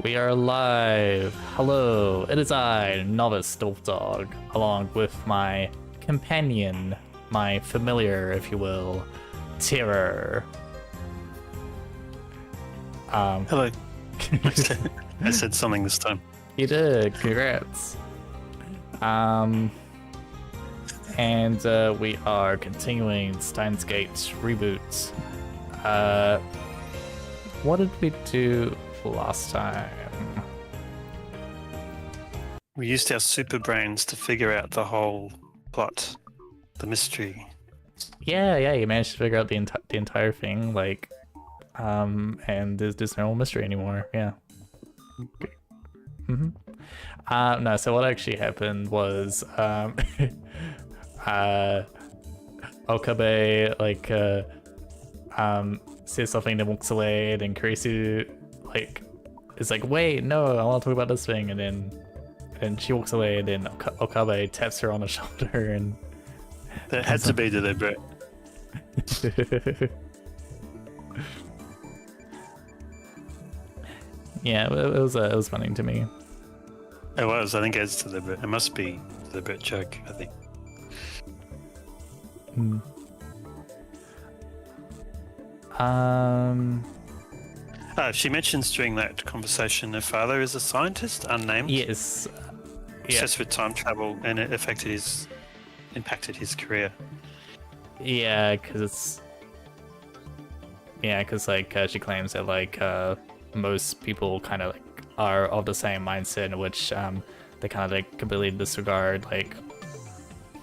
We are live. Hello, it is I, Novice Dog, along with my companion, my familiar, if you will, Terror. Hello. I said something this time. You did. Congrats. And we are continuing Steins Gate reboot. What did we do last time? We used our super brains to figure out the whole plot, the mystery. Yeah, you managed to figure out the entire thing, like, and there's no mystery anymore. Yeah. No, so what actually happened was, Okabe, like, says something, then walks away, then Kurisu, like, is like, wait, no, I want to talk about this thing, and then she walks away, and then Okabe taps her on the shoulder, and... That had to be deliberate. Yeah, it was funny to me. It was, I think it's deliberate. It must be a deliberate joke, I think. She mentions during that conversation her father is a scientist, unnamed. Yes. Obsessed with time travel, and it impacted his career. Yeah, because like she claims that like most people kind of like are of the same mindset in which they kind of like completely disregard like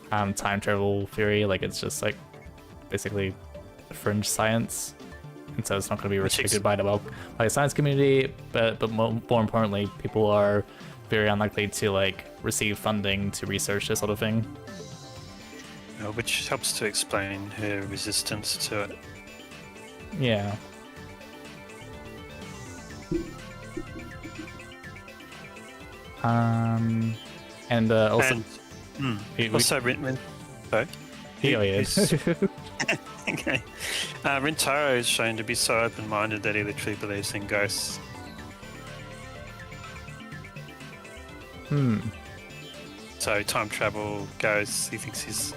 time travel theory. Like it's just like basically fringe science, and so it's not going to be restricted by the science community. But more importantly, people are very unlikely to like receive funding to research this sort of thing. Which helps to explain her resistance to it. Yeah. And also... also, sorry? Okay. Rintaro is shown to be so open-minded that he literally believes in ghosts. So time travel, ghosts, he thinks his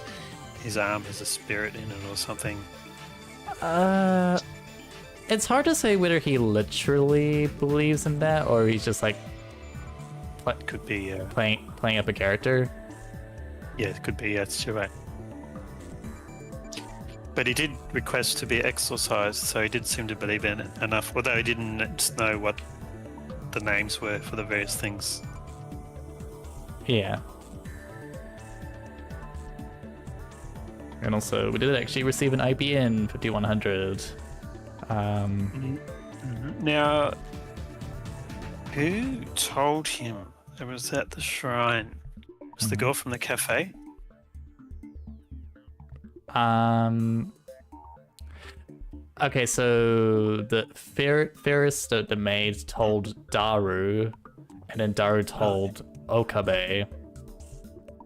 arm has a spirit in it or something. It's hard to say whether he literally believes in that or he's just like could be playing up a character. Yeah, it could be. Yes, you're right. But he did request to be exorcised, so he did seem to believe in it enough, although he didn't know what the names were for the various things. Yeah. And also, we did actually receive an IBN 5100. Now, who told him it was at the shrine? Was the girl from the cafe? Okay, so the Ferris, the maid, told Daru, and then Daru told Okabe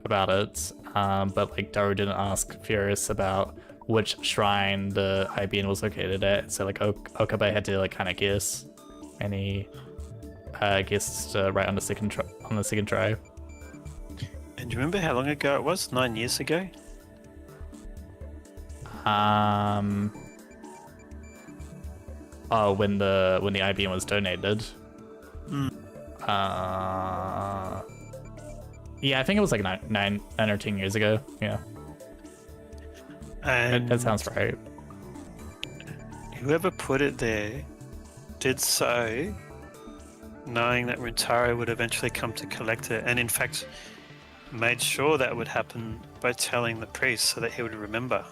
about it. But like Daru didn't ask Ferris about which shrine the IBN was located at, so like Okabe had to like kind of guess, and he guessed right on the second try. And do you remember how long ago it was? 9 years ago? Oh, when the IBN was donated. Yeah, I think it was like nine or 10 years ago. Yeah. And that sounds right. Whoever put it there did so knowing that Rintaro would eventually come to collect it, and in fact made sure that would happen by telling the priest so that he would remember.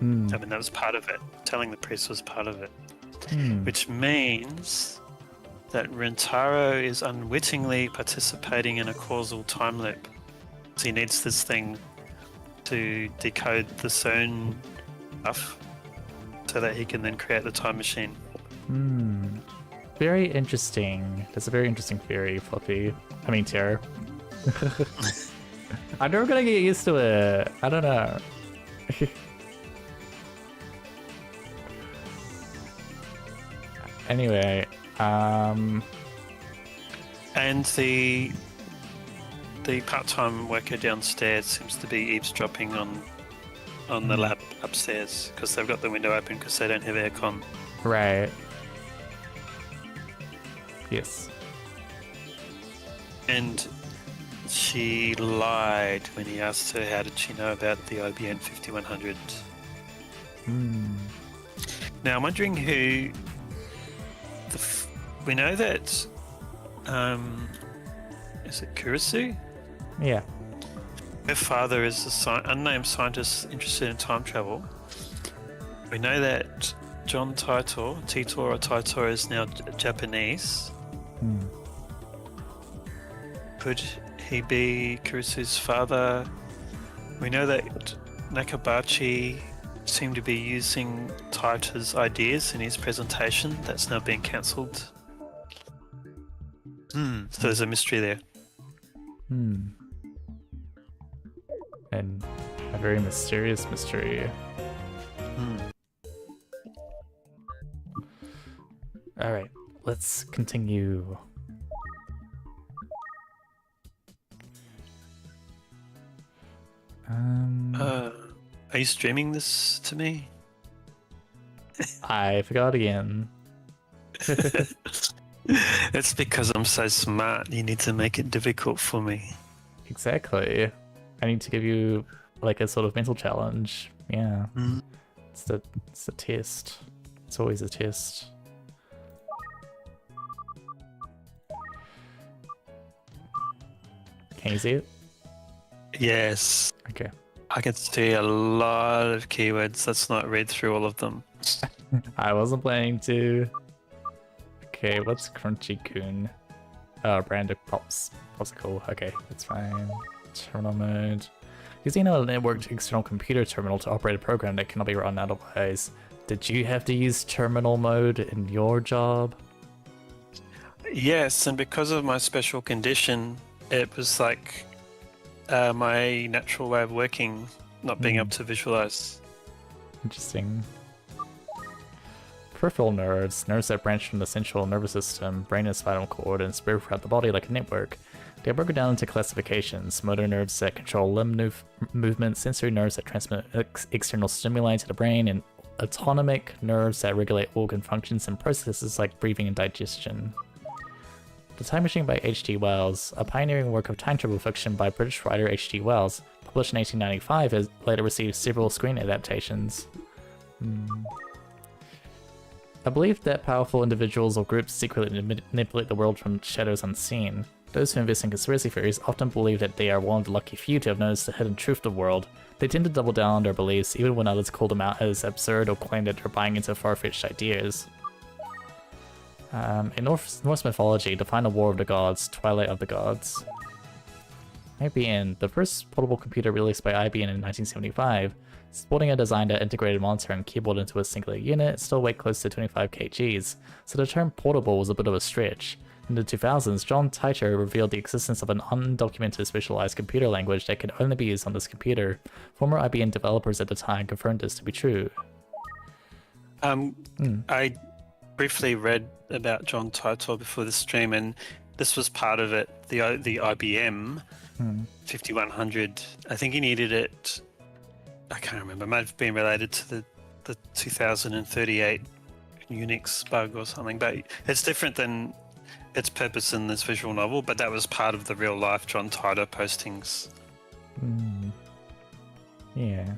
I mean, that was part of it. Telling the priest was part of it. Which means that Rintaro is unwittingly participating in a causal time loop. So he needs this thing to decode the CERN stuff so that he can then create the time machine. Very interesting. That's a very interesting theory, Fluffy. I mean, Terror. I'm never gonna get used to it. I don't know. Anyway, And the part-time worker downstairs seems to be eavesdropping on the lab upstairs because they've got the window open because they don't have aircon. Right. Yes. And she lied when he asked her how did she know about the IBM 5100. Now I'm wondering who. We know that. Is it Kurisu? Yeah. Her father is an unnamed scientist interested in time travel. We know that John Titor is now Japanese. Could he be Kurisu's father? We know that Nakabachi seemed to be using Taita's ideas in his presentation. That's now been cancelled. So there's a mystery there. And a very mysterious mystery. Alright, let's continue. Are you streaming this to me? I forgot again. It's because I'm so smart. You need to make it difficult for me. Exactly. I need to give you like a sort of mental challenge. Yeah. It's the test. It's always a test. Can you see it? Yes. Okay. I can see a lot of keywords. Let's not read through all of them. I wasn't planning to. Okay, what's Crunchy-kun? Oh, brand of popsicle. Okay, that's fine. Terminal mode. Using a networked external computer terminal to operate a program that cannot be run otherwise. Did you have to use terminal mode in your job? Yes, and because of my special condition, it was like my natural way of working, not being able to visualize. Interesting. Peripheral nerves that branch from the central nervous system, brain and spinal cord, and spread throughout the body like a network. They are broken down into classifications: motor nerves that control limb movement, sensory nerves that transmit external stimuli to the brain, and autonomic nerves that regulate organ functions and processes like breathing and digestion. The Time Machine by H.G. Wells, a pioneering work of time travel fiction by British writer H.G. Wells, published in 1895, has later received several screen adaptations. I believe that powerful individuals or groups secretly manipulate the world from shadows unseen. Those who invest in conspiracy theories often believe that they are one of the lucky few to have noticed the hidden truth of the world. They tend to double down on their beliefs even when others call them out as absurd or claim that they're buying into far-fetched ideas. In Norse mythology, the final war of the gods, Twilight of the Gods. IBM, the first portable computer released by IBM in 1975, sporting a design that integrated monitor and keyboard into a singular unit, still weighed close to 25 kgs, so the term portable was a bit of a stretch. In the 2000s, John Titor revealed the existence of an undocumented specialized computer language that could only be used on this computer. Former IBM developers at the time confirmed this to be true. I briefly read about John Titor before the stream, and this was part of it. The IBM 5100. I think he needed it. I can't remember. It might have been related to the 2038 Unix bug or something. But it's different than its purpose in this visual novel. But that was part of the real life John Titor postings. Yeah.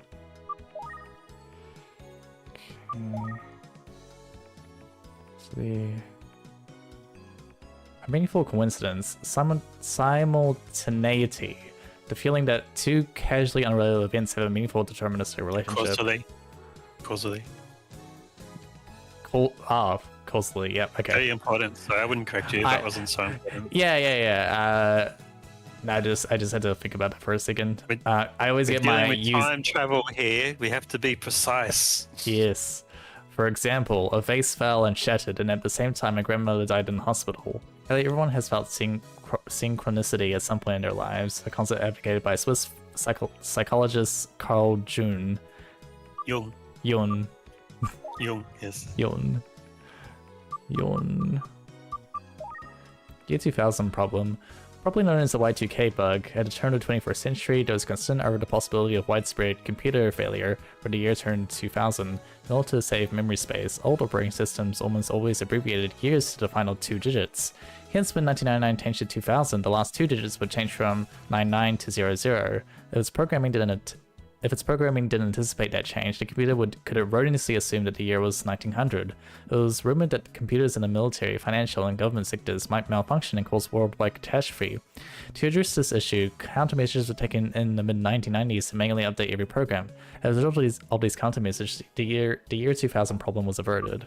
Okay. A meaningful coincidence, simultaneity, the feeling that two casually unrelated events have a meaningful deterministic relationship. Causally. Causally, yep, okay. Very important, so I wouldn't correct you if that wasn't so important. Yeah. I just had to think about that for a second. I always get my time travel here. We have to be precise. Yes. For example, a vase fell and shattered, and at the same time, my grandmother died in the hospital. Everyone has felt synchronicity at some point in their lives, a concept advocated by Swiss psychologist Carl Jung. Jung, yes. Jung. Year 2000 problem. Probably known as the Y2K bug, at the turn of the 21st century, there was concern over the possibility of widespread computer failure when the year turned 2000. In order to save memory space, old operating systems almost always abbreviated years to the final 2 digits. Hence, when 1999 changed to 2000, the last 2 digits would change from 99 to 00. If its programming didn't anticipate that change, the computer could erroneously assume that the year was 1900. It was rumored that computers in the military, financial, and government sectors might malfunction and cause worldwide catastrophe. To address this issue, countermeasures were taken in the mid-1990s to manually update every program. As a result of these countermeasures, the year 2000 problem was averted.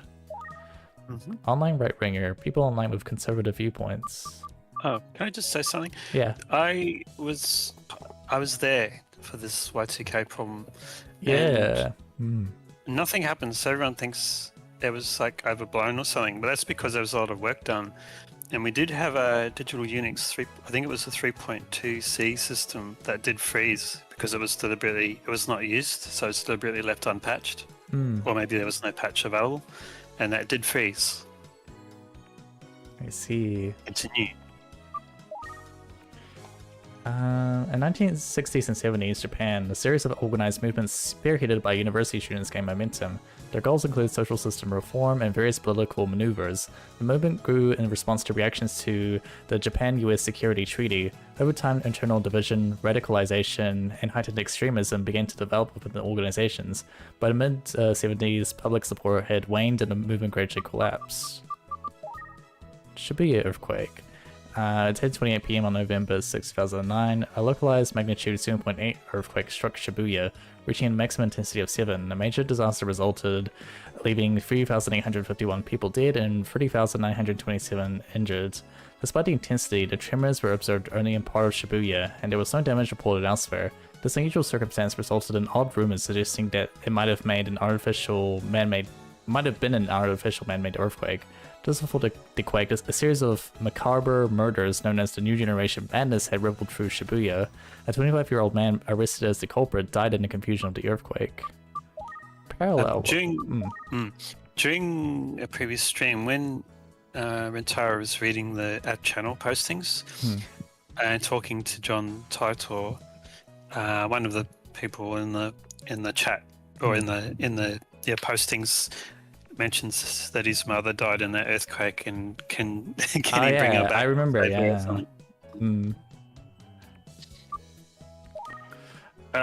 Online right-winger, people online with conservative viewpoints. Oh, can I just say something? Yeah. I was there for this Y2K problem. Yeah. Nothing happens. Everyone thinks it was like overblown or something, but that's because there was a lot of work done. And we did have a digital Unix 3, I think it was a 3.2C system that did freeze because it was not used, so it's deliberately left unpatched. Or maybe there was no patch available, and that did freeze. I see. Continue. In 1960s and 70s Japan, a series of organized movements spearheaded by university students gained momentum. Their goals include social system reform and various political maneuvers. The movement grew in response to reactions to the Japan-US Security Treaty. Over time, internal division, radicalization, and heightened extremism began to develop within the organizations. By the mid-70s, public support had waned and the movement gradually collapsed. Shibuya earthquake. At 10:28 p.m. on November 6, 2009, a localized magnitude 7.8 earthquake struck Shibuya, reaching a maximum intensity of 7. The major disaster resulted, leaving 3,851 people dead and 30,927 injured. Despite the intensity, the tremors were observed only in part of Shibuya, and there was no damage reported elsewhere. This unusual circumstance resulted in odd rumors suggesting that it might have been an artificial man-made earthquake. Just before the quake, a series of macabre murders known as the New Generation Madness had rippled through Shibuya. A 25-year-old man arrested as the culprit died in the confusion of the earthquake. Parallel. During a previous stream, when Rentaro was reading the app channel postings and talking to John Titor, one of the people in the chat or in the postings mentions that his mother died in that earthquake, and can he bring her back? I remember.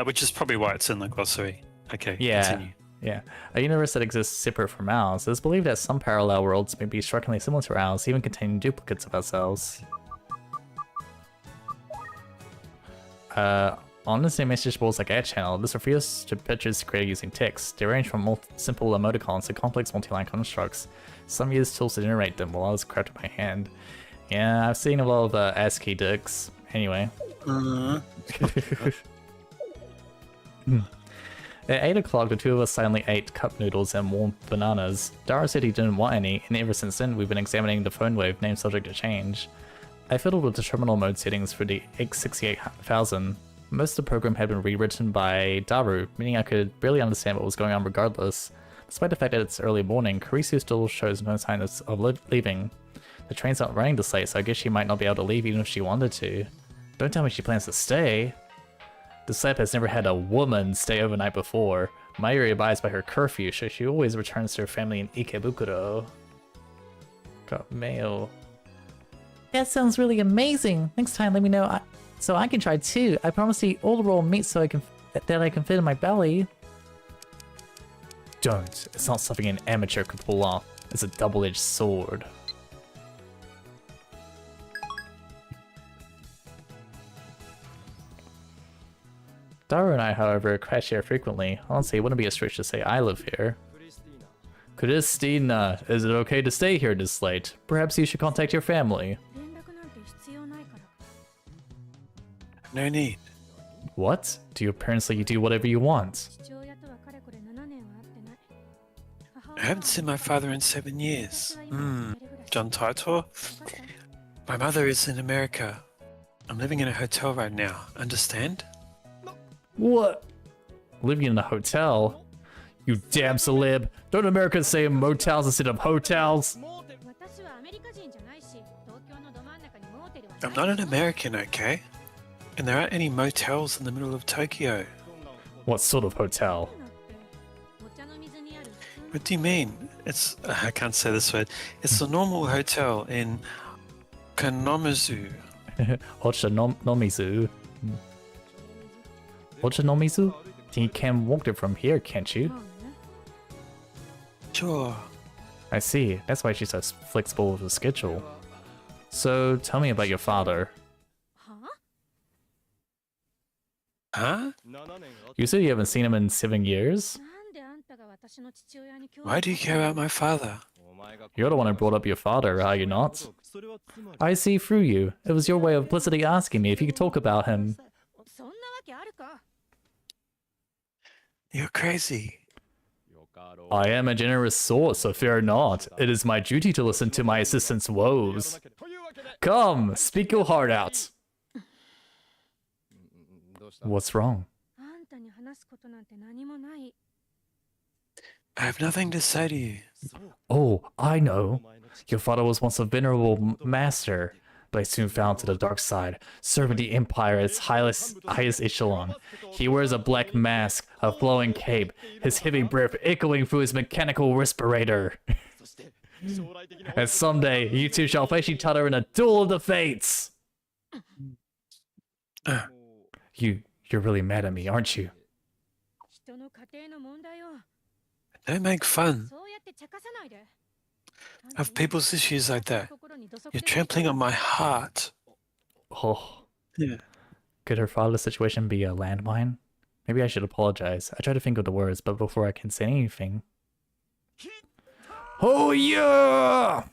Which is probably why it's in the glossary. Okay. Yeah. Continue. Yeah. A universe that exists separate from ours. It is believed that some parallel worlds may be strikingly similar to ours, even containing duplicates of ourselves. On the same message boards like our channel, this refers to pictures created using text. They range from simple emoticons to complex multi-line constructs. Some use tools to generate them, while others crafted by hand. Yeah, I've seen a lot of ASCII dicks. Anyway. At 8 o'clock, the two of us silently ate cup noodles and warm bananas. Dara said he didn't want any, and ever since then we've been examining the phone wave, named subject to change. I fiddled with the terminal mode settings for the X68000. Most of the program had been rewritten by Daru, meaning I could barely understand what was going on regardless. Despite the fact that it's early morning, Karisu still shows no signs of leaving. The train's not running this late, so I guess she might not be able to leave even if she wanted to. Don't tell me she plans to stay. The slap has never had a woman stay overnight before. Mayuri abides by her curfew, so she always returns to her family in Ikebukuro. Got mail. That sounds really amazing. Next time, let me know so I can try too. I promise to eat all the raw meat so I can fit in my belly. Don't. It's not something an amateur could pull off. It's a double-edged sword. Daru and I, however, crash here frequently. Honestly, it wouldn't be a stretch to say I live here. Christina, is it okay to stay here this late? Perhaps you should contact your family. No need. What? Do your parents let you do whatever you want? I haven't seen my father in 7 years. John Titor? My mother is in America. I'm living in a hotel right now. Understand? What? Living in a hotel? You damn celeb! Don't Americans say motels instead of hotels? I'm not an American, okay? And there aren't any motels in the middle of Tokyo. What sort of hotel? What do you mean? It's I can't say this word. It's a normal hotel in Kanomizu. Ochanomizu. Ochanomizu? You can walk there from here, can't you? Sure. I see. That's why she's so flexible with the schedule. So, tell me about your father. Huh? You said you haven't seen him in 7 years? Why do you care about my father? You're the one who brought up your father, are you not? I see through you. It was your way of implicitly asking me if you could talk about him. You're crazy. I am a generous source, so fear not. It is my duty to listen to my assistant's woes. Come, speak your heart out. What's wrong? I have nothing to say to you. Oh, I know. Your father was once a venerable master, but he soon fell to the dark side, serving the Empire at its highest echelon. He wears a black mask, a flowing cape, his heavy breath echoing through his mechanical respirator. And someday, you two shall face each other in a duel of the fates! You're really mad at me, aren't you? Don't make fun of people's issues like that. You're trampling on my heart. Oh. Yeah. Could her father's situation be a landmine? Maybe I should apologize. I try to think of the words, but before I can say anything... Oh yeah!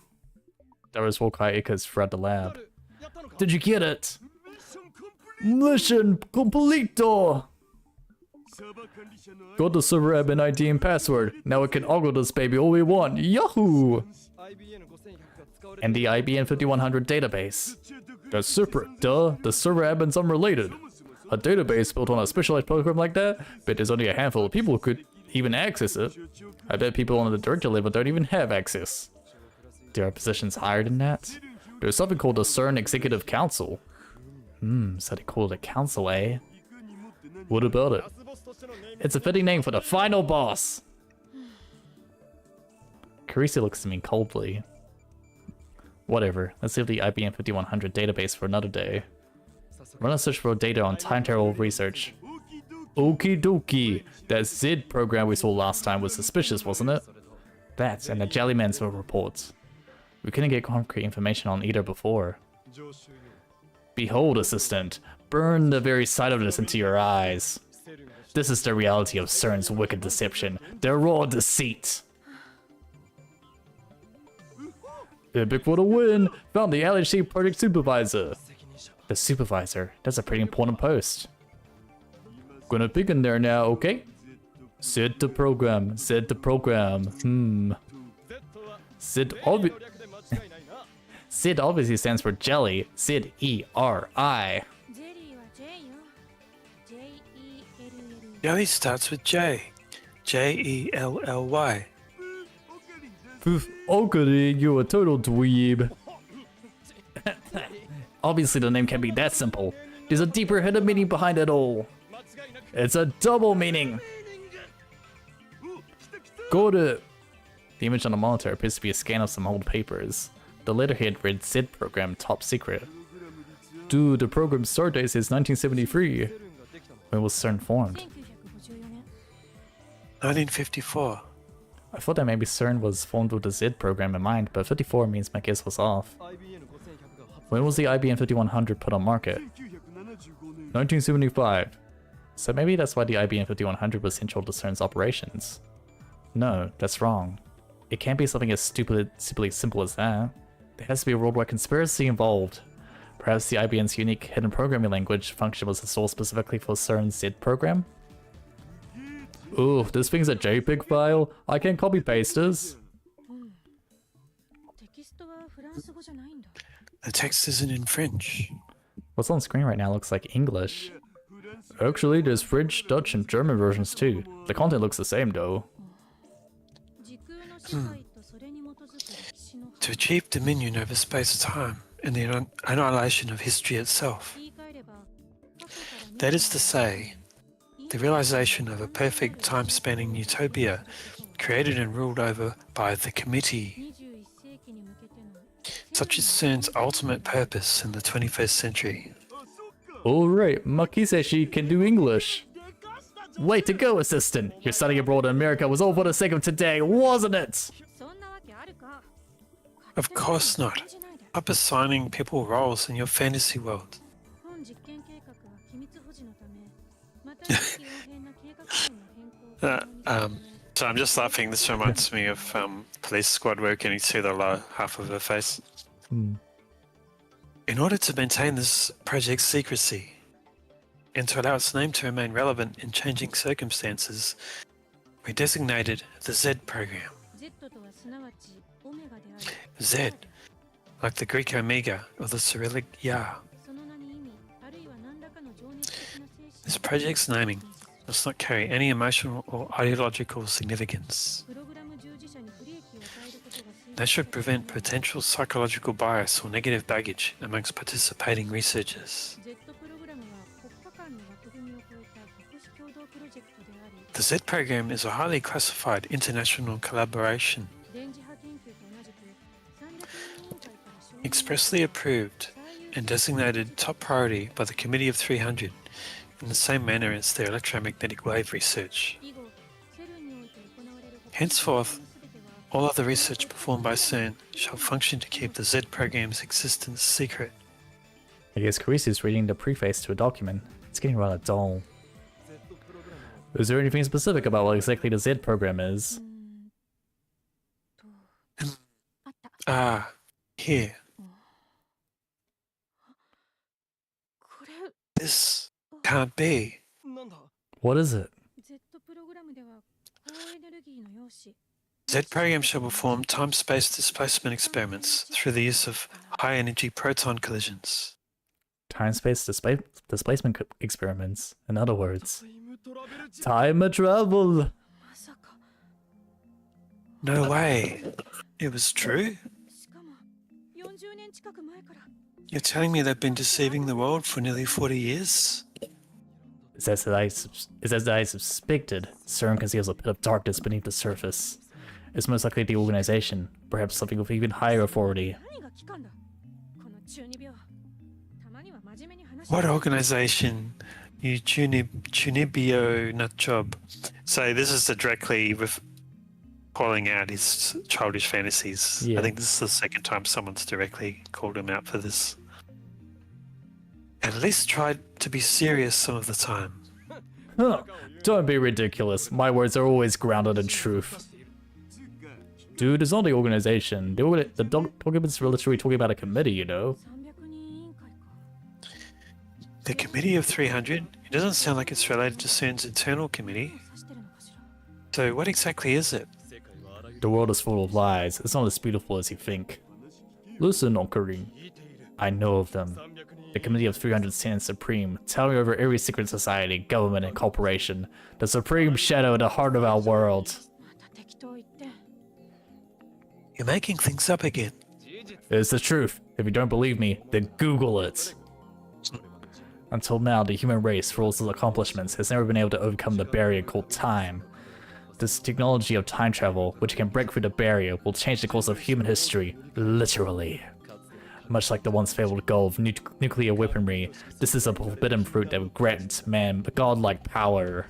That was Wokai Ika's throughout the lab. Did you get it? Mission completo! Got the server admin ID and password. Now we can ogle this baby all we want. Yahoo! And the IBM 5100 database. That's separate, duh. The server admin's unrelated. A database built on a specialized program like that? Bet there's only a handful of people who could even access it. I bet people on the director level don't even have access. There are positions higher than that? There's something called the CERN Executive Council. So they call it a council, eh? What about it? It's a fitting name for the final boss! Carissa looks at me coldly. Whatever, let's leave the IBM 5100 database for another day. Run a search for data on time travel research. Okie dokie! That ZID program we saw last time was suspicious, wasn't it? That and the Jellyman's report. We couldn't get concrete information on either before. Behold, assistant, burn the very sight of this into your eyes. This is the reality of CERN's wicked deception, their raw deceit. Epic for the win! Found the LHC project supervisor. The supervisor, that's a pretty important post. Gonna pick in there now, okay? Set the program, set the program. SID obviously stands for jelly. SID E-R-I. Jelly starts with J. J-E-L-L-Y. Poof, okay, you're a total dweeb. Obviously the name can't be that simple. There's a deeper hidden meaning behind it all. It's a double meaning. Got it. The image on the monitor appears to be a scan of some old papers. The letterhead read SID program top secret. Dude, the program's start date is 1973. When was CERN formed? 1954. I thought that maybe CERN was formed with the ZID program in mind, but 54 means my guess was off. When was the IBM 5100 put on market? 1975. So maybe that's why the IBM 5100 was central to CERN's operations. No, that's wrong. It can't be something as simply simple as that. There has to be a worldwide conspiracy involved. Perhaps the IBM's unique hidden programming language function was installed specifically for CERN's ZID program? Ooh, this thing's a JPEG file? I can't copy paste this. The text isn't in French. What's on screen right now looks like English. Actually, there's French, Dutch, and German versions too. The content looks the same though. To achieve dominion over space-time and the annihilation of history itself. That is to say, the realization of a perfect time-spanning utopia created and ruled over by the committee. Such is CERN's ultimate purpose in the 21st century. Alright, Makiseshi can do English. Way to go, assistant. Your study abroad in America was all for the sake of today, wasn't it? Of course not. Stop assigning people roles in your fantasy world. So I'm just laughing. This reminds me of Police Squad work, and you see the lower half of her face. In order to maintain this project's secrecy and to allow its name to remain relevant in changing circumstances, we designated the Z program. Z, like the Greek Omega or the Cyrillic Ya. This project's naming does not carry any emotional or ideological significance. That should prevent potential psychological bias or negative baggage amongst participating researchers. The Z program is a highly classified international collaboration, expressly approved and designated top priority by the Committee of 300 in the same manner as their electromagnetic wave research. Henceforth, all other research performed by CERN shall function to keep the Z program's existence secret. I guess Carissa is reading the preface to a document. It's getting rather dull. Is there anything specific about what exactly the Z program is? Here. This can't be. What is it? Z program shall perform time-space displacement experiments through the use of high-energy proton collisions. Time-space displacement experiments, in other words. Time travel! No way. It was true? You're telling me they've been deceiving the world for nearly 40 years? It's as I suspected. CERN conceals a pit of darkness beneath the surface. It's most likely the organization, perhaps something with even higher authority. What organization? You Chunibyo nutjob. So this is directly with calling out his childish fantasies. Yeah. I think this is the second time someone's directly called him out for this. At least try to be serious some of the time. Huh. Don't be ridiculous. My words are always grounded in truth. Dude, it's not the organization. The document's literally talking about a committee, you know? The Committee of 300? It doesn't sound like it's related to CERN's internal committee. So what exactly is it? The world is full of lies. It's not as beautiful as you think. Listen, Okarin. I know of them. The Committee of 300 stands supreme, towering over every secret society, government, and corporation. The supreme shadow at the heart of our world. You're making things up again. It's the truth. If you don't believe me, then Google it. Until now, the human race, for all its accomplishments, has never been able to overcome the barrier called time. This technology of time travel, which can break through the barrier, will change the course of human history, literally. Much like the once fabled goal of nuclear weaponry, this is a forbidden fruit that would grant man godlike power.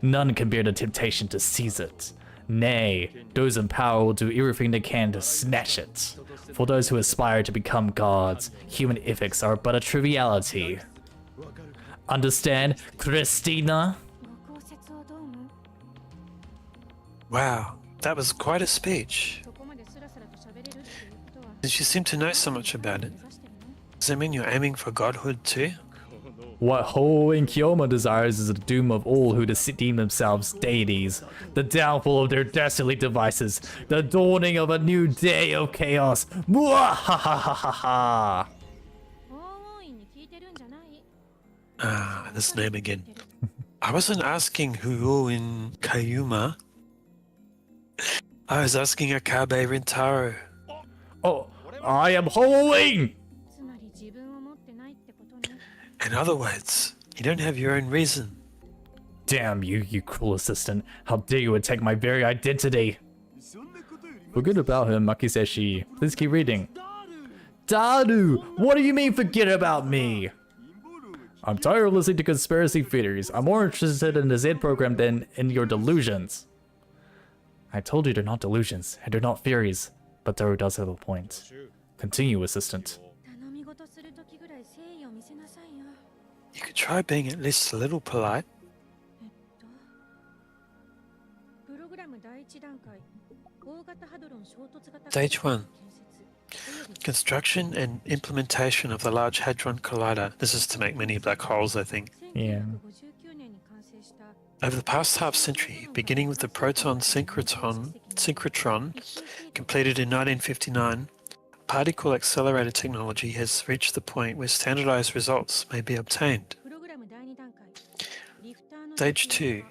None can bear the temptation to seize it. Nay, those in power will do everything they can to snatch it. For those who aspire to become gods, human ethics are but a triviality. Understand, Christina? Wow, that was quite a speech. Since you seem to know so much about it, does that mean you're aiming for godhood too? What Ho and Kyoma desires is the doom of all who deem themselves deities, the downfall of their dastardly devices, the dawning of a new day of chaos. Mwahahaha! This name again. I wasn't asking who in Kayuma. I was asking Akabe Rintaro. Oh, I am holding! つまり自分を持ってないってことね。 In other words, you don't have your own reason. Damn you, you cruel assistant. How dare you attack my very identity? Forget about him, Makiseshi. Please keep reading. Daru! What do you mean forget about me? I'm tired of listening to conspiracy theories. I'm more interested in the Z program than in your delusions. I told you they're not delusions, and they're not theories. But Daru does have a point. Continue, assistant. 頼み事するときぐらい誠意を見せなさいよ。 You could try being at least a little polite. プログラム第一段階。大型ハドロン衝突型 Stage 1. 建設 Construction and implementation of the Large Hadron Collider. This is to make many black holes, I think. Yeah. 1959年に完成した Over the past half century, beginning with the proton synchrotron completed in 1959, particle accelerator technology has reached the point where standardized results may be obtained. プログラム第二段階。リフターの Stage 2.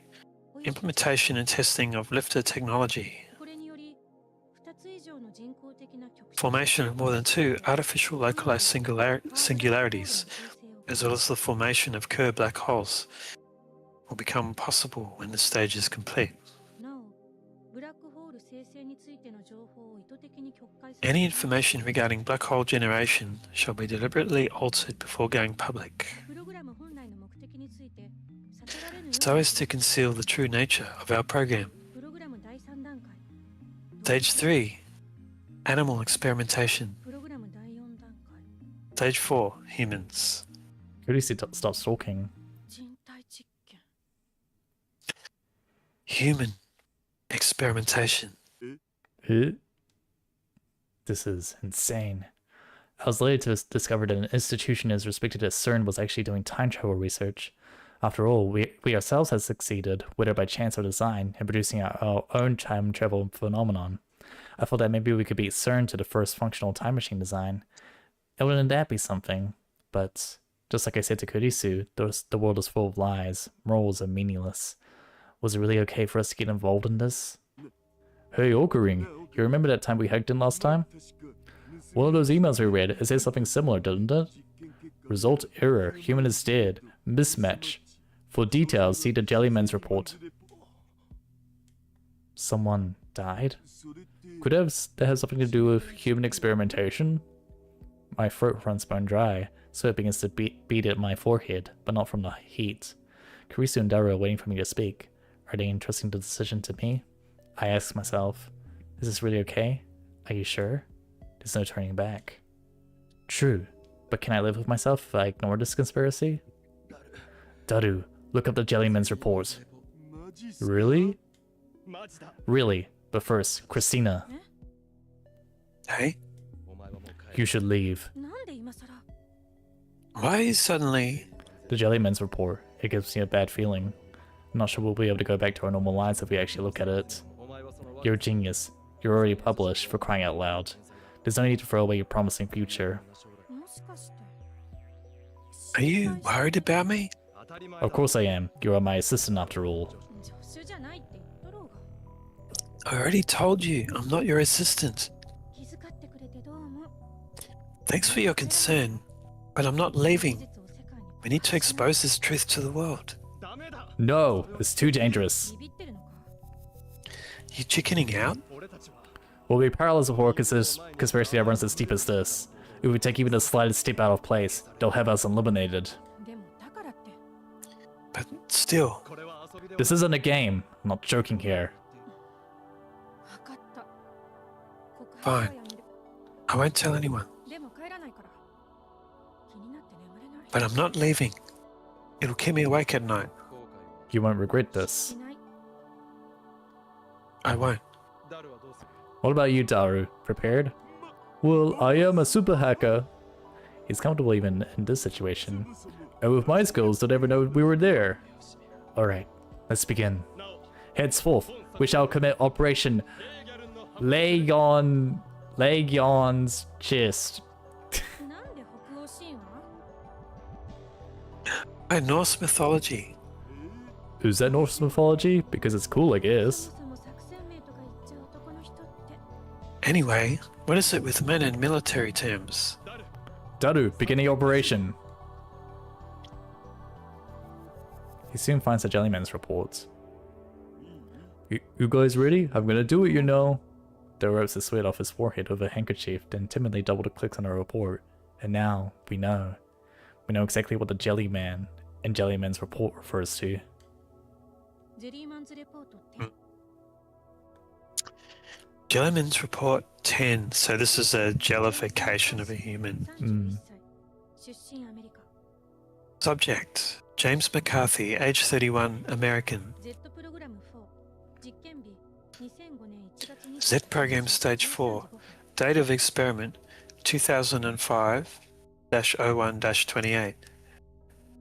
Implementation and testing of lifter technology. これにより2つ以上の人工的な極小 Formation of more than 2 artificial localized singularities, as well as the formation of Kerr black holes, will become possible when this stage is complete. なお、ブラックホール生成についての情報を意図的に曲解する Any information regarding black hole generation shall be deliberately altered before going public, プログラム本来の目的について悟られぬよう so as to conceal the true nature of our program. プログラム第3段階 Stage 3. Animal experimentation. プログラム第4段階 Stage 4. Humans. Kurisi stops talking. 人体実験 Human experimentation. This is insane. I was later to discover that an institution as restricted as CERN was actually doing time travel research. After all, we ourselves had succeeded, whether by chance or design, in producing our own time travel phenomenon. I thought that maybe we could beat CERN to the first functional time machine design. And wouldn't that be something? But just like I said to Kurisu, the world is full of lies, morals are meaningless. Was it really okay for us to get involved in this? Hey, Okaring, you remember that time we hacked in last time? One of those emails we read, it said something similar, didn't it? Result error, human is dead, mismatch. For details, see the Jellyman's report. Someone died? Could that have something to do with human experimentation? My throat runs bone dry, so it begins to beat at my forehead, but not from the heat. Kurisu and Daru are waiting for me to speak. Are they entrusting the decision to me? I ask myself, is this really okay? Are you sure? There's no turning back. True, but can I live with myself if I ignore this conspiracy? Daru, look up the Jellyman's report. Really? Really, but first, Christina. Hey? You should leave. なんで今更 Why are you suddenly... The Jellyman's report, it gives me a bad feeling. I'm not sure we'll be able to go back to our normal lives if we actually look at it. You're a genius. You're already published, for crying out loud. There's no need to throw away your promising future. もしかして Are you worried about me? Of course I am. You are my assistant after all. 助手じゃないって言っとろうが I already told you, I'm not your assistant. 気遣ってくれてどうも Thanks for your concern, but I'm not leaving. 事実を世界に We need to expose this truth to the world. No, it's too dangerous. ビビってるのか You chickening out? We'll be powerless before conspiracy that runs as deep as this. If we take even the slightest step out of place, they'll have us eliminated. でもだからって But still, This isn't a game. I'm not joking here. 分かった告白はやめる I won't tell anyone. でも帰らないから気になって眠れない But I'm not leaving. It'll keep me awake at night. You won't regret this. しない I won't. What about you, Daru? Prepared? Well, I am a super hacker. He's comfortable even in this situation. And with my skills, they'll never know we were there. Alright, let's begin. Henceforth, we shall commit Operation Legion's Chest. なんで北欧神話 By Norse mythology. Is that Norse mythology? Because it's cool, I guess. そもそも作戦名とか言っちゃう男の人 Anyway, what is it with men and military terms? Daru, beginning operation. He soon finds the Jellyman's reports. You guys ready? I'm gonna do it, you know. Daru wipes the sweat off his forehead with a handkerchief, then timidly double-clicks on a report. And now, we know. We know exactly what the Jellyman and Jellyman's report refers to. Jellyman's report 10. So this is a jellification of a human. Subject: James McCarthy, age 31, American. Z program stage 4. Date of experiment 2005-01-28.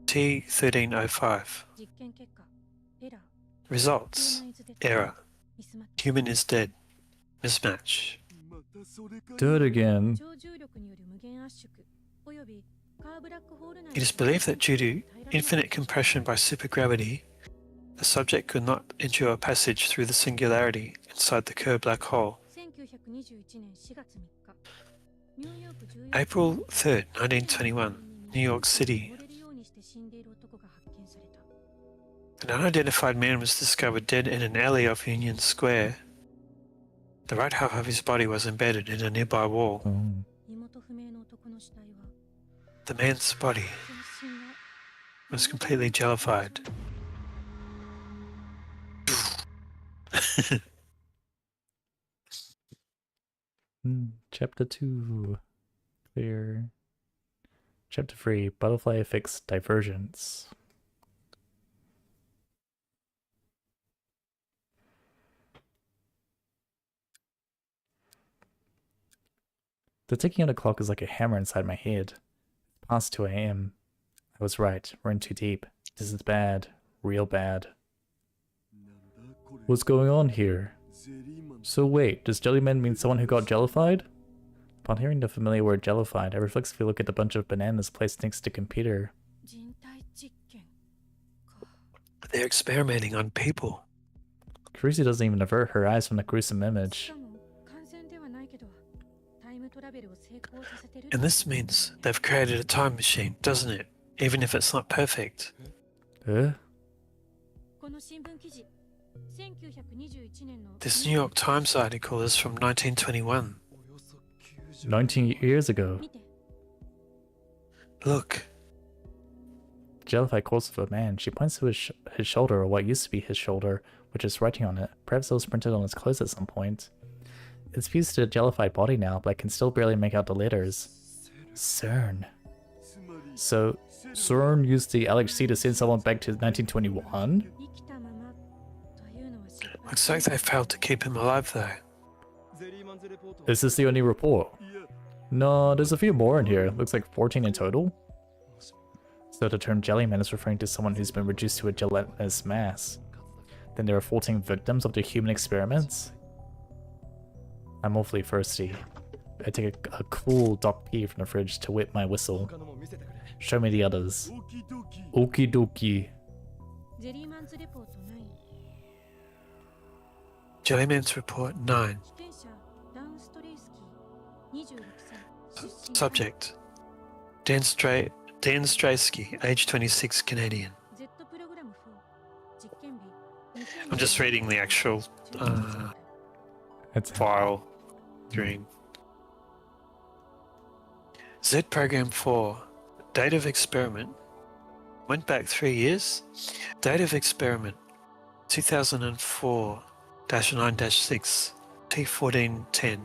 T1305. Results: error. Human is dead. Mismatch. Do it again. It is believed that due to infinite compression by supergravity, the subject could not endure passage through the singularity inside the Kerr black hole. April 3rd, 1921, New York City. An unidentified man was discovered dead in an alley off Union Square. The right half of his body was embedded in a nearby wall. The man's body was completely jellified. Chapter 2. Clear. Chapter 3. Butterfly Effects Divergence. The ticking of the clock is like a hammer inside my head. It's past 2 a.m. I was right. We're in too deep. This is bad. Real bad. What's going on here? So wait, does Jellyman mean someone who got jellified? Upon hearing the familiar word jellified, I reflexively look at the bunch of bananas placed next to the computer. They're experimenting on people. Carisi doesn't even avert her eyes from the gruesome image. And this means they've created a time machine, doesn't it? Even if it's not perfect. This New York Times article is from 1921. 19 years ago. Look. The jellified corpse of a man. She points to his shoulder, or what used to be his shoulder, which is writing on it. Perhaps it was printed on his clothes at some point. It's fused to a jellified body now, but I can still barely make out the letters. CERN. So, CERN used the LHC to send someone back to 1921? Looks like they failed to keep him alive though. Is this the only report? No, there's a few more in here. Looks like 14 in total. So the term Jellyman is referring to someone who's been reduced to a gelatinous mass. Then there are 14 victims of the human experiments. I'm awfully thirsty. I take a cool dock pee from the fridge to whip my whistle. Show me the others. Okie dokie. Jellyman's report 9. Subject: Dan Straysky, age 26, Canadian. I'm just reading the actual file screen. Z program 4. Date of experiment. Went back 3 years. Date of experiment 2004-9-6. T1410.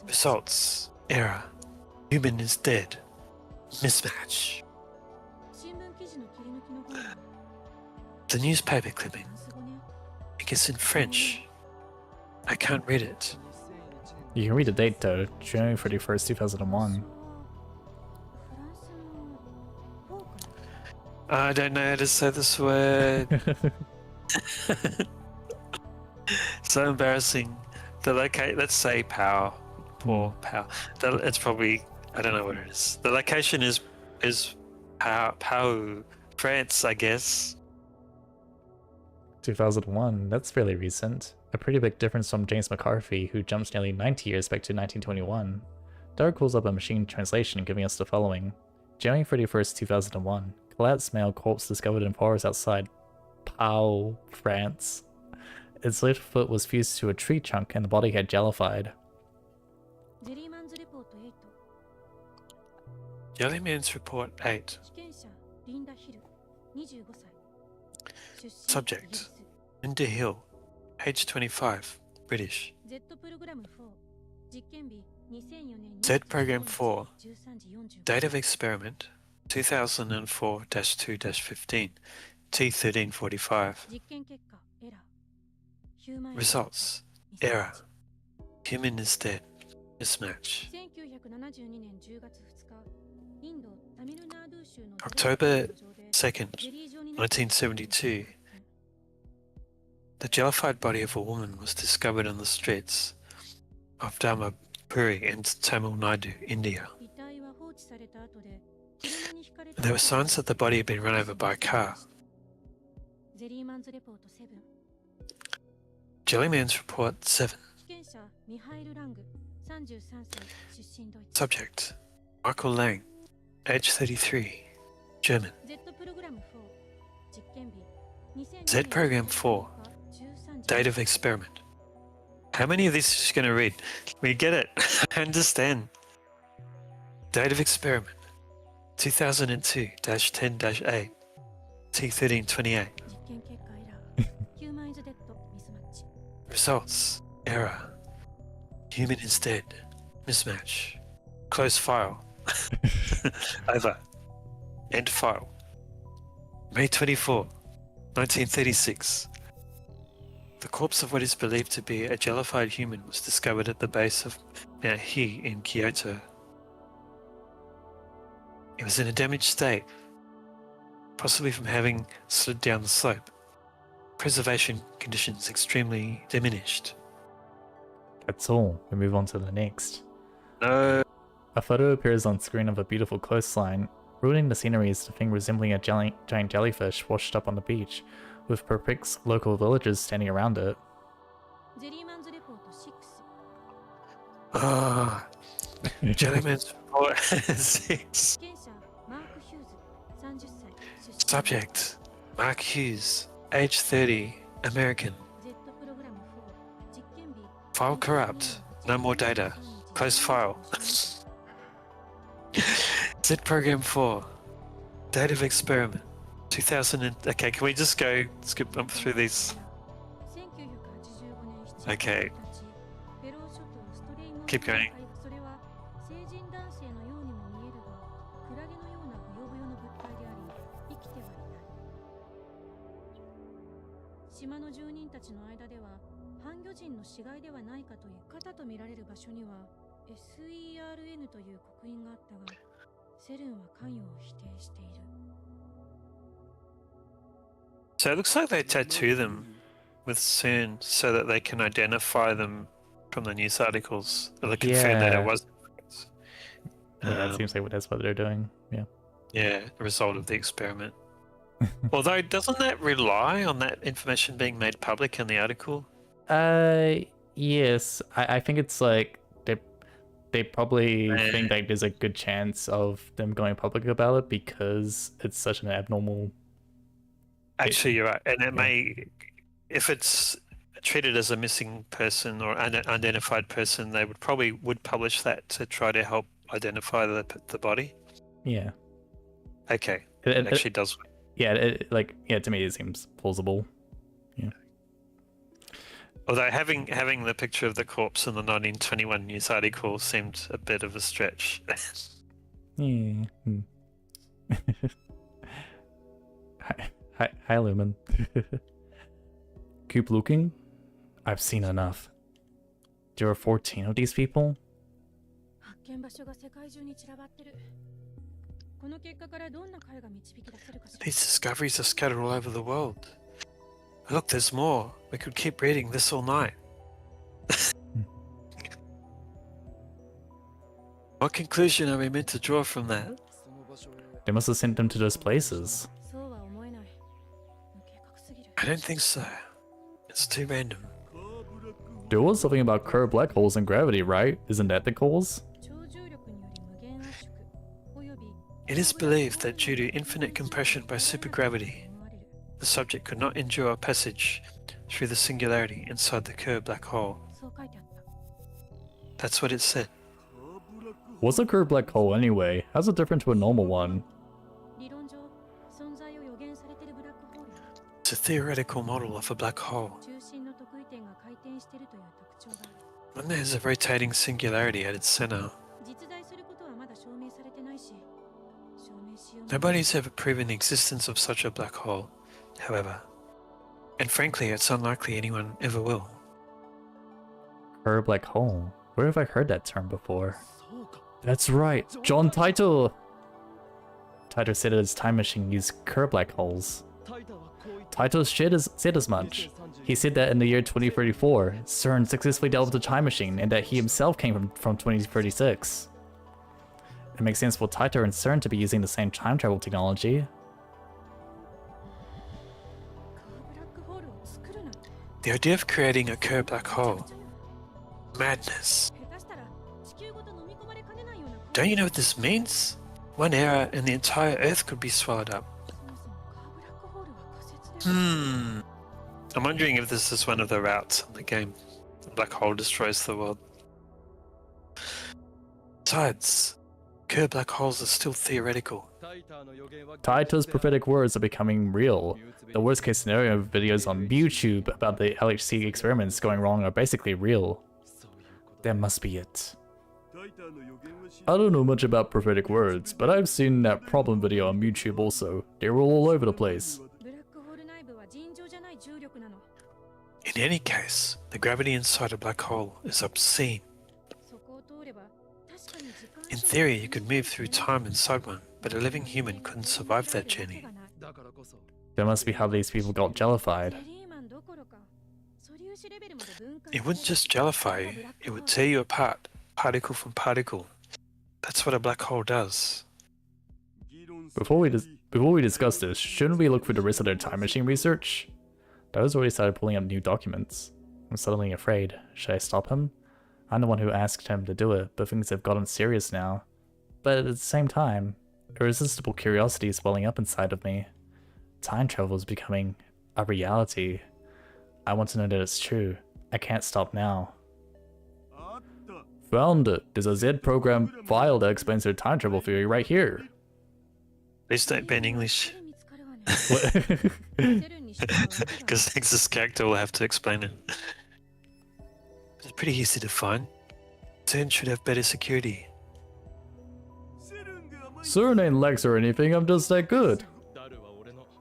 Results: error. Human is dead. Mismatch. The newspaper clipping. I guess in French. I can't read it. You can read the date though, January 31st, 2001. I don't know how to say this word. So embarrassing. The let's say power. Poor power. It's probably, I don't know what it is. The location is Pau, France, I guess. 2001. That's fairly recent. A pretty big difference from James McCarthy, who jumps nearly 90 years back to 1921. Dara calls up a machine translation, giving us the following. January 31st, 2001. Collapsed male corpse discovered in forest outside Pau, France. Its left foot was fused to a tree trunk and the body had jellified. Jellyman's Report 8. Subject: Linda Hill, age 25, British. Z Program 4. Date of experiment 2004-2-15 T1345. Results: error. Human is dead. Mismatch. October 2nd, 1972. The jellified body of a woman was discovered on the streets of Dharmapuri in Tamil Nadu, India. There were signs that the body had been run over by a car. Jellyman's Report 7. Subject: Michael Lang, age 33, German. Z Program 4. Date of experiment. How many of this is she going to read? We get it. I understand. Date of experiment 2002-10-8 T1328. Results: error. Human is dead. Mismatch. Close file. Over. End file. May 24, 1936. The corpse of what is believed to be a jellified human was discovered at the base of Mount He in Kyoto. It was in a damaged state, possibly from having slid down the slope. Preservation conditions extremely diminished. That's all. We move on to the next. No. A photo appears on screen of a beautiful coastline. Ruining the scenery is the thing resembling a giant jellyfish washed up on the beach, with perplexed local villagers standing around it. Ah, Jellyman's Report 6. Subject: Mark Hughes, age 30, American. File corrupt. No more data. Close file. Z Program 4. Date of experiment 2000. Okay, can we just go skip up through these? Okay. Keep going. So it looks like they tattoo them with CERN so that they can identify them from the news articles. Or they confirm that it was. Well, that seems like that's what they're doing. Yeah. Yeah, the result of the experiment. Although, doesn't that rely on that information being made public in the article? Yes. I think it's like they probably think like there's a good chance of them going public about it because it's such an abnormal. Actually, you're right, and it may, if it's treated as a missing person or an unidentified person, they would publish that to try to help identify the body. Yeah. Okay. It actually does. Yeah. To me, it seems plausible. Yeah. Although having the picture of the corpse in the 1921 news article seemed a bit of a stretch. Yeah. Hi, Lumen. Keep looking. I've seen enough. There are 14 of these people? These discoveries are scattered all over the world. Look, there's more. We could keep reading this all night. What conclusion are we meant to draw from that? They must have sent them to those places. I don't think so. It's too random. There was something about curved black holes and gravity, right? Isn't that the cause? 超重力により無限圧縮および It is believed that due to infinite compression by supergravity, the subject could not endure a passage through the singularity inside the curved black hole. そう書いてあった That's what it said. What's a curved black hole anyway? How's it different to a normal one? 理論上存在を予言されているブラックホールは It's a theoretical model of a black hole. 中心の特異点が回転しているという特徴がある When there's a rotating singularity at its center, 実在することはまだ証明されてないし証明しよう nobody's ever proven the existence of such a black hole, however. And frankly, it's unlikely anyone ever will. Curved black hole? Where have I heard that term before? That's right, John Titor! Titor said that his time machine used curved black holes. Titor said as much. He said that in the year 2034, CERN successfully developed a time machine and that he himself came from 2036. It makes sense for Titor and CERN to be using the same time travel technology. カーブラックホールを作るなんて The idea of creating a curved black hole. Madness. 下手したら地球ごと飲み込まれかねないような Don't you know what this means? One error and the entire Earth could be swallowed up. そもそもカーブラックホールは仮説で I'm wondering if this is one of the routes in the game. The black hole destroys the world. Besides, curved black holes are still theoretical. Titor's prophetic words are becoming real. The worst case scenario videos on YouTube about the LHC experiments going wrong are basically real. That must be it. I don't know much about prophetic words, but I've seen that problem video on YouTube also. They were all over the place. ブラックホール内部は尋常じゃない重力なの In any case, the gravity inside a black hole is obscene. そこを通れば確かに時間 In theory, you could move through time inside one, but a living human couldn't survive that journey. That must be how these people got jellified. テリーマンどころか素粒子レベルまで分解 It wouldn't just jellify you, it would tear you apart, particle from particle. That's what a black hole does. Before we discuss this, shouldn't we look for the rest of their time machine research? Dio's already started pulling up new documents. I'm suddenly afraid. Should I stop him? I'm the one who asked him to do it, but things have gotten serious now. But at the same time, irresistible curiosity is welling up inside of me. Time travel is becoming a reality. I want to know that it's true. I can't stop now. Found it. There's a Z program file that explains their time travel theory right here. Please don't ban English, 見つかるわね What? ゼルにしてはわけが because this character will have to explain it. It's pretty easy to find. CERN should have better security. CERN ain't Lex or anything, I'm just that good.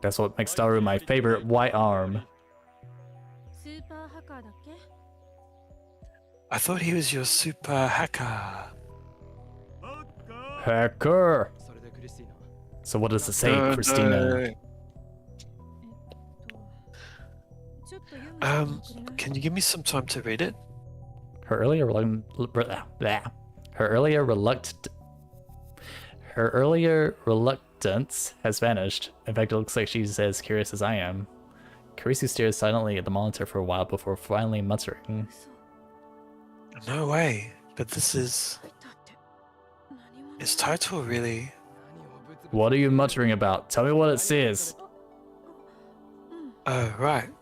That's what makes Daru my favorite white arm. スーパーハッカーだっけ I thought he was your super hacker. Hacker! So what does it say, Christina? ちょっと読む Can you give me some time to read it? Her earlier reluctance has vanished. In fact, it looks like she's as curious as I am. Karisu stares silently at the monitor for a while before finally muttering. No way. But this is... だって何も Is title really... What are you muttering about? Tell me what it says. Oh, right. なんか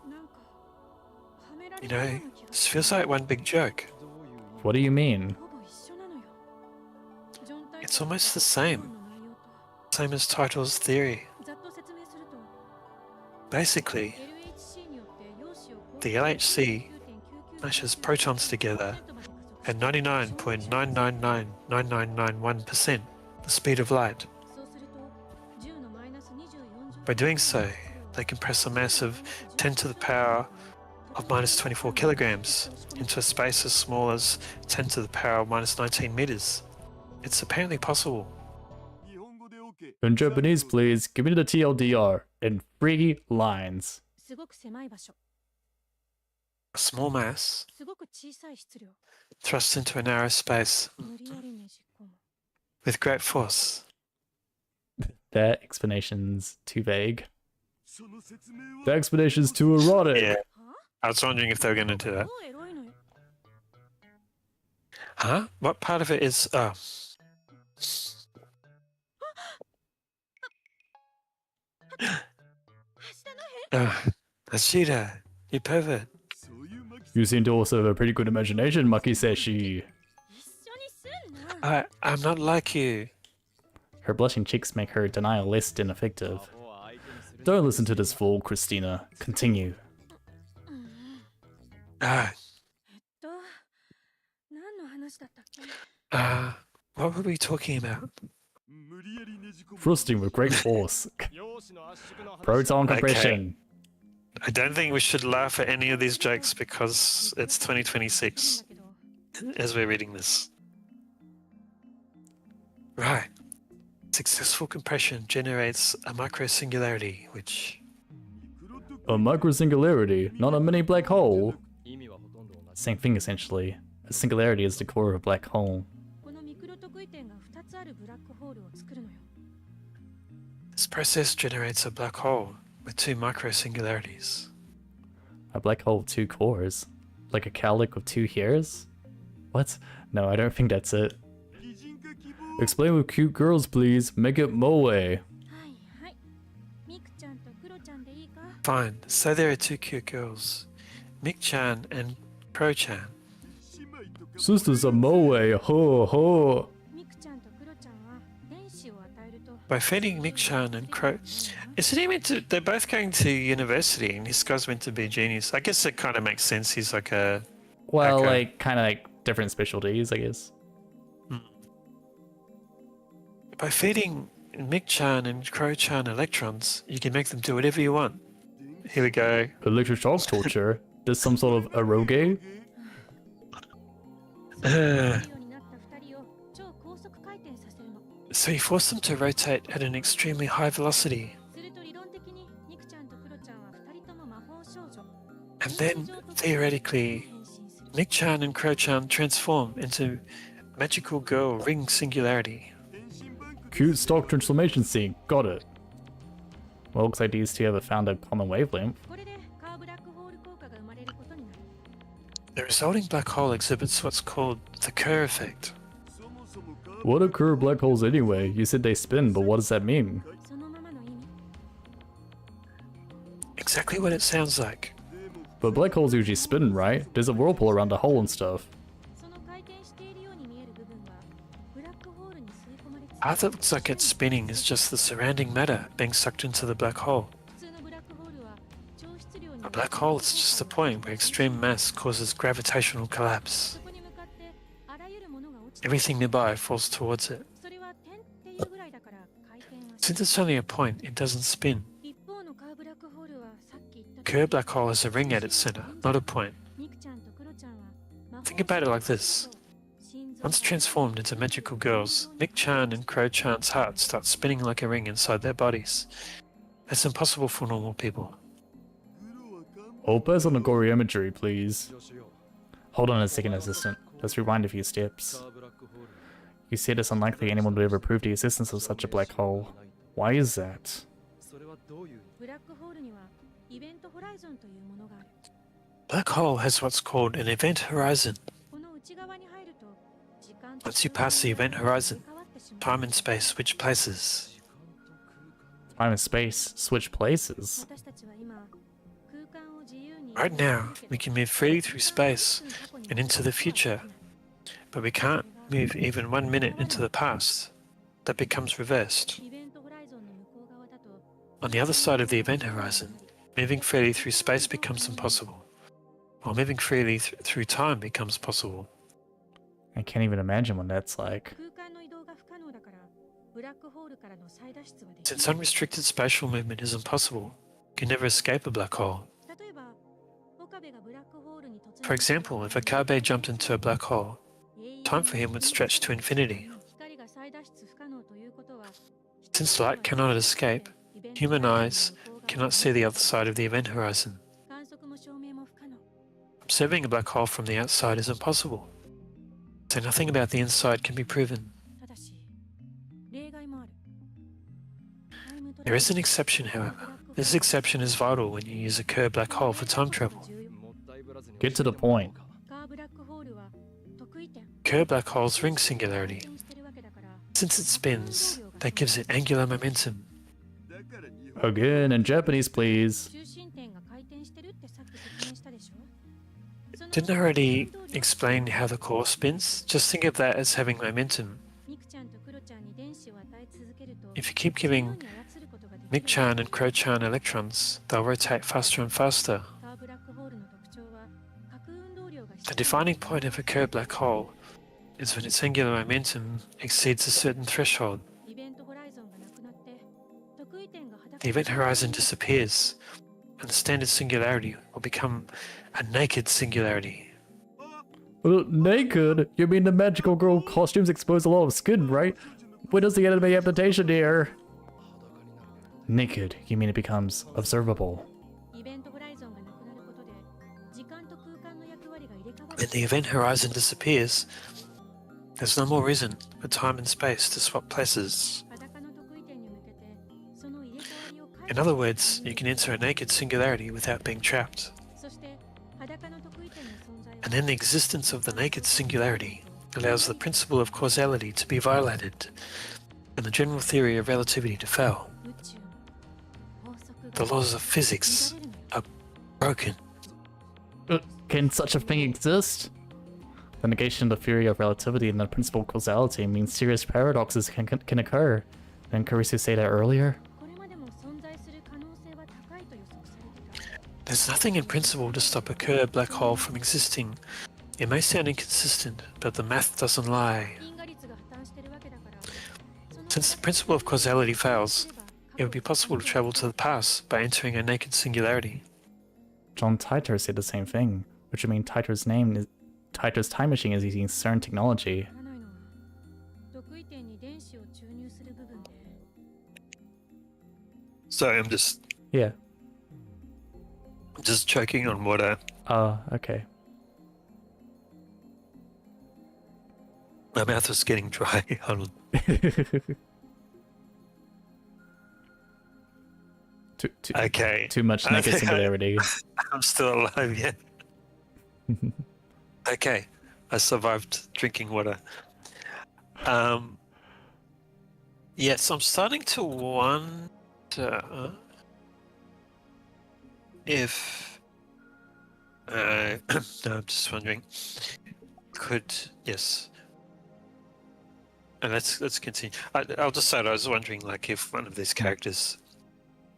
はめられ You たよう know, な気が this feels like one big joke. What do you mean? ほぼ一緒なのよジョンタイ It's almost the same. の内容 Same as title's theory. とざっと説明すると Basically, LHC によって陽子を the LHC smashes protons together at 99.9999991%, the speed of light. そうすると10のマイナス24 By doing so, they compress a mass of 10 to the power of minus 24 kilograms into a space as small as 10 to the power of minus 19 meters. It's apparently possible. In Japanese, please. Give me the TLDR in 3 lines. すごく狭い場所 A small mass すごく小さい質量 thrust into a narrow space 無理やりねじ込む with great force. That explanation's too vague. The explanation's too erotic. Yeah. I was wondering if they were going to do that. どうエロいのよ。 Huh? What part of it is... Oh. 明日の Ashida, you pervert. You seem to also have a pretty good imagination, Maki Seshi. 一緒にすんな。 I'm not like you. Her blushing cheeks make her denial less ineffective. Don't listen to this fool, Christina. Continue. Ah, 何の話だったっけ？ what were we talking about? Thrusting with great force. Proton compression. I don't think we should laugh at any of these jokes because it's 2026 as we're reading this. Right. Successful compression generates a microsingularity, which... A microsingularity, not a mini black hole. Same thing essentially. A singularity is the core of a black hole. このミクロ特異点が2つあるブラックホールを作るのよ。 This process generates a black hole with two microsingularities. A black hole with 2 cores? Like a cowlick with 2 hairs? What? No, I don't think that's it. Explain with cute girls, please. Make it moe. はいはい。ミクちゃんとクロちゃんでいいか？ Fine, so there are two cute girls, Mick-chan and Pro-chan. Sisters are moe. Ho ho. ミクちゃんとクロちゃんは電子を与えると。 By feeding Mick-chan and Crow... Isn't he meant to... They're both going to university and this guy's meant to be a genius. I guess it kind of makes sense. He's like a... Well, Okay. like, kind of like different specialties, I guess. By feeding Mick-chan and Crow-chan electrons, you can make them do whatever you want. Here we go. Electroshock torture. There's some sort of eroge? そういうようになった2人を超高速回転させるの。 So you force them to rotate at an extremely high velocity. すると理論的にミクちゃんとクロちゃんは2人とも魔法少女。 And then, theoretically, 変身する。 Mick-chan and Crow-chan transform into magical girl ring singularity. Cute stock transformation scene. Got it. Well, looks like these two have found a common wavelength. これでカーブラックホール効果が生まれることになる。 The resulting black hole exhibits what's called the Kerr effect. What occur black holes anyway? You said they spin, but what does that mean? そのままの意味。 Exactly what it sounds like. But black holes usually spin, right? There's a whirlpool around the hole and stuff. その回転しているように見える部分はブラックホールに吸い込まれて Part that looks like it's spinning is just the surrounding matter being sucked into the black hole. 普通のブラックホールは超質量に A black hole is just the point where extreme mass causes gravitational collapse. そこに向かってあらゆるものが落ちて Everything nearby falls towards it. それは点っていうぐらいだから回転はし Since it's only a point, it doesn't spin. 一方のカーブラックホールはさっき言った Kerr black hole has a ring at its center, not a point. ミクちゃんとクロちゃんは魔法 Think about it like this. 心臓 Once transformed into magical girls, Mick-chan and Crow-chan's hearts start spinning like a ring inside their bodies. That's impossible for normal people. Oh, pass on the gory imagery, please. Hold on a second, assistant. Let's rewind a few steps. You said it's unlikely anyone would ever prove the existence of such a black hole. Why is that? ブラックホールにはイベントホライゾンというものがある Black hole has what's called an event horizon. この内側に入ると時間 Once you pass the event horizon, 変わってしまう time and space switch places. Time and space switch places. 私たちは今空間を自由に Right now, we can move freely through space and into the future, but we can't move even 1 minute into the past. That becomes reversed. イベントホライゾンの向こう側だと On the other side of the event horizon, moving freely through space becomes impossible, while moving freely through time becomes possible. I can't even imagine what that's like. 空間の移動が不可能だからブラックホールからの再脱出はできる Since unrestricted spatial movement is impossible, you can never escape a black hole. 例えば岡部がブラックホールに突 For example, if Akabe jumped into a black hole, time for him would stretch to infinity. 光が再脱出不可能ということは Since light cannot escape, human eyes cannot see the other side of the event horizon. 観測も証明も不可能 Observing a black hole from the outside is impossible. So nothing about the inside can be proven. ただし例外もある There is an exception, however. This exception is vital when you use a Kerr black hole for time travel. Get to the point. カーブラックホールは得意点 Kerr black hole's ring singularity. してるわけだから Since it spins, that gives it angular momentum. Again, in Japanese, please. 中心点が回転してるってさっき説明したでしょ Didn't I already explain how the core spins? Just think of that as having momentum. ミクちゃんとクロちゃんに電子を与え続けると If you keep giving Mick-chan and Crow-chan electrons, they'll rotate faster and faster. カーブラックホールの特徴は核運動量が The defining point of a Kerr black hole is when its angular momentum exceeds a certain threshold. イベントホライゾンがなくなって得意点が裸 The event horizon disappears, and the standard singularity will become a naked singularity. Naked? You mean the magical girl costumes expose a lot of skin, right? Where does the anime adaptation here? Naked, you mean it becomes observable. イベントホライゾンがなくなることで時間と空間の役割が入れ替わる When the event horizon disappears, there's no more reason for time and space to swap places. 裸の得意点に向けてその入れ替わりを回 In other words, you can enter a naked singularity without being trapped. そして裸の得意点の存在 And then the existence of the naked singularity allows the principle of causality to be violated, and the general theory of relativity to fail. 宇宙法則 The が laws of physics 乱れるのよ are broken. Can such a thing exist? The negation of the theory of relativity and the principle of causality means serious paradoxes can occur. Didn't Karisu say that earlier? これまでも存在する可能性は高いと予測されていた There's nothing in principle to stop a Kerr black hole from existing. It may sound inconsistent, but the math doesn't lie. 因果率が破綻してるわけだからその Since the principle of causality fails, it would be possible to travel to the past by entering a naked singularity. John Titor said the same thing, which would mean Titor's time machine is using CERN technology. ならないのは得意点に電子を注入する部分で Sorry, I'm just Yeah. choking on water. Okay. My mouth was getting dry. Hold on. Okay. Too much I naked think singularity. I'm still alive, yeah. Okay. I survived drinking water. Yes, I'm starting to wonder if no, I'm just wondering. Yes. And let's continue. I'll just say that I was wondering, like, if one of these characters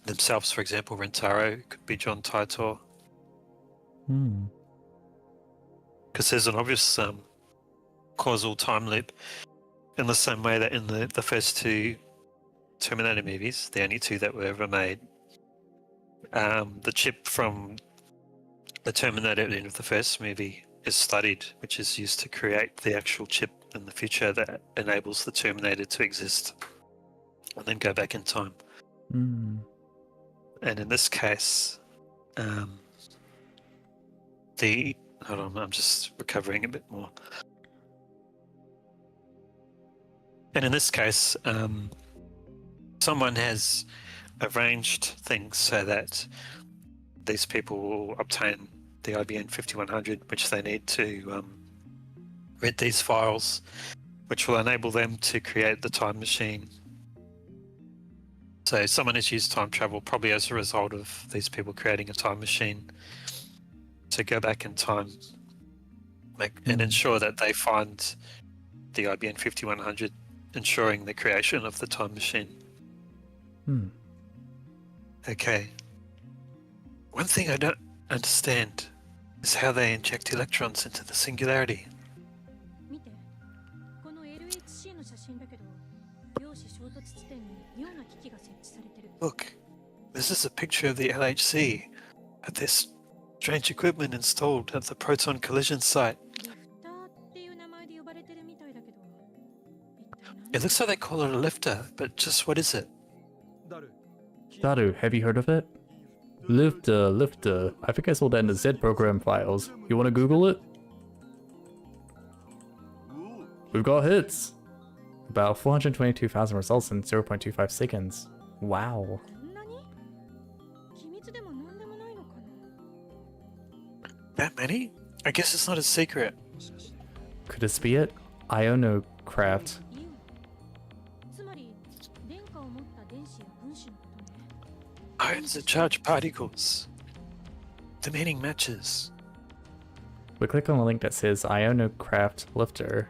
themselves, for example, Rentaro, could be John Titor, Hmm. because there's an obvious causal time loop, in the same way that in the first two Terminator movies, the only two that were ever made, the chip from the Terminator at the end of the first movie is studied, which is used to create the actual chip in the future that enables the Terminator to exist and then go back in time. Hmm. And in this case, hold on, I'm just recovering a bit more. And in this case, someone has arranged things so that these people will obtain the IBM 5100, which they need to read these files, which will enable them to create the time machine. So someone has used time travel probably as a result of these people creating a time machine to go back in time and ensure that they find the IBM 5100, ensuring the creation of the time machine. Hmm. Okay. One thing I don't understand is how they inject electrons into the singularity. 見てこの LHC の写真だけど量子衝突地点に妙な機器が設置されてる Look, this is a picture of the LHC at this strange equipment installed at the proton collision site. リフターっていう名前で呼ばれてるみたいだけど一体何 It looks like they call it a lifter, but just what is it? Daru, have you heard of it? Lifter. I think I saw that in the Z program files. You want to Google it? We've got hits. About 422,000 results in 0.25 seconds. Wow. そんなに That many? I guess it's not a secret. Could this be it? Ionocraft. イオンつまり電荷を持った電子や分子のことね Ions are charged particles. The meaning matches. We click on the link that says Ionocraft Lifter.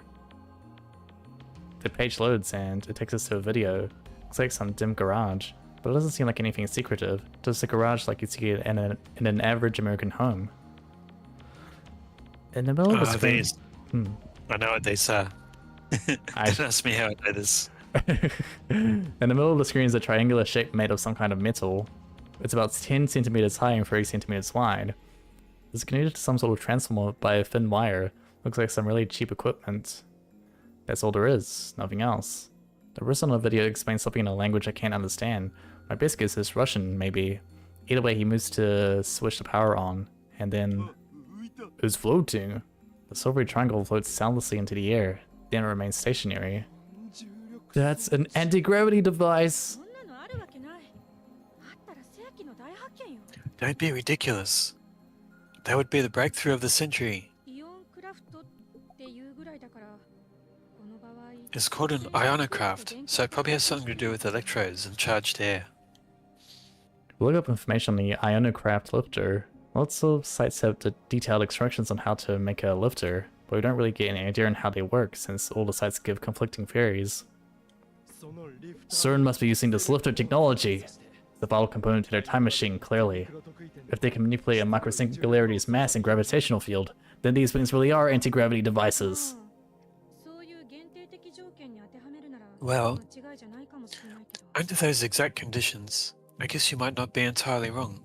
The page loads and it takes us to a video. Looks like some dim garage, but it doesn't seem like anything secretive. Just a garage like you see it in an average American home. In the middle of the screen... These. I know what these are. Don't ask me how I know this. In the middle of the screen is a triangular shape made of some kind of metal. It's about 10 centimeters high and 30 centimeters wide. It's connected to some sort of transformer by a thin wire. Looks like some really cheap equipment. That's all there is, nothing else. The person on the video explains something in a language I can't understand. My best guess is Russian, maybe. Either way, he moves to switch the power on, and then... It's floating. The silvery triangle floats soundlessly into the air, then it remains stationary. That's an anti-gravity device! そんなのあるわけないあったら世紀の大発見よ Don't be ridiculous. That would be the breakthrough of the century. イオンクラフトっていうぐらいだからこの場合 It's called an ionocraft, so it probably has something to do with electrodes and charged air. We'll look up information on the Ionocraft lifter. Lots of sites have detailed instructions on how to make a lifter, but we don't really get any idea on how they work since all the sites give conflicting theories. CERN must be using this lifter technology. The vital component to their time machine, clearly. If they can manipulate a microsingularity's mass and gravitational field, then these things really are anti-gravity devices. そういう限定的条件に当てはめるなら Well, 間違いじゃないかもしれないけど under those exact conditions, I guess you might not be entirely wrong.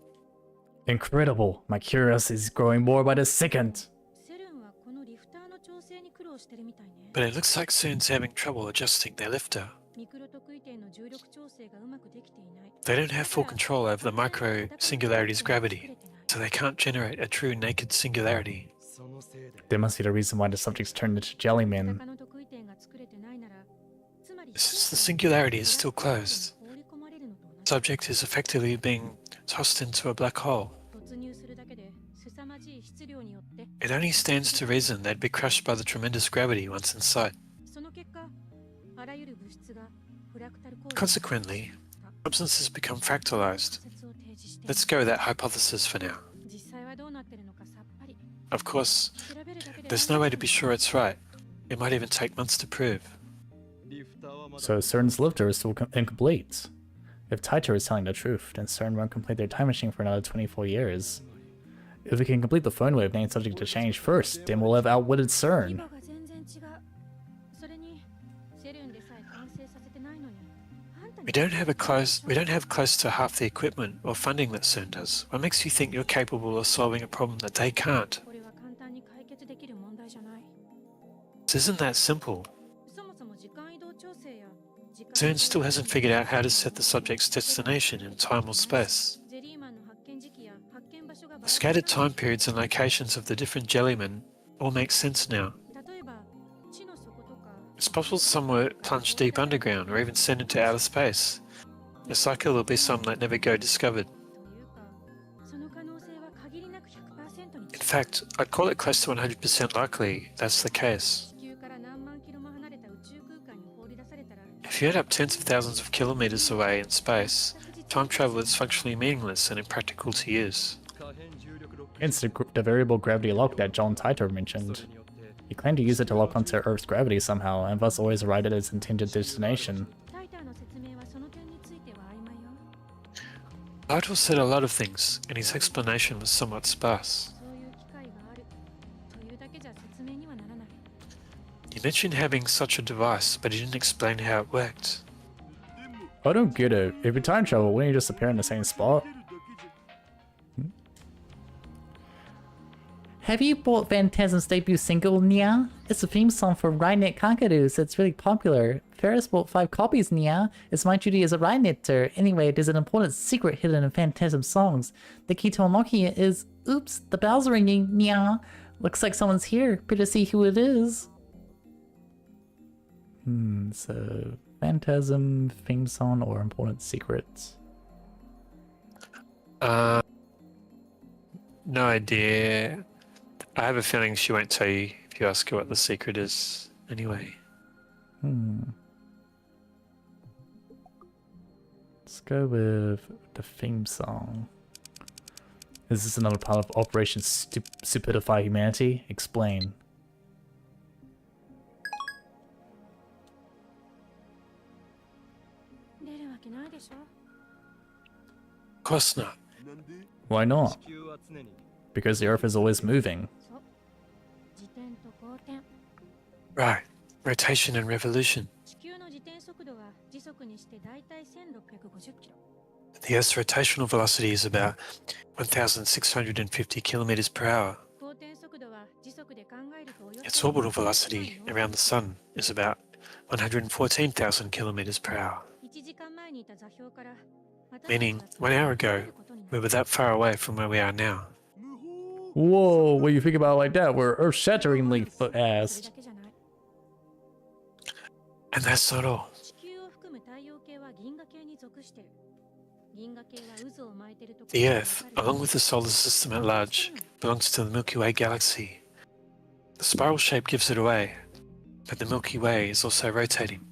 Incredible. My curiosity is growing more by the second. セルンはこのリフターの調整に苦労してるみたいね But it looks like CERN's having trouble adjusting their lifter. ミクロ特異点の重力調整がうまくできていない They don't have full control over the micro singularity's gravity, so they can't generate a true naked singularity. That must be the reason why the subjects turned into jellymen. 他の特異点が作れてないならつまり Since the singularity is still closed, 放り込まれるのと同じ subject is effectively being tossed into a black hole. 突入するだけで凄まじい質量によって It only stands to reason they'd be crushed by the tremendous gravity once inside. その結果あらゆる物質がフラクタル構造 Consequently, substances become fractalized. 仮説を提示して Let's go with that hypothesis for now. 実際はどうなってるのかさっぱり Of course, 調べるだけで there's no way to be sure it's right. It might even take months to prove. So CERN's lifter is still incomplete. If Taito is telling the truth, then CERN won't complete their time machine for another 24 years. If we can complete the phone wave named subject to change first, then we'll have outwitted 規 CERN. 模が全然違うそれにセルンでさえ完成させてないのにあんたに We don't have close to half the equipment or funding that CERN does. What makes you think you're capable of solving a problem that they can't? これは簡単に解決できる問題じゃない This isn't that simple. そもそも時間移動調整や時間 CERN still hasn't figured out how to set the subject's destination in time or space. ジェリーマンの発見時期や発見場所が The scattered time periods and locations of the different jellymen all make sense now. 例えば地の底とか It's possible some were plunged deep underground or even sent into outer space. It's likely there'll be some that never go discovered. というかその可能性は限りなく 100% に In fact, I'd call it close to 100% likely that's the case. 地球から何万キロも離れた宇宙空間に放り出されたら If you end up tens of thousands of kilometers away in space, time travel is functionally meaningless and impractical to use. Hence the variable gravity lock that John Taito mentioned. He claimed to use it to lock onto Earth's gravity somehow, and thus always arrive at its intended destination. タイターの説明はその点については曖昧よ Bartle said a lot of things, and his explanation was somewhat sparse. そういう機会があるというだけじゃ説明にはならない He mentioned having such a device, but he didn't explain how it worked. I don't get it. If you time travel, wouldn't you just appear in the same spot? Have you bought Phantasm's debut single, Nia? It's a theme song for Rhinet Kakaroos. It's really popular. Ferris bought 5 copies, Nia. It's my duty as a Rhinetter. Anyway, there's an important secret hidden in Phantasm songs. The key to unlocking it is... Oops, the bell's ringing, Nia. Looks like someone's here. Better see who it is. So... Phantasm, theme song, or important secrets? No idea. I have a feeling she won't tell you if you ask her what the secret is anyway. Let's go with the theme song. Is this another part of Operation Stupidify Humanity? Explain. Of course not. Why not? Because the Earth is always moving. Right. Rotation and revolution. The Earth's rotational velocity is about 1,650 kilometers per hour. Its orbital velocity around the Sun is about 114,000 kilometers per hour. Meaning, 1 hour ago, we were that far away from where we are now. Whoa, when you think about it like that, we're earth-shatteringly fast. And that's not all. The Earth, along with the solar system at large, belongs to the Milky Way galaxy. The spiral shape gives it away, but the Milky Way is also rotating.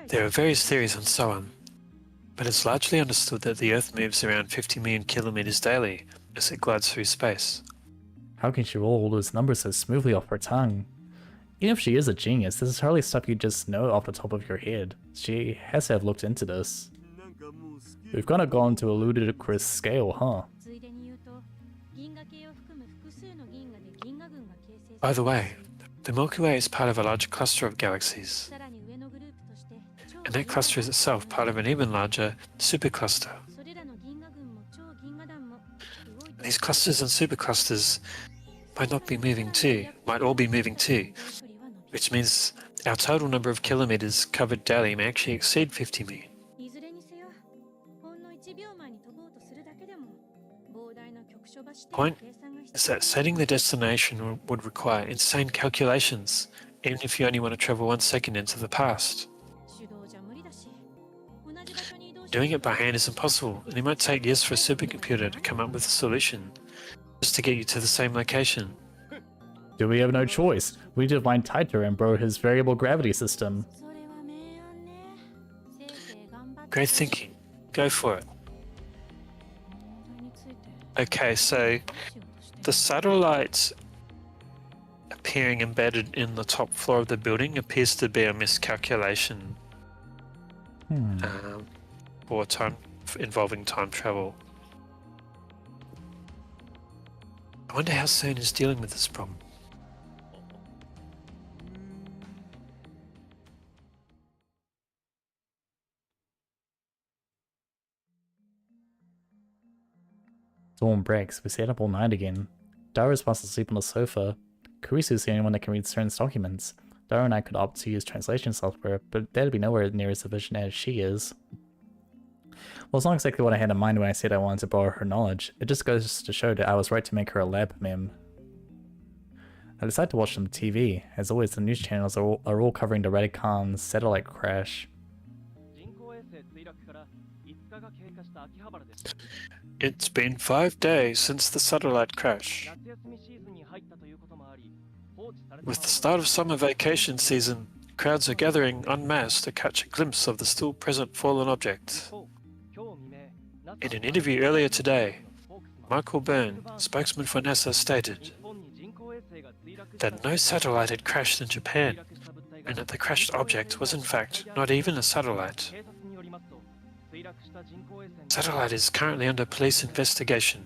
There are various theories and so on, but it's largely understood that the Earth moves around 50 million kilometers daily as it glides through space. How can she roll all those numbers so smoothly off her tongue? Even if she is a genius, this is hardly stuff you just know off the top of your head. She has to have looked into this. We've kind of gone to a ludicrous scale, huh? By the way, the Milky Way is part of a large cluster of galaxies, and that cluster is itself part of an even larger supercluster. These clusters and superclusters might all be moving too, which means our total number of kilometers covered daily may actually exceed 50 million. Point is that setting the destination would require insane calculations, even if you only want to travel 1 second into the past. Doing it by hand is impossible, and it might take years for a supercomputer to come up with a solution just to get you to the same location. Do we have no choice? We need to find Titor and borrow his variable gravity system. Great thinking. Go for it. Okay, so the satellite appearing embedded in the top floor of the building appears to be a miscalculation for involving time travel. I wonder how STEINS is dealing with this problem. Dawn breaks. We stayed up all night again. Dara's supposed to sleep on the sofa. Kurisu's the only one that can read STEINS documents. Dara and I could opt to use translation software, but that'd be nowhere near as efficient as she is. Well, it's not exactly what I had in mind when I said I wanted to borrow her knowledge. It just goes to show that I was right to make her a lab mem. I decided to watch some TV. As always, the news channels are all covering the Radicon's satellite crash. It's been 5 days since the satellite crash. With the start of summer vacation season, crowds are gathering en masse to catch a glimpse of the still present fallen object. In an interview earlier today, Michael Byrne, spokesman for NASA, stated that no satellite had crashed in Japan, and that the crashed object was in fact not even a satellite. Satellite is currently under police investigation.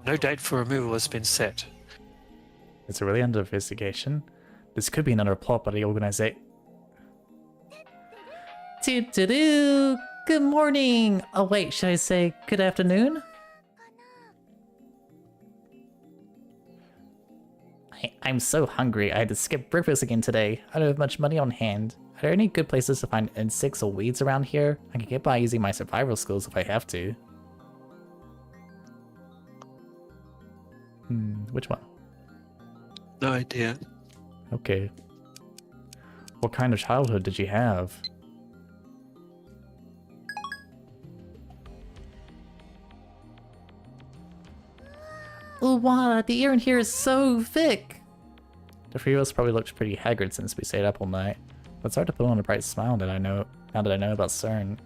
No date for removal has been set. Is it really under investigation? This could be another plot by the organization. Good morning! Oh wait, should I say good afternoon? I'm so hungry, I had to skip breakfast again today. I don't have much money on hand. Are there any good places to find insects or weeds around here? I can get by using my survival skills if I have to. Which one? No idea. Okay. What kind of childhood did you have? Oh wow, the air in here is so thick. The three of us probably looked pretty haggard since we stayed up all night. But it's hard to put on a bright smile now that I know about CERN.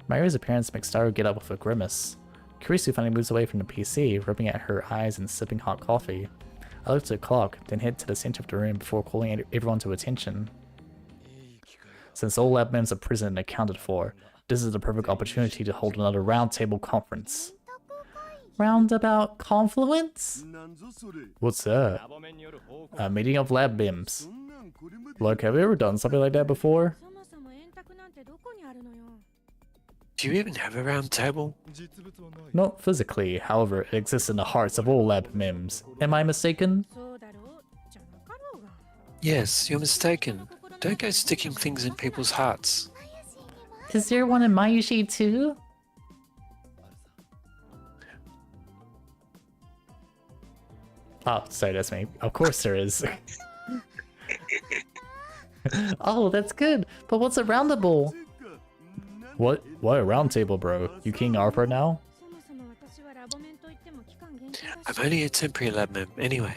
Mayuri's appearance makes Starro get up with a grimace. Kurisu finally moves away from the PC, rubbing at her eyes and sipping hot coffee. I looked at the clock, then head to the center of the room before calling everyone to attention. Since all lab members are present and accounted for, this is the perfect opportunity to hold another roundtable conference. Roundabout confluence? What's that? A meeting of lab bims. Look, have you ever done something like that before? そもそも円卓なんてどこにあるのよ。 Do you even have a round table? Not physically, however, it exists in the hearts of all lab mims. Am I mistaken? そうだろうじゃなかろうが。 Yes, you're mistaken. Don't go sticking things in people's hearts. Is there one in Mayushi too? Oh, sorry, that's me. Of course there is. Oh, that's good. But what's a roundable? What a round table, bro? You King Arthur now? そもそも私はラボメンといっても期間限定だ I'm し。 only a temporary lab mem anyway.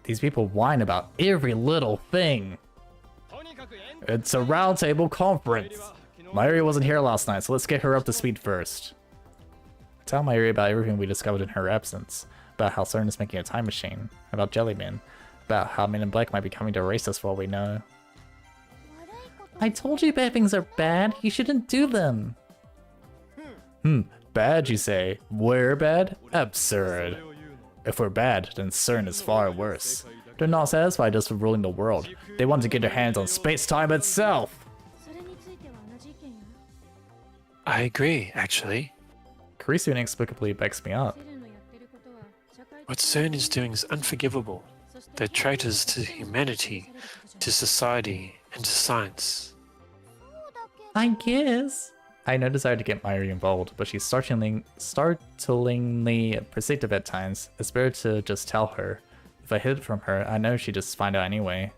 These people whine about every little thing. It's a round table conference. Mayuri wasn't here last night, so let's get her up to speed first. Tell Mayuri about everything we discovered in her absence. About how CERN is making a time machine. About Jellyman. About how Men in Black might be coming to erase us for all we know. I told you bad things are bad. You shouldn't do them. Bad, you say? We're bad? Absurd. If we're bad, then CERN is far worse. They're not satisfied just with ruling the world. They want to get their hands on space-time itself. それについては同じ意見よ。 I agree, actually. Kurisu inexplicably backs me up. セルのやってることは社会 What CERN is doing is unforgivable. そして They're traitors to humanity, to society, and to science. I guess. I had no desire to get Mayuri involved, but she's startlingly perceptive at times. It's better to just tell her. If I hid it from her, I know she'd just find out anyway.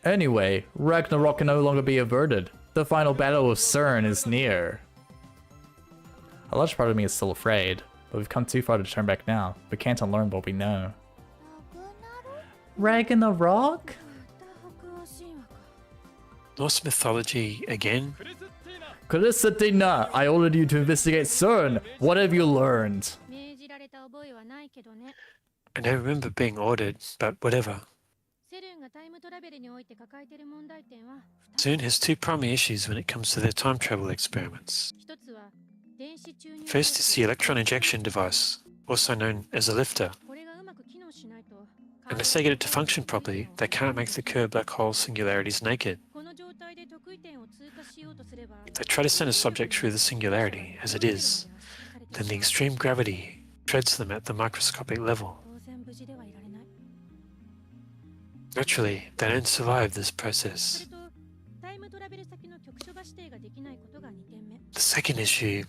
Anyway, Ragnarok can no longer be averted. The final battle of CERN is near. A large part of me is still afraid, but we've come too far to turn back now. We can't unlearn what we know. Ragnarok? また北欧神話か。 Norse mythology again? Kristatina, I ordered you to investigate CERN. What have you learned? 命じられた覚えはないけどね。 I don't remember being ordered, but whatever. セルンがタイムトラベルにおいて抱えている問題点は2つ。 CERN has two primary issues when it comes to their time travel experiments. 一つは電子注入 First is the electron injection device, also known as a lifter. これがうまく機能しないと Unless they get it to function properly, they can't make the Kerr black hole singularities naked. この状態で得意点を通過しようとすれば If they try to send a subject through the singularity, as it is, then the extreme gravity treads them at the microscopic level. 当然無事ではいられない。 Naturally, they don't survive this そ process. れとタイムトラベル先の局所が指定ができないことが2点目。 The second issue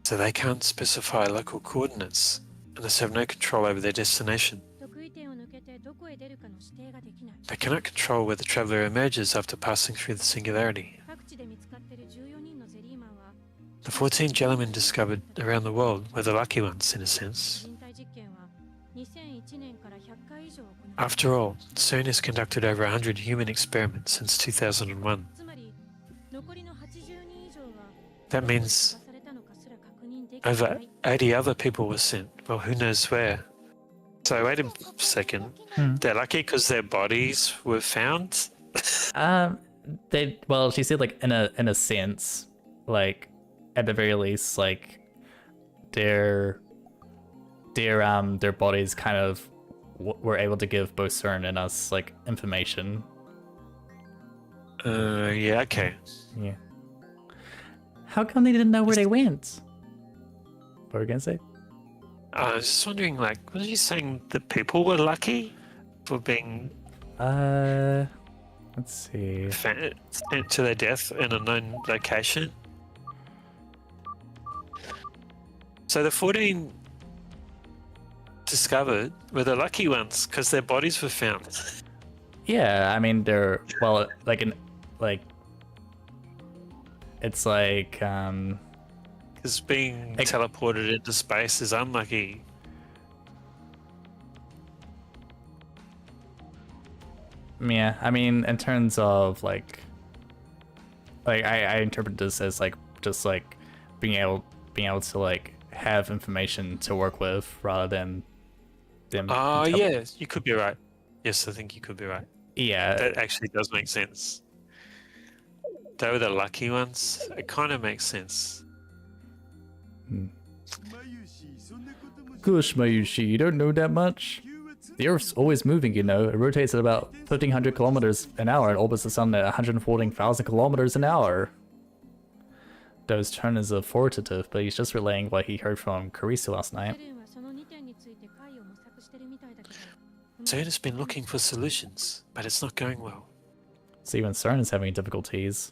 is that they can't specify local coordinates and thus have no control over their destination. 得意点を抜けてどこへ出るかの指定ができない。 They cannot control where the traveler emerges after passing through the singularity. 各地で見つかっている14人のゼリーマンは The 14 Jellymen discovered around the world were the lucky ones, in a sense. 人体実験は2001年から100回以上行われ After all, CERN has conducted over 100 human experiments since 2001. つまり残りの80人以上は That means されたのかすら確認できない over 80 other people were sent. Well, who knows where? So wait a second. They're lucky because their bodies were found? Well, she said like in a sense, like at the very least, like their bodies kind of were able to give both CERN and us like information. Yeah, okay. Yeah. How come they didn't know where they went? What were you gonna say? I was just wondering, like, was he saying that people were lucky for being Let's see. sent to their death in a known location? So the 14 discovered were the lucky ones because their bodies were found. Yeah, I mean they're well, like it's like Because being Ex- teleported into space is unlucky. Yeah, I mean, in terms of like I interpret this as like just like being able to like have information to work with rather than them. Yeah, you could be right. Yes, I think you could be right. Yeah, That actually does make sense. They were the lucky ones. It kind of makes sense. Gosh, Mayushi, you don't know that much? The Earth's always moving, you know. It rotates at about 1,500 kilometers an hour and orbits the sun at 114,000 kilometers an hour. Those turn is authoritative, but he's just relaying what he heard from Carissa last night. セレンはその2点について解を模索してるみたいだけど CERN has been looking for solutions, but it's not going well. So even CERN is having difficulties.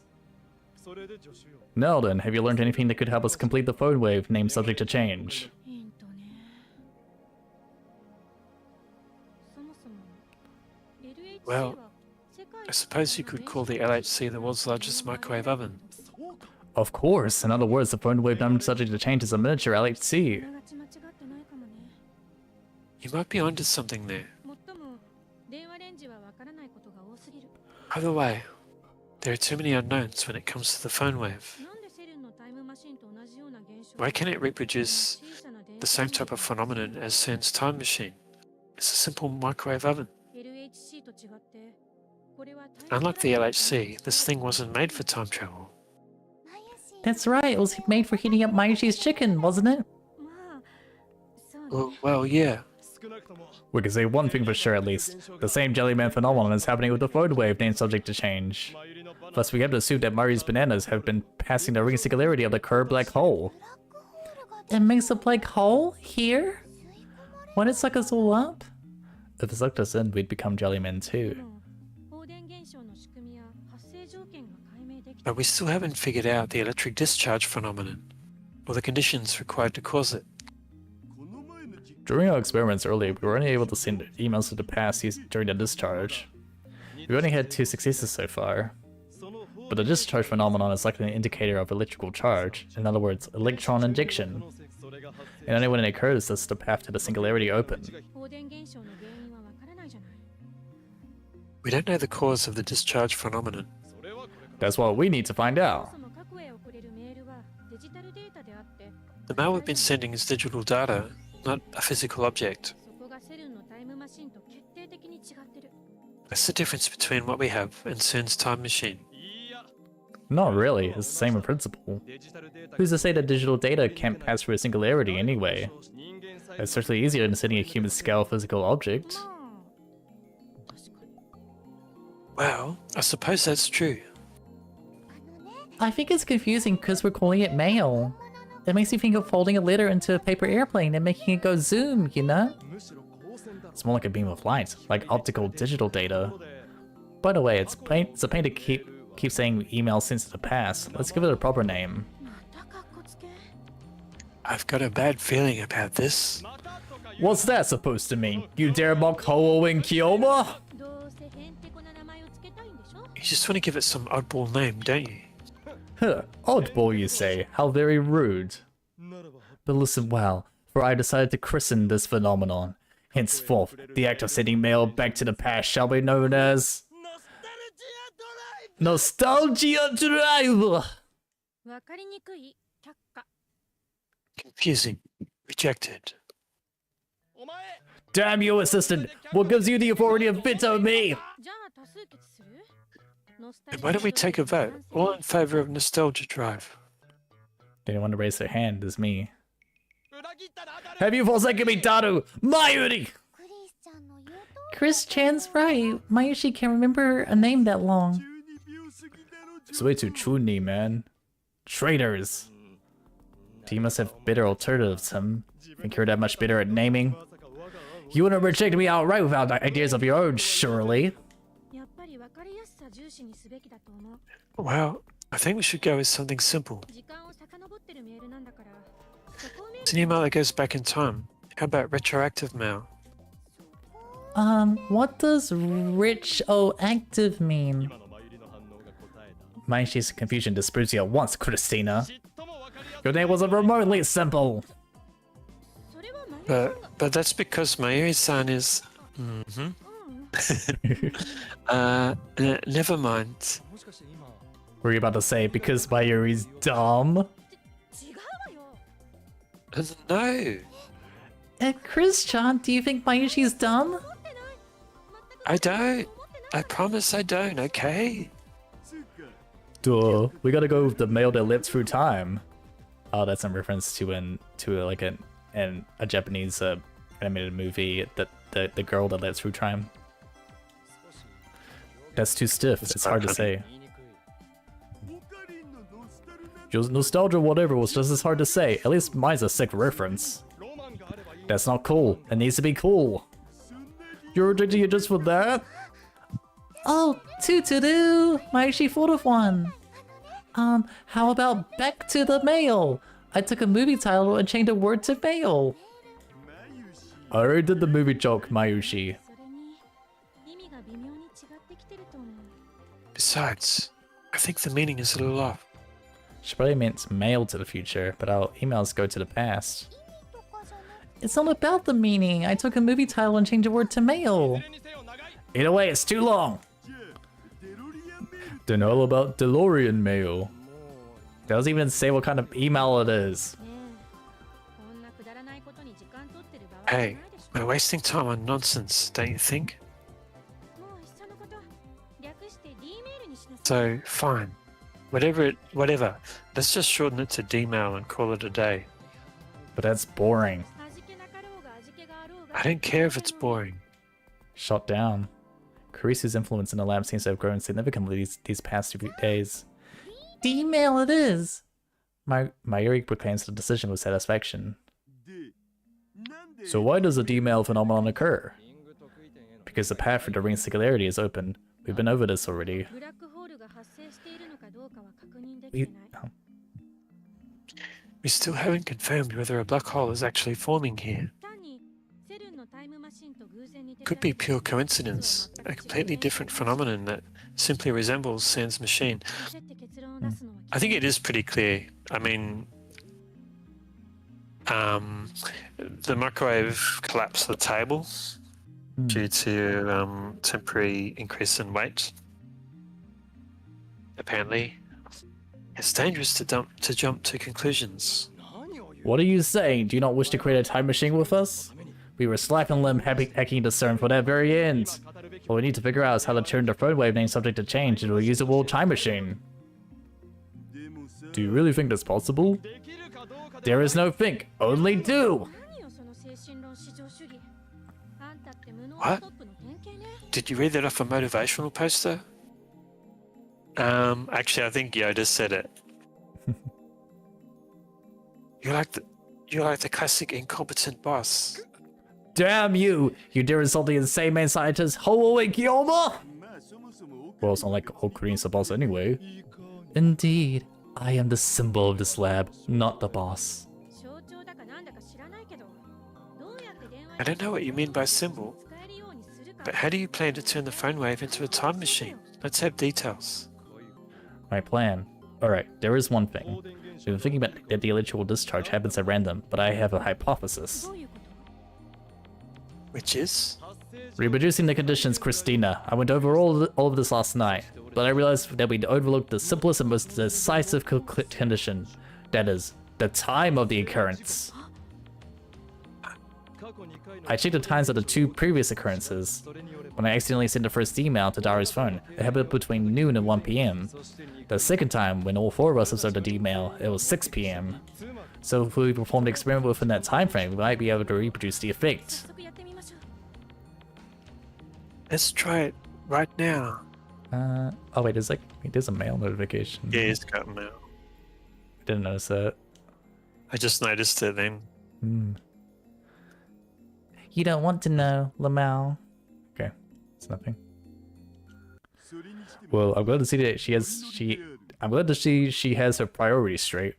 Now then, have you learned anything that could help us complete the phone wave, name subject to change? ヒントねそもそも LHC Well, は世界 I suppose you could call the LHC the world's largest microwave oven. Of course, in other words, the phone wave named subject to change is a miniature あ LHC. ながち間違ってないかもね You might be onto something there. もっとも電話レンジはわからないことが多すぎる Either way, there are too many unknowns when it comes to the phone wave. なんでセレンのタイムマシンと同じような現象 Why can't it reproduce 小さな電 the same type of phenomenon as CERN's time machine? It's a simple microwave oven. LHC と違ってこれはタイム Unlike the LHC, this thing wasn't made for time travel. That's right, it was made for heating up Mayushi's chicken, wasn't it? まあそうね Well, yeah. We can say one thing for sure at least. The same Jellyman phenomenon is happening with the phone wave named subject to change. Thus we have to assume that Mari's bananas have been passing the ring singularity of the curved black hole. It makes a black hole? Here? Why did it suck us all up? If it sucked us in, we'd become Jellymen too. 放電現象の仕組みや発生条件が解明でき But we still haven't figured out the electric discharge phenomenon, or the conditions required to cause it. During our experiments earlier, we were only able to send emails to the past during the discharge. We only had 2 successes so far. But the discharge phenomenon is likely an indicator of electrical charge, in other words, electron injection. And only when it occurs does the path to the singularity open. 放電現象の原因はわからないじゃない We don't know the cause of the discharge phenomenon. That's what we need to find そ out. もそも各へ送れるメールはデジタルデータであって The mail we've been sending is digital data, not a physical object. そこがセルンのタイムマシンと決定的に違ってる That's the difference between what we have and CERN's time machine. Not really, it's the same in principle. Who's to say that digital data can't pass through a singularity anyway? It's certainly easier than sending a human-scale physical object. まあ確かに Well, I suppose that's true. I think it's confusing because we're calling it mail. It makes you think of folding a letter into a paper airplane and making it go zoom, you know? It's more like a beam of light, like optical digital data. By the way, it's a pain to keep saying email since the past. Let's give it a proper name. またカッコつけ I've got a bad feeling about this. What's that supposed to mean? You dare mock Ho and Kiyoma? どうせへんてこな名前をつけたいんでしょ You just want to give it some oddball name, don't you? Huh, oddball you say, how very rude. But listen well, for I decided to christen this phenomenon. Henceforth, the act of sending mail back to the past shall be known as... Nostalgia Drive! わかりにくい却下 Confusing. Rejected. Damn you, assistant! What gives you the authority to veto me? じゃあ多数決する And why don't we take a vote? All in favor of Nostalgia Drive. The only one to raise their hand is me. Have you forsaken me, Daru? Mayuri! クリスちゃんの言うと Chris Chan's right. Mayushi can't remember a name that long. It's way too chuni, man. Traitors. You must have better alternatives, Tim. Think you're that much better at naming? You wouldn't reject me outright without ideas of your own, surely. やっぱりわかりやすさ重視にすべきだと思う Well, I think we should go with something simple. 時間を遡ってるメールなんだからそこをメール It's an email that goes back in time. How about retroactive mail? What does rich o active mean? Mayushi's confusion disputes you at once, Christina. Your name wasn't remotely simple. それはマユさんが But that's because Mayuri-san is. Mm-hmm. うん Never mind. Were you about to say because Mayuri's dumb? 違うわよ No, Chris-chan, do you think Mayushi's dumb? 思ってない I 全く don't. 思ってない I promise I don't. Okay. Duh, we gotta go with the male that lives through time. Oh, that's in reference to a Japanese animated movie that the girl that lives through time. That's too stiff. It's hard to say. Just nostalgia, whatever, was just as hard to say. At least mine's a sick reference. That's not cool. It needs to be cool. You're rejecting it just for that? Oh, to-do! Mayushi thought of one. How about back to the mail? I took a movie title and changed a word to mail. I already did the movie joke, Mayushi. それに意味が微妙に違ってきてると思う Besides, I think the meaning is a little off. She probably meant mail to the future, but our emails go to the past. It's not about the meaning. I took a movie title and changed a word to mail. Either way, it's too long. Don't know all about DeLorean mail. Doesn't even say what kind of email it is. ねえこんなくだらないことに時間取ってる場合じゃない Hey, でし we're wasting time on nonsense, don't you think? ょもういっそのこと略して D メールにしなさい So, fine. Whatever. Let's just shorten it to D-mail and call it a day. But that's boring. 味気なかろうが味気があろうが I don't care if it's boring. Shot down. Carisu's influence in the lab seems to have grown significantly these past few days. D-mail it is! Mayuri proclaims the decision with satisfaction. So why does the D-mail phenomenon occur? Because the path for the ring singularity is open. We've been over this already. ブラックホールが発生しているのかどうかは確認でき We, てない We still haven't confirmed whether a black hole is actually forming here. 単にセルンのタイムマシンと偶然似て Could be pure coincidence, a completely different phenomenon that simply resembles Sand's machine. 焦って結論を出すのは I think it is pretty clear. I mean, the microwave collapsed the table due to temporary increase in weight. Apparently, it's dangerous to jump to conclusions. what are you saying? Do you not wish to create a time machine with us? We were slapping limb hacking discern for that very end. What we need to figure out is how to turn the phone wave name subject to change into a usable time machine. Do you really think that's possible? There is no think, only do! 何よその精神論至上主義あんたって無能 What? トップの典型ね Did you read that off a motivational poster? Actually, I think Yoda said it. You're like the classic incompetent boss. Damn you! You dare insult the insane man scientist Ho'oe Kiyoma! Well, it's not like Okarina's the boss anyway. Indeed, I am the symbol of this lab, not the boss. 象徴だかなんだか知らないけどどうやって電話 I don't know what you mean by symbol, 使えるようにするか but how do you plan to turn the phone wave into a time machine? Let's have details. My plan. Alright, there is one thing. We've been thinking about that the electrical discharge happens at random, but I have a hypothesis. どういうこと Which is? Reproducing the conditions, Christina. I went over all of this last night, but I realized that we'd overlooked the simplest and most decisive condition. That is, the time of the occurrence. I checked the times of the two previous occurrences. When I accidentally sent the first email to Dari's phone, it happened between noon and 1 p.m. The second time, when all four of us observed the email, it was 6 p.m. So if we performed the experiment within that time frame, we might be able to reproduce the effect. 早速やってみましょう Let's try it right now. Oh wait, there's a mail notification. Yeah, it's got mail. I didn't notice that. I just noticed it then. You don't want to know, Lamau. Okay, it's nothing. Well, I'm glad to see that I'm glad to see she has her priorities straight.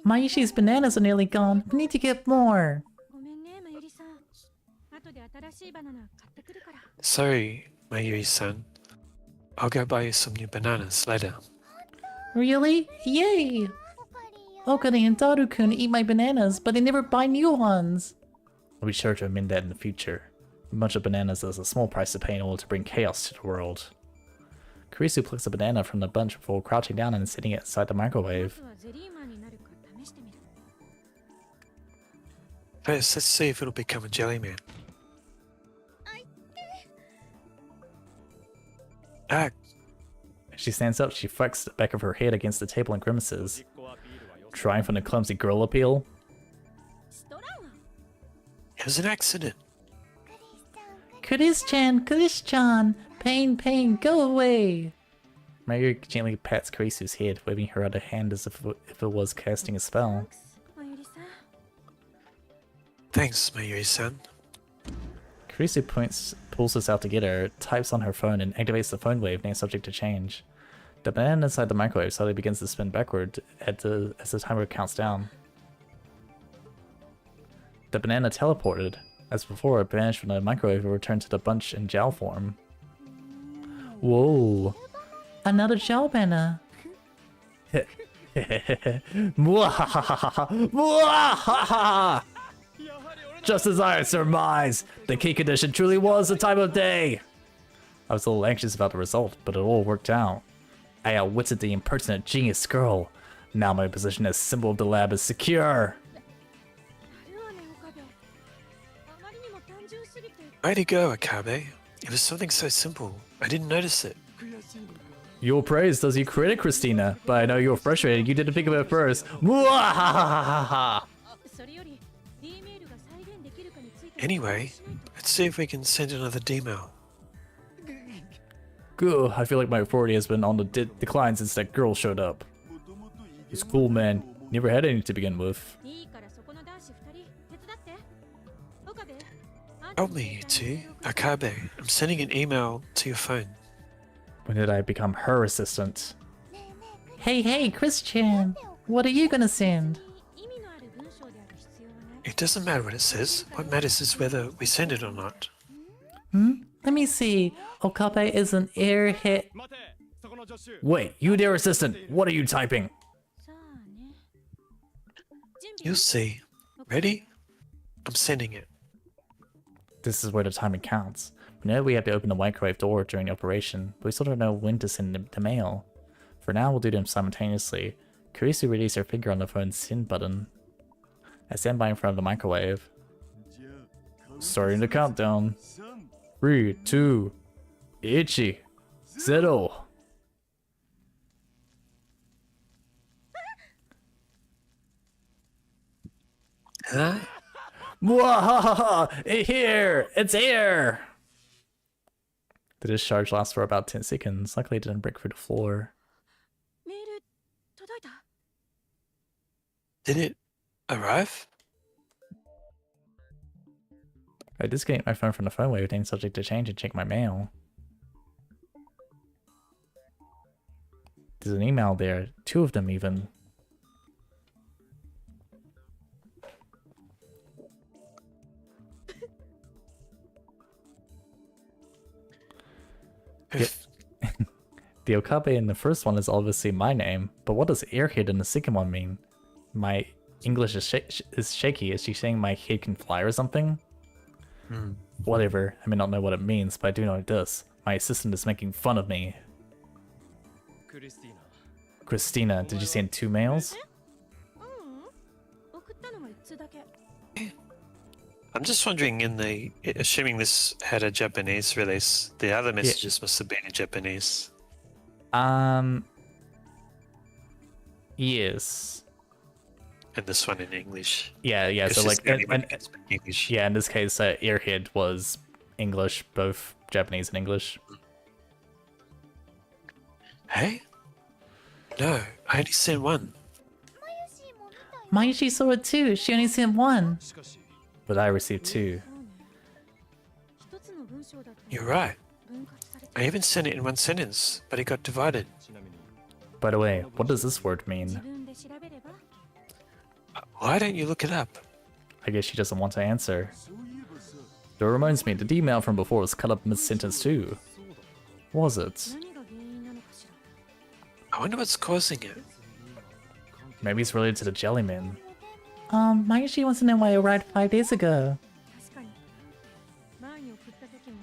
まゆし Mayushi's bananas are nearly gone. We need to get more. ごめんねまゆりさん後で新しいバナナ買ってくるから Sorry, Mayuri-san. I'll go buy you some new bananas later. Really? Yay! Okari and Daru-kun eat my bananas, but they never buy new ones. I'll be sure to amend that in the future. A bunch of bananas is a small price to pay in order to bring chaos to the world. Kurisu plucks a banana from the bunch before crouching down and setting it inside the microwave. まずはゼリーマンになるか試してみる First, let's see if it'll become a jelly man. Ah, As she stands up, she flicks the back of her head against the table and grimaces. Trying from the clumsy girl appeal? ストランは it was an accident. Chris-chan, pain, go away! Mayuri gently pats Kurisu's head, waving her other hand as if it was casting a spell. まゆりさん Thanks, Mayuri-san. Kurisu pulls this out together, types on her phone, and activates the phone wave, named subject to change. The banana inside the microwave slowly begins to spin backward as the timer counts down. The banana teleported. As before, it vanished from the microwave and returned to the bunch in gel form. Whoa! Another gel banana! Just as I had surmised, the key condition truly was the time of day! I was a little anxious about the result, but it all worked out. I outwitted the impertinent genius girl. Now my position as symbol of the lab is secure! あるわね岡部あまりにも単純すぎて Way to go, Akabe. It was something so simple. I didn't notice it. Your praise does you credit, Christina, but I know you're frustrated. You didn't think of it first. Mwahahaha! それより D メールが再現できるかについて Anyway, let's see if we can send another D-mail. Good. I feel like my authority has been on the decline since that girl showed up. It's cool, man. Never had any to begin with. いいからそこの男子2人手伝って岡部あんた Help me, you two. Akabe, I'm sending an email to your phone. When did I become her assistant? Hey, Chris-chan. What are you gonna send? 意味のある文章である必要はない It doesn't matter what it says. What matters is whether we send it or not. Let me see. Okabe is an airhead. Wait, you their assistant. What are you typing? さあね準 You'll 備 see. Ready? I'm sending it. This is where the timing counts. We know we have to open the microwave door during the operation, but we still don't know when to send the mail. For now, we'll do them simultaneously. Kurisu released her finger on the phone's send button. I stand by in front of the microwave. Starting the countdown. 3, 2, 1, 0. Huh? Mwahaha! It's here! The discharge lasts for about 10 seconds. Luckily, it didn't break through the floor. メール届いた Did it arrive? I disconnect my phone from the phone wave, then subject to change and check my mail. There's an email there, 2 of them even. If The Okabe in the first one is obviously my name, but what does airhead in the second one mean? My English is shaky. Is she saying my head can fly or something? Whatever. I may not know what it means, but I do know this. My assistant is making fun of me. Christina, did you send 2 mails? ううん送ったのは1通だけ I'm just wondering, assuming this had a Japanese release, the other messages must have been in Japanese. Yes. And this one in English. Yeah, It's so just like, the only one that can speak English. yeah, in this case, airhead was English, both Japanese and English. Hey? No, I only sent one. Mayushi saw it too. She only sent 1. But I received 2. 一つの文章だと You're right. 分割されて I even sent it in one sentence, but it got divided. By the way, what does this word mean? 自分で調べれば Why don't you look it up? I guess she doesn't want to answer. That reminds me, the email from before was cut up mid-sentence too. Was it? 何が原因なのかしら I wonder what's causing it. Maybe it's related to the Jellyman. Mayushi wants to know why I arrived 5 days ago. 確かに前に送った時も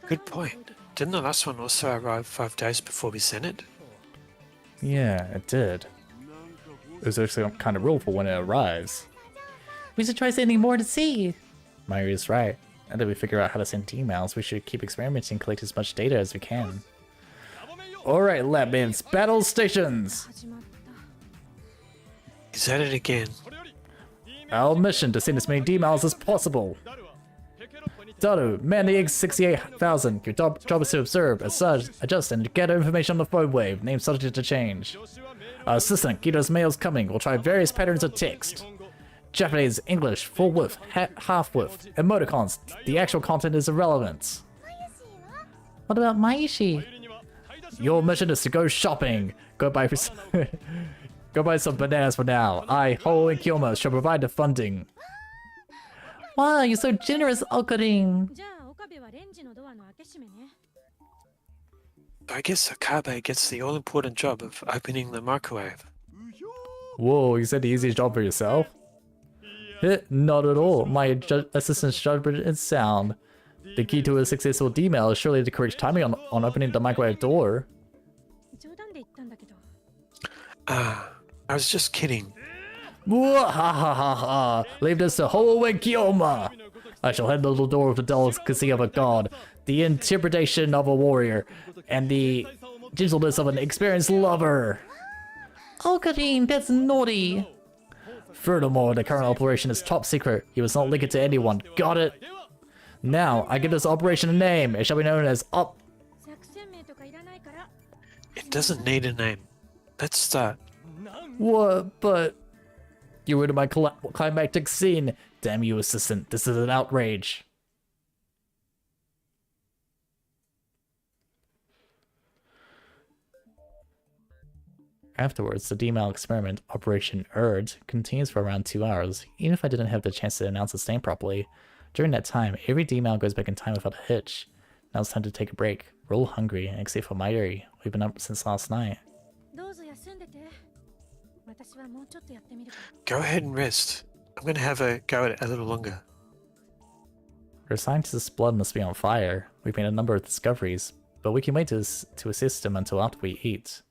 5日 Good point. Didn't the last one also arrive 5 days before we sent it? Yeah, it did. It was actually some kind of rule for when it arrives. We should try sending more to see. Mayuri is right. Now that we figure out how to send emails, we should keep experimenting and collect as much data as we can. Alright, Labmates, battle stations! 始まった Is that it again? Our mission to send as many emails as possible. Daru, man the X68,000. Your job is to observe, assess, adjust, and get information on the phone wave. Name subject to change. Our assistant, Kito's mails coming. We'll try various patterns of text. Japanese, English, full width, half width, emoticons. The actual content is irrelevant. What about Mayushi? Your mission is to go shopping. Go buy go buy some bananas for now. I, Ho, and Kyoma shall provide the funding. Wow, you're so generous, Okarin. じゃあ岡部はレンジのドアの開け閉めね I guess Okabe gets the all-important job of opening the microwave. Whoa, you said the easiest job for yourself? Not at all. My assistant's judgment is sound. The key to a successful email is surely the correct timing on opening the microwave door. 冗談で言ったんだけど I was just kidding. Mwahahaha! Leave this to Ho and Kyoma! I shall handle the door with the delicacy of a god, the interpretation of a warrior, and the gentleness of an experienced lover. Okarin, that's naughty. Furthermore, the current operation is top secret. You must not link it to anyone. Got it? Now, I give this operation a name. It shall be known as Up. 作戦名とかいらないから It doesn't need a name. Let's start. What? But you ruined my climactic scene. Damn you, assistant. This is an outrage. Afterwards, the D-Mail experiment, Operation Urge, continues for around 2 hours, even if I didn't have the chance to announce its name properly. During that time, every D-Mail goes back in time without a hitch. Now it's time to take a break. We're all hungry, except for Mayuri. We've been up since last night. どうぞ休んでて私はもうちょっとやってみるから Go ahead and rest. I'm gonna have a go at it a little longer. Our scientist's blood must be on fire. We've made a number of discoveries, but we can wait to assist him until after we eat.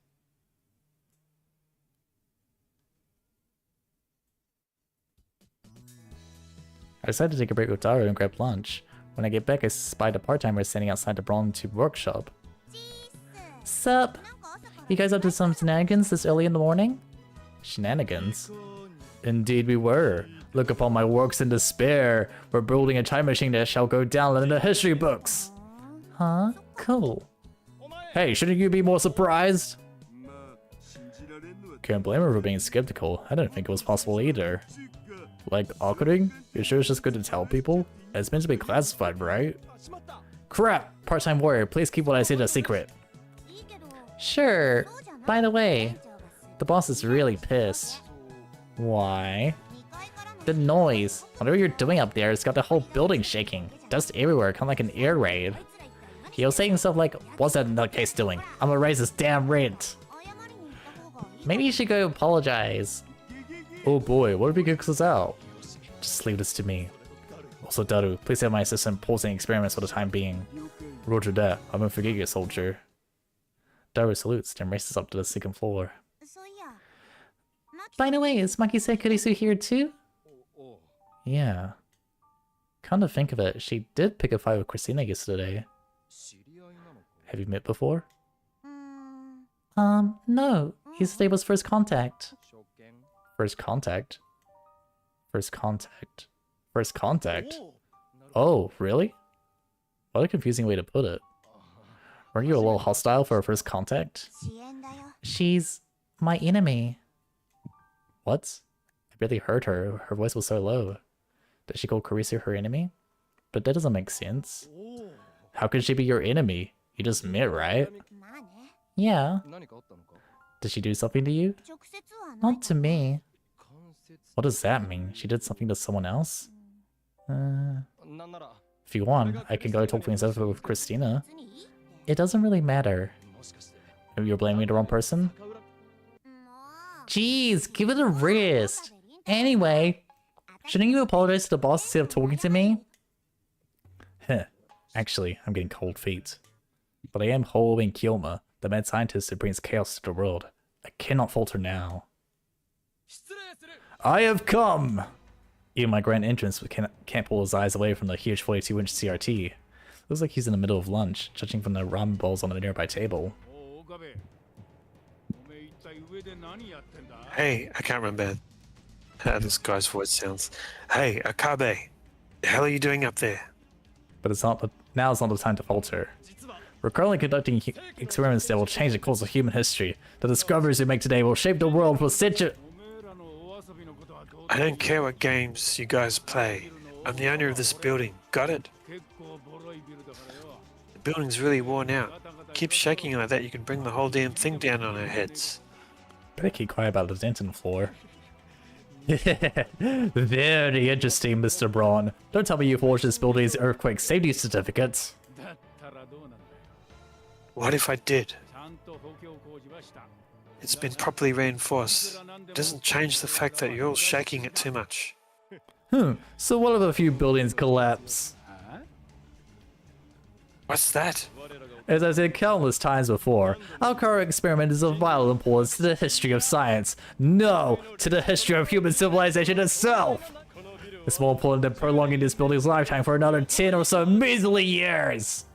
I decided to take a break with Daru and grab lunch. When I get back, I spied a part-timer standing outside the Brawn Tube workshop. Sup? You guys up to some shenanigans this early in the morning? Shenanigans? Indeed we were. Look upon my works in despair. We're building a time machine that shall go down in the history books. Huh? Cool. Hey, shouldn't you be more surprised? Can't blame her for being skeptical. I didn't think it was possible either. Like, awkwarding? You sure it's just good to tell people? It's meant to be classified, right? Crap! Part-time warrior, please keep what I said a secret. Sure. By the way, The boss is really pissed. Why? the noise. Whatever you're doing up there, it's got the whole building shaking. Dust everywhere, kind of like an air raid. He'll say himself like, what's that nutcase doing? I'm gonna raise this damn rent. Maybe you should go apologize. Oh boy, what if he kicks us out? Just leave this to me. Also, Daru, please have my assistant pausing experiments for the time being. Roger that. I won't forget you, soldier. Daru salutes, then races up to the second floor. By the way, is Maki Kurisu here too? Yeah. Come to think of it, she did pick a fight with Christina yesterday. Have you met before? No. Yesterday was first contact. First contact? First contact? First contact? Oh, really? What a confusing way to put it. Weren't you a little hostile for a first contact? She's my enemy. What? I barely heard her. Her voice was so low. Did she call Kurisu her enemy? But that doesn't make sense. How could she be your enemy? You just met, right? Yeah, Did she do something to you? not to me. What does that mean? She did something to someone else? If you want, I can go talk things over with Christina. It doesn't really matter. Maybe you're blaming the wrong person? Jeez, give it a rest. Anyway, shouldn't you apologize to the boss instead of talking to me? Heh. Actually, I'm getting cold feet. But I am Holding Kyoma, the mad scientist who brings chaos to the world. I cannot falter now. I have come! Even my grand entrance can't pull his eyes away from the huge 42-inch CRT. Looks like he's in the middle of lunch, judging from the ramen bowls on the nearby table. Hey, I can't remember how this guy's voice sounds. Hey, Akabe, the hell are you doing up there? But now is not the time to falter. We're currently conducting experiments that will change the course of human history. The discoveries we make today will shape the world for centuries. I don't care what games you guys play. I'm the owner of this building. Got it? The building's really worn out. Keep shaking like that, you can bring the whole damn thing down on our heads. Better keep quiet about the dent in the floor. Very interesting, Mr. Braun. Don't tell me you forged this building's earthquake safety certificates. What if I did? It's been properly reinforced. It doesn't change the fact that you're all shaking it too much. So what if a few buildings collapse? What's that? As I said countless times before, our current experiment is of vital importance to the history of science. No, to the history of human civilization itself! It's more important than prolonging this building's lifetime for another 10 or so measly years!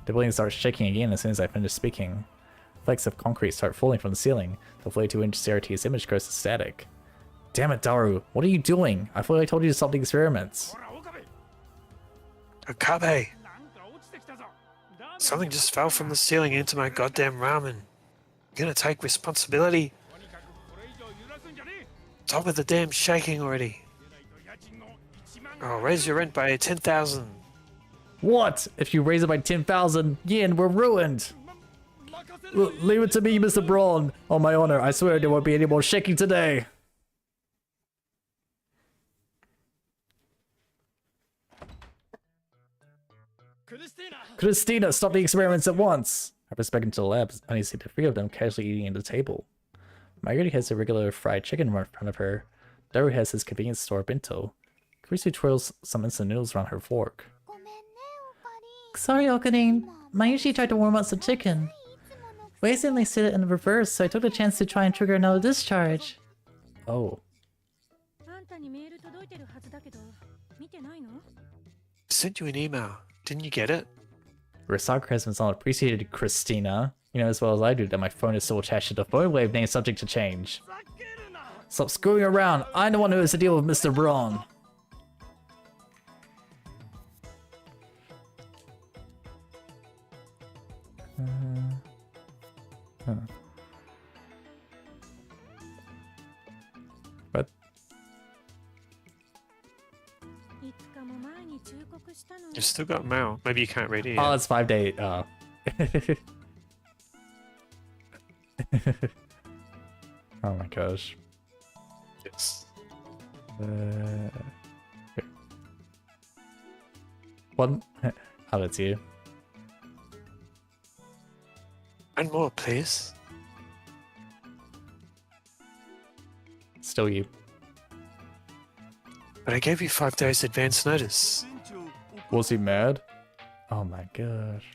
The building starts shaking again as soon as I finish speaking. Flakes of concrete start falling from the ceiling. The 42-inch CRT's image goes to static. Damn it, Daru, what are you doing? I thought I told you to stop the experiments. Okabe! Something just fell from the ceiling into my goddamn ramen. You gonna take responsibility? Stop with the damn shaking already. Oh, raise your rent by 10,000. What? If you raise it by 10,000 yen, we're ruined. Leave it to me, Mr. Braun. On my honor, I swear there won't be any more shaking today. Christina, stop the experiments at once! After speaking to the labs, I see the three of them casually eating at the table. Marguerite has a regular fried chicken right in front of her. Daru has his convenience store bento. Kurisu twirls some instant noodles around her fork. Sorry, Okarin. Mayushi tried to warm up some chicken. We accidentally set it in reverse, so I took the chance to try and trigger another discharge. Oh. Sent you an email. Didn't you get it? Your sarcasm is not appreciated, Christina. You know as well as I do that my phone is still attached to the phone wave name subject to change. Stop screwing around. I'm the one who has to deal with Mr. Braun. What? You've still got mail. Maybe you can't read it yet. Oh, it's 5 days. Oh. Oh my gosh. Yes. Okay. One. Oh, that's you. And more, please. Still you. But I gave you 5 days advance notice. Was he mad? Oh my gosh.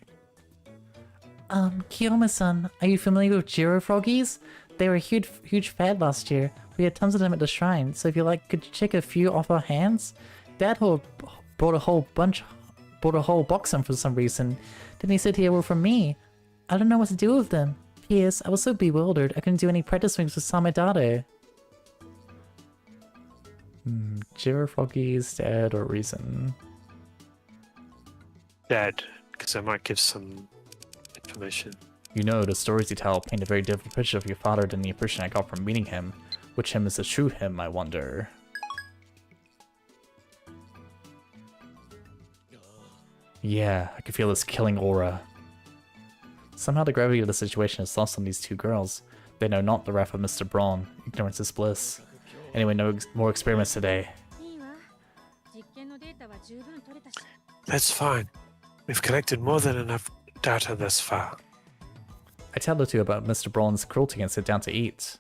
Kiyoma-san, are you familiar with Jiro froggies? They were a huge fad last year. We had tons of them at the shrine, so if you like, could you check a few off our hands? Dad brought a whole box of them for some reason. Then he said they were from me. I don't know what to do with them. P.S. I was so bewildered, I couldn't do any practice swings with Samedare. Jiro froggies, dad, or reason? Dad, because I might give some information. You know, the stories you tell paint a very different picture of your father than the impression I got from meeting him. Which him is the true him, I wonder. Yeah, I can feel this killing aura. Somehow the gravity of the situation is lost on these two girls. They know not the wrath of Mr. Braun. Ignorance is bliss. Anyway, no more experiments today. That's fine. We've collected more than enough data thus far. I tell the two about Mr. Braun's cruelty and sit down to eat.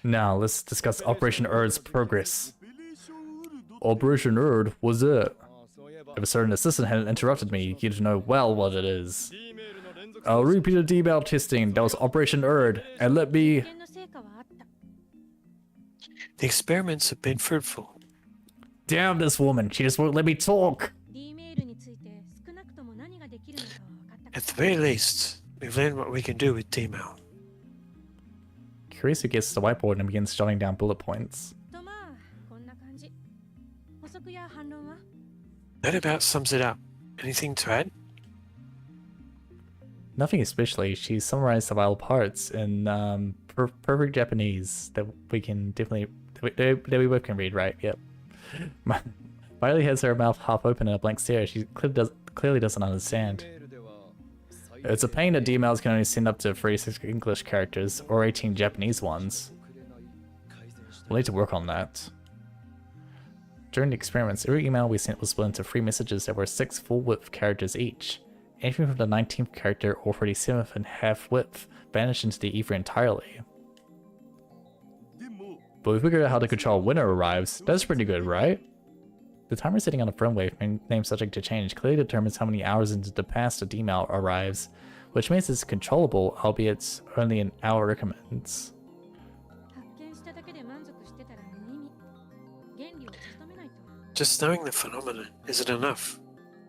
Now, let's discuss Operation Erd's progress. Operation Erd was it? If a certain assistant hadn't interrupted me, you'd know well what it is. I'll repeat the email testing. That was Operation Erd, and let me... 実験の成果はあった The experiments have been fruitful. Damn this woman, she just won't let me talk! D メールについて少なくとも何ができるのかは分かった At the very least, we've learned what we can do with D-mail. Kurisu gets to the whiteboard and begins jotting down bullet points. とまあこんな感じ補足や反論は That about sums it up. Anything to add? Nothing especially, she summarized the vital parts in perfect Japanese that we can definitely... that we both can read, right? Yep. Miley has her mouth half open in a blank stare. She clearly doesn't understand. It's a pain that D-mails can only send up to 36 English characters, or 18 Japanese ones. We'll need to work on that. During the experiments, every email we sent was split into 3 messages that were 6 full-width characters each. Anything from the 19th character or 47th and half width vanished into the ether entirely. But we figured out how to control when it arrives. That's pretty good, right? The timer setting on the firmware, named subject to change, clearly determines how many hours into the past a D-mail arrives, which means it's controllable, albeit only in hour increments. 発見しただけで満足してたら無意味原理を確かめないと Just knowing the phenomenon isn't enough.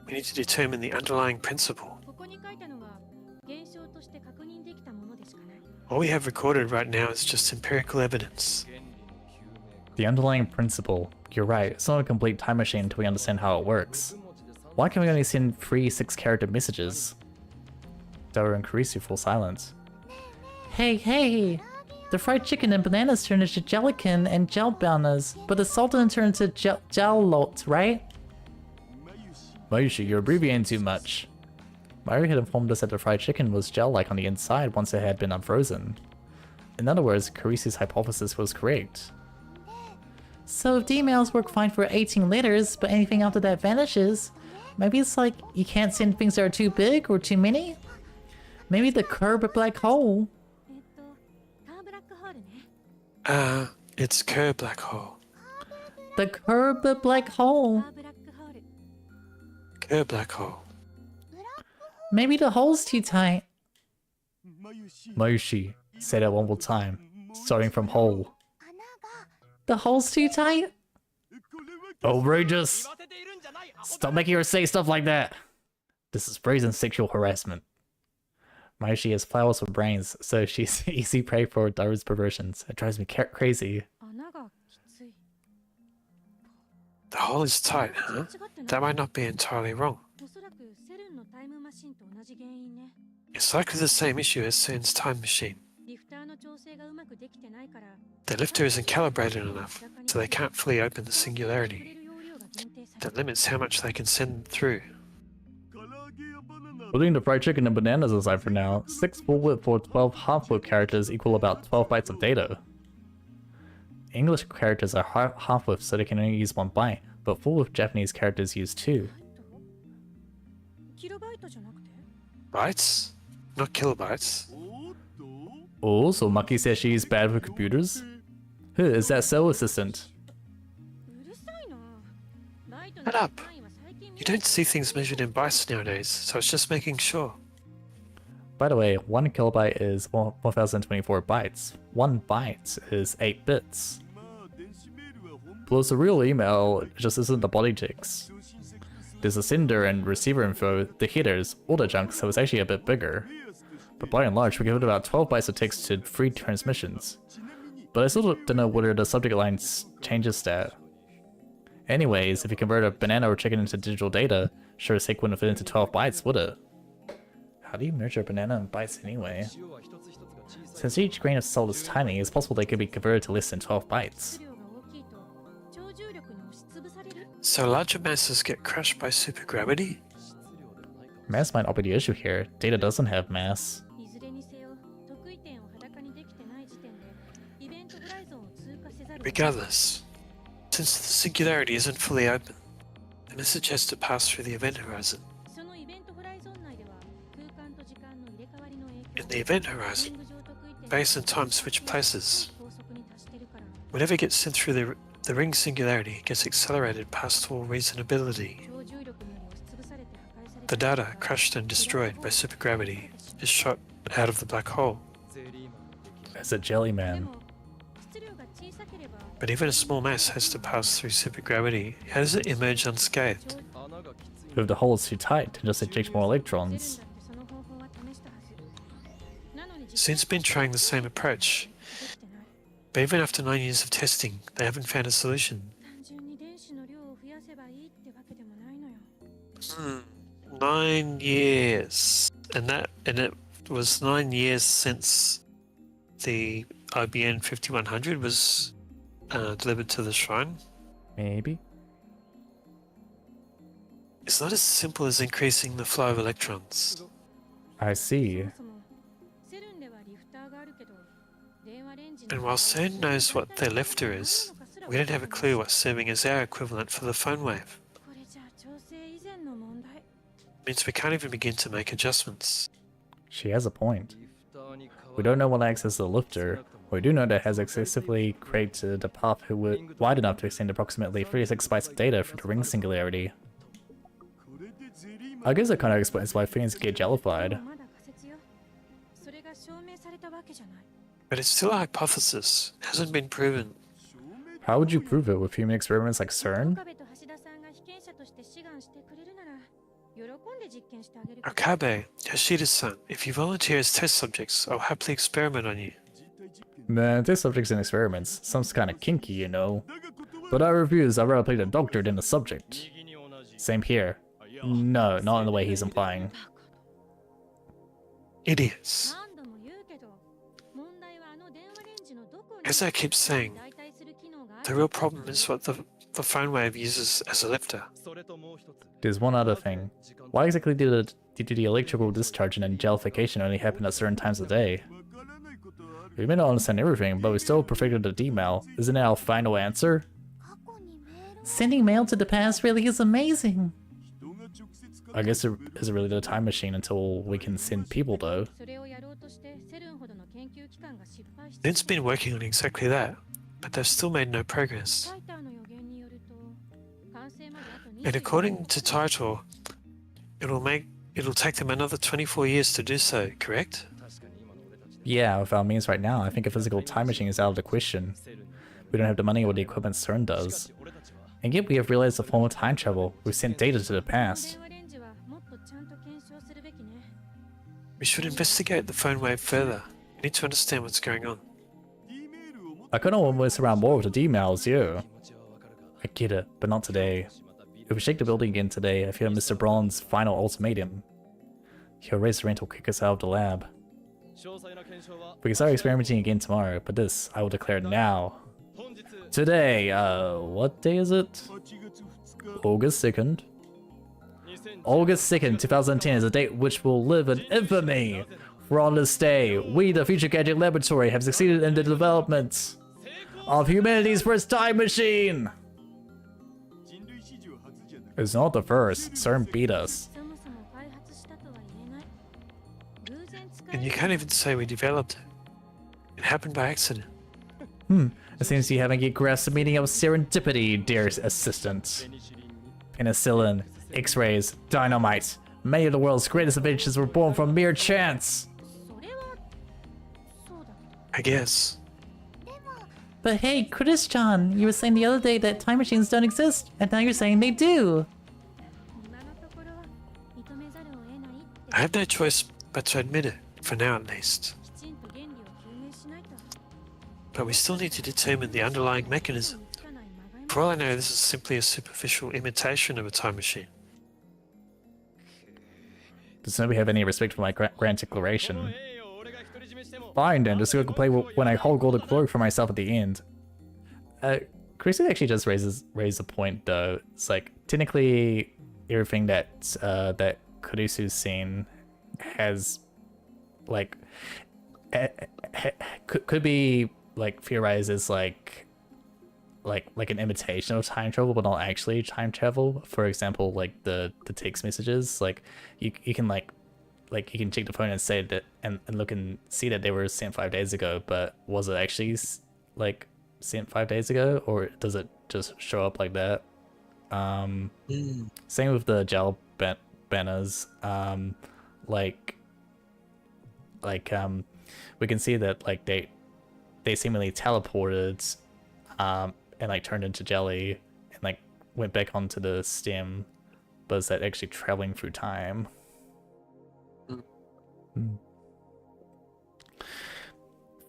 We need to determine the underlying principle. ここに書いたのは現象として確認できたものでしかない All we have recorded right now is just empirical evidence. The underlying principle. You're right, it's not a complete time machine until we understand how it works. Why can we only send 3 6-character messages? Dora and Kurisu fall silent. Hey, hey! The fried chicken and bananas turn into gelatin and gel bananas, but the salt didn't turn into gel-lot, right? Mayushi, you're abbreviating too much. Mayuri had informed us that the fried chicken was gel-like on the inside once it had been unfrozen. In other words, Kurisu's hypothesis was correct. So if D-mails work fine for 18 letters, but anything after that vanishes, maybe it's like you can't send things that are too big or too many? Maybe the curved black hole. カーブラックホールね It's Kerr black hole. The curved black hole. カーブラックホール Kerr black hole. Maybe the hole's too tight. Mayushi, say that one more time, starting from hole. The hole's too tight? Outrageous! Stop making her say stuff like that! This is brazen sexual harassment. Mayushi has flowers for brains, so she's easy prey for Daru's perversions. It drives me crazy. 穴がきつい The hole is tight, huh? 間違ってない That might not be entirely wrong. おそらくセルンのタイムマシンと同じ原因ね It's likely the same issue as CERN's time machine. リフターの調整がうまくできてないから The lifter isn't calibrated enough, so they can't fully open the 触れ singularity. る容量が限定され That limits how much they can send through. Putting the fried chicken and bananas aside for now, 6 full-width or 12 half-width characters equal about 12 bytes of data. English characters are half-width, so they can only use 1 byte, but full-width Japanese characters use 2. キロバイトじゃなくて Bytes? Not kilobytes. Oh, so Maki says she's bad with computers? Who is that cell assistant? うるさいなバイトの Shut up. 単位は最近見 You don't see things measured in bytes nowadays, so it's just making sure. By the way, 1 kilobyte is 1024 bytes. 1 byte is 8 bits. Plus the real email just isn't the body ticks. There's a sender and receiver info, the headers, all the junk, so it's actually a bit bigger. But by and large, we give it about 12 bytes of text to 3 transmissions. But I still don't know whether the subject line changes that. Anyways, if you convert a banana or chicken into digital data, sure as heck wouldn't fit into 12 bytes, would it? How do you measure a banana in bytes anyway? Since each grain of salt is tiny, it's possible they could be converted to less than 12 bytes. 量が大きいと超重力に押しつぶされる So larger masses get crushed by supergravity? Mass might not be the issue here. Data doesn't have mass. いずれにせよ得意点を裸にできてない時点でイベントホライゾンを通過せざるを得ない Regardless, since the singularity isn't fully open, the message has to pass through the event horizon. そのイベントホライゾン内では空間と時間の入れ替わりの影響 In the event horizon, リング上得意点 space and time switch places. Whatever gets sent through the ring singularity gets accelerated past all reasonability. 超重力により押しつぶされて破壊され The ている data, crushed and destroyed by supergravity, is shot out of the black hole. As a jelly で man. も質量が小さければ But even a small mass has to pass through supergravity. How does it emerge unscathed? If the hole is too tight, it just ejects more 出るん electrons. だってその方法は試したはずなのに Since been trying the same approach, できてない but even after 9 years of testing, they haven't found a solution. 単純に電子の量を増やせばいいってわけでもないのよ 9 years. And it was 9 years since the IBN 5100 was delivered to the shrine. Maybe. It's not as simple as increasing the flow of electrons. I そ see. もそもセルンではリフターがあるけど電話レンジの And while CERN knows what their lifter is, we don't have a clue what's serving as our equivalent for the phone wave. これじゃ調整以前の問題 Means we can't even begin to make adjustments. She has a point. We don't know what acts as the lifter. We do know that it has excessively created a path wide enough to extend approximately 36 bytes of data for the ring singularity. I guess that kind of explains why things get でも jellified. まだ仮説よそれが証明されたわけじゃない But it's still a hypothesis. It hasn't been proven. How would you prove it with human experiments like CERN? 岡部と橋田さんが被験者として志願してくれるなら喜んで実験してあげるけど Okabe, Yoshida-san, if you volunteer as test subjects, I'll happily experiment on you. Man, test subjects and experiments sounds kinda kinky, you know. But I refuse, I'd rather play the doctor than the subject. Same here. No, not in the way he's implying. Idiots. 何度も言うけど問題はあの電話レンジのどこに As I keep saying, 代替する機能があ the る real problem is what the phone wave uses as a lifter. There's one other thing. Why exactly did the electrical discharge and jellification only happen at certain times of the day? We may not understand everything, but we still perfected the D-mail. Isn't that our final answer? Sending mail to the past really is amazing. I guess it isn't really the time machine until we can send people though. それをやろうとしてセルンほどの研究機関が失敗して Lynn's been working on exactly that, but they've still made no progress. タイターの予言によると完成まであと And according to Titor, it'll take them another 24 years to do so, correct? Yeah, with our means right now, I think a physical time machine is out of the question. We don't have the money or the equipment CERN does. And yet we have realized a form of time travel. We've sent data to the past. 電話レンジはもっとちゃんと検証するべきね We should investigate the phone wave further. We need to understand what's going on. I kinda want to mess around more with the D-mails, yeah. I get it, but not today. If we shake the building again today, I fear Mr. Braun's final ultimatum. He'll raise the rent or kick us out of the lab. We can start experimenting again tomorrow, but this, I will declare now. Today, what day is it? August 2nd. August 2nd, 2010 is a date which will live in infamy. For on this day, we, the Future Gadget Laboratory, have succeeded in the development of humanity's first time machine. It's not the first. CERN beat us. そもそも開発したとは言えない偶然使え And る you can't even say we developed it. It happened by accident. It seems you haven't yet grasped the meaning of serendipity, dear assistant. Penicillin, X-rays, dynamite. Many of the world's greatest inventions were born from mere chance. それはそうだ I guess. But hey, Christian, you were saying the other day that time machines don't exist, and now you're saying they do. 今のところは認めざるを得ないって I have no choice but to admit it, for now at least. きちんと原理を究明しないと But we still need to determine the underlying mechanism. つかないまがいも For all I know, this is simply a superficial imitation of a time machine. Does nobody have any respect for my grand declaration? Fine then, just go play when I hold all the glory for myself at the end. Chrissy actually just raised a point though. It's like technically everything that that Kurisu's seen has like could be like theorized as like an imitation of time travel, but not actually time travel. For example, like the text messages, like you can like you can check the phone and say that and look and see that they were sent 5 days ago, but was it actually like sent 5 days ago, or does it just show up like that? Same with the gel banners. Like we can see that like they seemingly teleported, and like turned into jelly and like went back onto the stem, but is that actually traveling through time?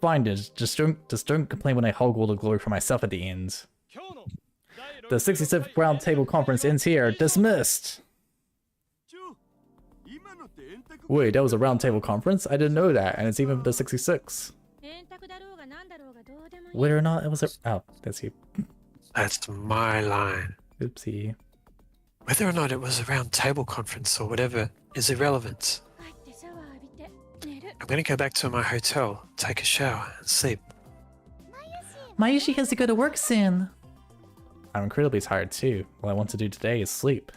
Fine, just don't complain when I hog all the glory for myself at the end. The 67th round table conference ends here. Dismissed. Wait, that was a round table conference? I didn't know that, and it's even the 66. 円卓だろうがなんだろうがどうでもいい Whether or not it was a that's you. That's my line. Oopsie. Whether or not it was a round table conference or whatever is irrelevant. 帰ってシャワー浴びて寝る I'm gonna go back to my hotel, take a shower, and sleep. Mayushi has to go to work soon. I'm incredibly tired too. All I want to do today is sleep.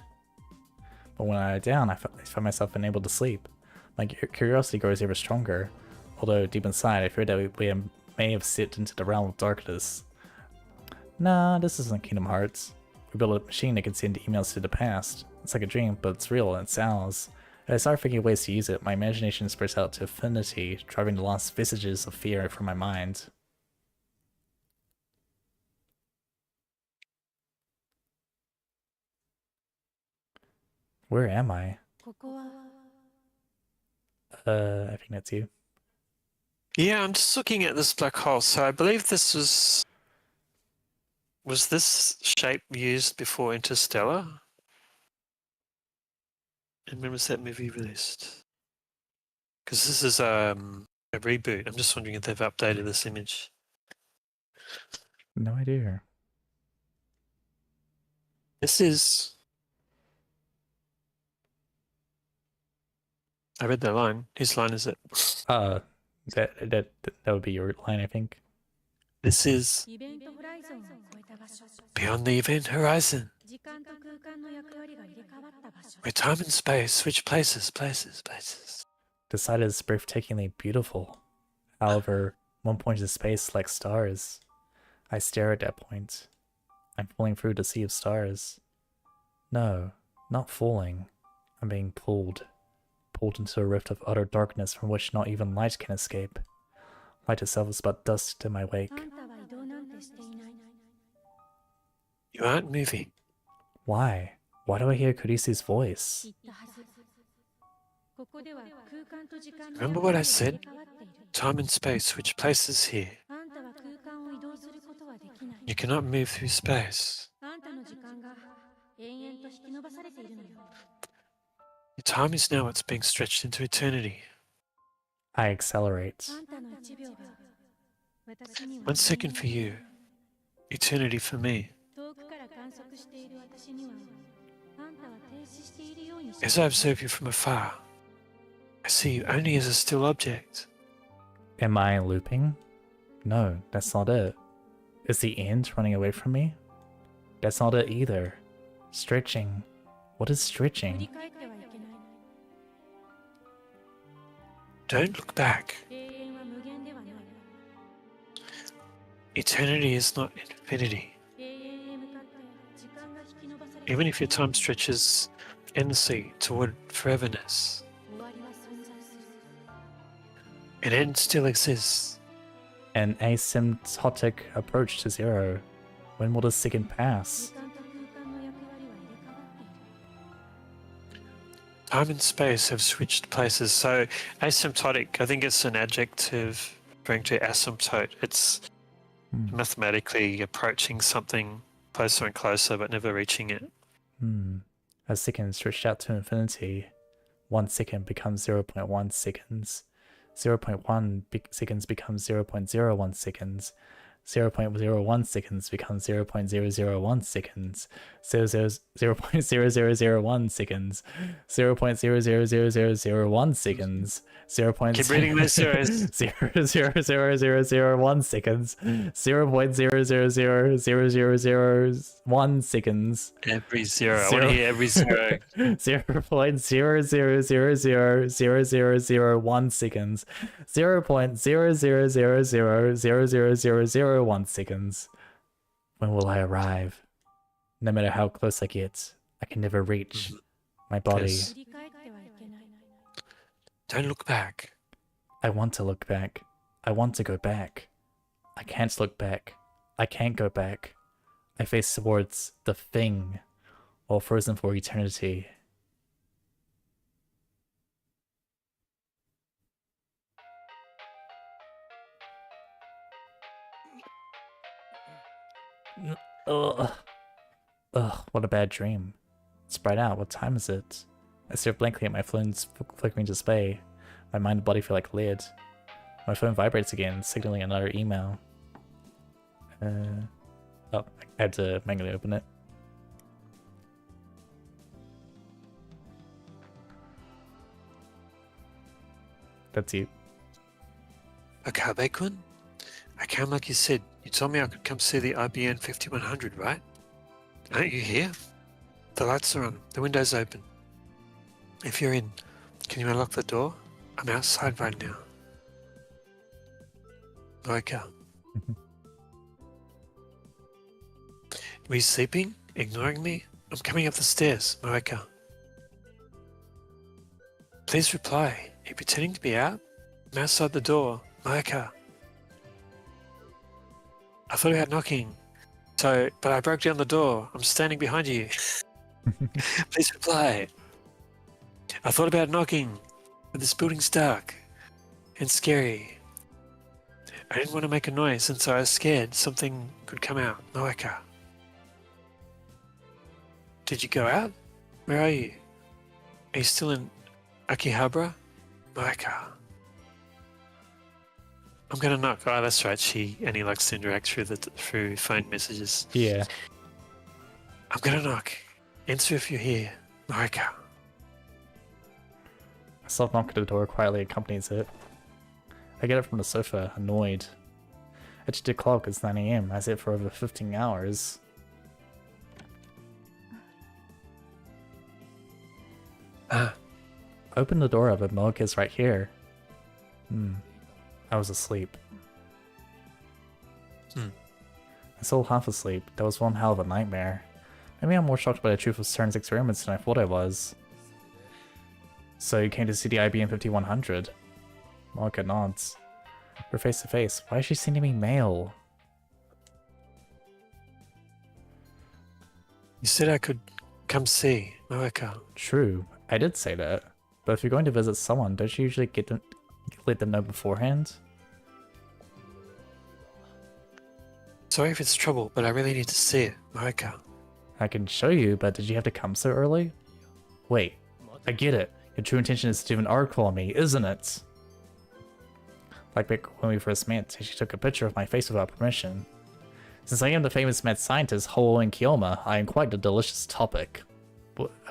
But when I lie down, I find myself unable to sleep. My curiosity grows ever stronger. Although deep inside, I fear that we may have slipped into the realm of darkness. Nah, this isn't Kingdom Hearts. We built a machine that can send emails to the past. It's like a dream, but it's real and it sounds. As I start thinking of ways to use it, my imagination spreads out to infinity, driving the last vestiges of fear from my mind. Where am I? ここは I think that's you. Yeah, I'm just looking at this black hole. So I believe this was this shape used before Interstellar? And when was that movie released? Because this is a reboot. I'm just wondering if they've updated this image. No idea. This is. I read that line. Whose line is it? That would be your line, I think. This is イベントホライゾンを超えた場所 beyond the event horizon, 時間と空間の役割が入れ替わった場所 where time and space switch places. The sight is breathtakingly beautiful. However, one point in space like stars. I stare at that point. I'm falling through the sea of stars. No, not falling. I'm being pulled. Pulled into a rift of utter darkness from which not even light can escape. Light itself is but dust in my wake. あんたは移動なんてしていない You aren't moving. Why? Why do I hear Kurisu's voice? 言ったはずここでは空間と時間の Remember 役 what I 割が said? 入れ替わっている Time and space switch places here. あんたは空間を移動することはできない You cannot move through space. あんたの時間が延々と引き伸ばされているのよ Your time is now what's being stretched into eternity. I accelerate. あんたの1秒が私には 1 second for you, eternity for me. 遠くから観測している私にはあんたは停止しているようにし As I observe you from afar, I see you only as a still object. Am I looping? No, that's not it. Is the end running away from me? That's not it either. Stretching. What is 振り stretching? 返ってはいけない Don't look back. 永遠は無限ではない Eternity is not infinity. 永遠へ向かって時間が引き伸ばされて Even if your time stretches endlessly toward foreverness, 終わりは存在する an end still exists. An asymptotic approach to zero. When will this second 時 pass? 間と空間の役割は入れ替わっている Time and space have switched places. So asymptotic, I think it's an adjective referring to asymptote. It's mathematically approaching something closer and closer but never reaching it. A second stretched out to infinity. 1 second becomes 0.1 seconds. 0.1 seconds becomes 0.01 seconds. 0.01 seconds becomes 0.001 seconds. 0.0001 seconds. 0.00001 seconds. 0. Keep reading those zeros. 0.00001 seconds. 0.0000001 seconds. Every zero. I want to hear every zero. 0.0000001 seconds. 0.000000000 0.001 seconds. When will I arrive? No matter how close I get, I can never reach my body. Yes. 振り返ってはいけない Don't look back. I want to look back. I want to go back. I can't look back. I can't go back. I face towards the thing, while frozen for eternity. Ugh. Ugh, what a bad dream. Spread out, what time is it? I stare blankly at my phone's flickering display. My mind and body feel like lead. My phone vibrates again, signaling another email. Oh, I had to manually open it. That's you. Okay, Bakun. I came like you said. You told me I could come see the IBN 5100, right? Aren't you here? The lights are on. The window's open. If you're in, can you unlock the door? I'm outside right now. Okay. Were you sleeping? Ignoring me? I'm coming up the stairs, Marika. Please reply. Are you pretending to be out? I'm outside the door, Marika. I thought about knocking. But I broke down the door. I'm standing behind you. Please reply. I thought about knocking, but this building's dark and scary. I didn't want to make a noise, and so I was scared something could come out. Marika. Did you go out? Where are you? Are you still in Akihabara? Marika. I'm gonna knock. Oh, that's right. He likes to interact through phone messages. Yeah. I'm gonna knock. Answer if you're here. Marika. A soft knock at the door quietly accompanies it. I get up from the sofa, annoyed. I checked the clock, it's 9 AM. I sit for over 15 hours. Open the door up, but Milk is right here. I was asleep. I'm still half asleep. That was one hell of a nightmare. Maybe I'm more shocked by the truth of CERN's experiments than I thought I was. So you came to see the IBM 5100? Malika nods. We're face to face. Why is she sending me mail? You said I could come see, Marika. True, I did say that. But if you're going to visit someone, don't you usually let them know beforehand? Sorry if it's trouble, but I really need to see it, Marika. I can show you, but did you have to come so early? Wait, I get it. Your true intention is to do an article on me, isn't it? Like back when we first met, she took a picture of my face without permission. Since I am the famous mad scientist Ho and Kiyoma, I am quite a delicious topic.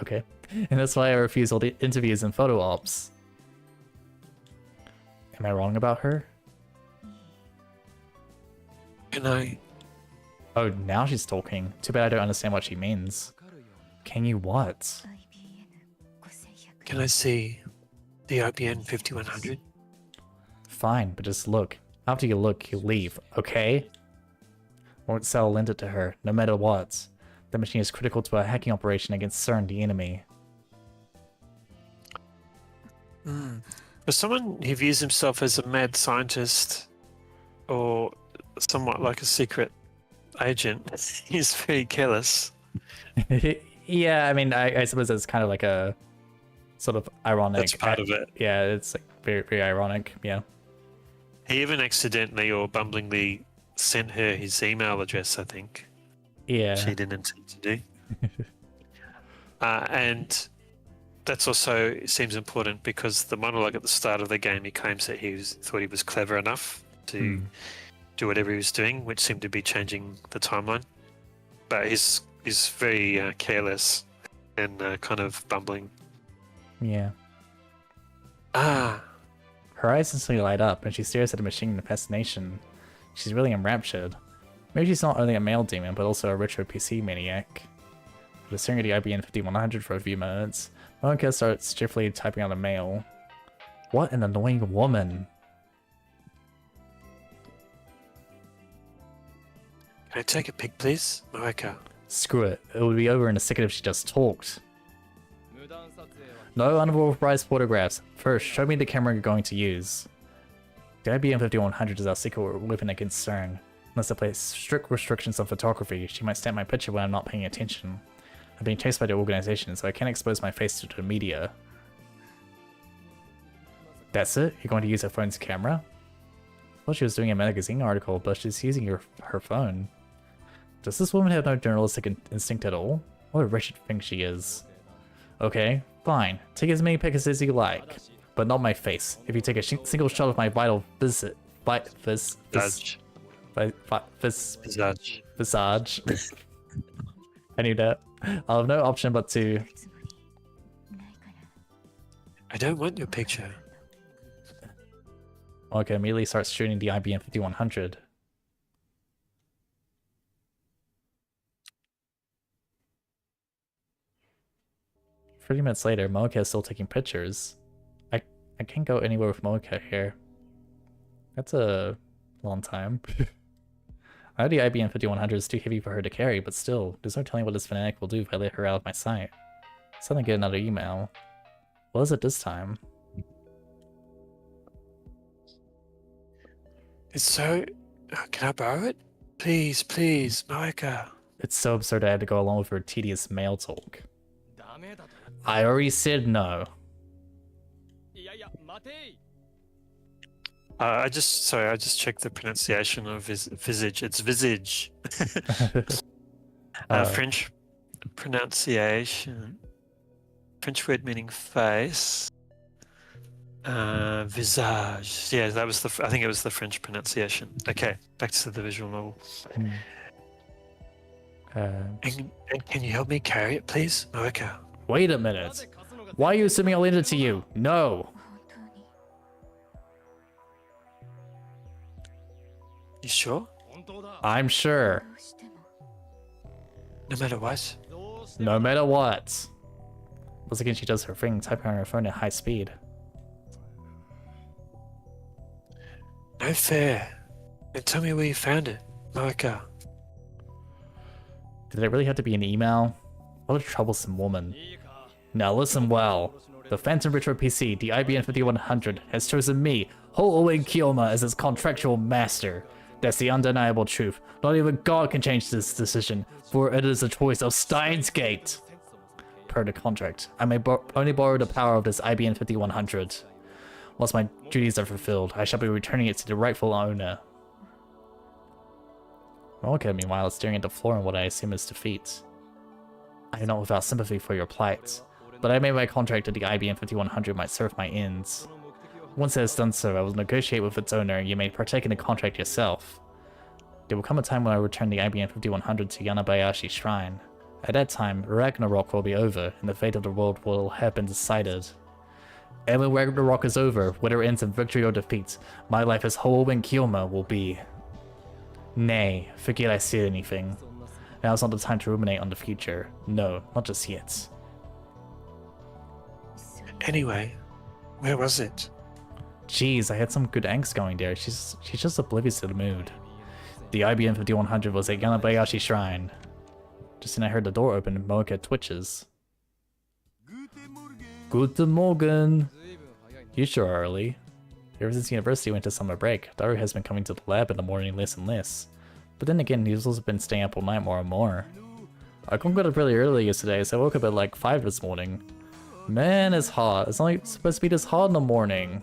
Okay. And that's why I refuse all the interviews and photo ops. Am I wrong about her? Can I? Oh, now she's talking. Too bad I don't understand what she means. Can you what? Can I see the IBN 5100? Fine, but just look. After you look, you leave, okay? Won't sell lend it to her, no matter what. The machine is critical to a hacking operation against CERN, the enemy. For someone who views himself as a mad scientist or somewhat like a secret agent, he's very careless. Yeah, I mean, I suppose it's kind of like a sort of ironic. That's part of it. Yeah, it's like very, very ironic, yeah. He even accidentally or bumblingly sent her his email address, I think. Yeah. She didn't intend to do. And that's also seems important because the monologue at the start of the game, he claims that thought he was clever enough to do whatever he was doing, which seemed to be changing the timeline. But he's very careless and kind of bumbling. Yeah. Ah, Her eyes instantly light up, and she stares at the machine in fascination. She's really enraptured. Maybe she's not only a male demon, but also a retro PC maniac. After staring at the IBM 5100 for a few minutes, Monica starts cheerfully typing out a mail. What an annoying woman. Can I take a pic, please? Moeka. Screw it. It would be over in a second if she just talked. No unauthorized photographs. First, show me the camera you're going to use. The IBM 5100 is our secret weapon of concern. Unless I place strict restrictions on photography, she might stamp my picture when I'm not paying attention. I'm being chased by the organization, so I can't expose my face to the media. That's it? You're going to use her phone's camera? Well, she was doing a magazine article, but she's using her phone. Does this woman have no journalistic instinct at all? What a wretched thing she is. Okay, fine. Take as many pictures as you like, but not my face. If you take a single shot of my vital visage, I knew that. I'll have no option but to. I don't want your picture. Okay, immediately starts shooting the IBM 5100. Minutes later, Moeka is still taking pictures. I can't go anywhere with Moeka here. That's a long time. I know the IBM 5100 is too heavy for her to carry, but still, there's no telling what this fanatic will do if I let her out of my sight. Suddenly get another email. What is it this time? It's so... can I borrow it? Please, please, Moeka. It's so absurd I had to go along with her tedious mail talk. I already said no. I just checked the pronunciation of visage. It's visage. French pronunciation. French word meaning face. Visage. Yeah, that was I think it was the French pronunciation. Okay, back to the visual novel. And can you help me carry it, please, Moeka? Wait a minute. Why are you assuming I'll lend it to you? No. You sure? I'm sure. No matter what? No matter what. Once again, she does her thing, typing on her phone at high speed. No fair. Then tell me where you found it, Moeka. Did it really have to be an email? What a troublesome woman. Now listen well. The Phantom Retro PC, the IBM 5100, has chosen me, Ho-Owen Kiyoma, as its contractual master. That's the undeniable truth. Not even God can change this decision, for it is a choice of STEINS Gate. Per the contract, I may only borrow the power of this IBM 5100. Once my duties are fulfilled, I shall be returning it to the rightful owner. Moeka, meanwhile, is staring at the floor in what I assume is defeat. I am not without sympathy for your plight, but I made my contract that the IBM 5100 might serve my ends. Once it has done so, I will negotiate with its owner and you may partake in the contract yourself. There will come a time when I return the IBM 5100 to Yanabayashi Shrine. At that time, Ragnarok will be over, and the fate of the world will have been decided. And when Ragnarok is over, whether it ends in victory or defeat, my life as Ho-Owen Kiyoma will be... Nay, forget I said anything. Now is not the time to ruminate on the future. No, not just yet. Anyway, where was it? Jeez, I had some good angst going there. She's just oblivious to the mood. The IBM 5100 was at Yanabayashi Shrine. Just then I heard the door open and Moeka twitches. Guten Morgen! You sure are early. Ever since university went to summer break, Daru has been coming to the lab in the morning less and less. But then again, he's also been staying up all night more and more. I couldn't get up really early yesterday, so I woke up at like 5 this morning. Man, it's hot. It's only supposed to be this hot in the morning.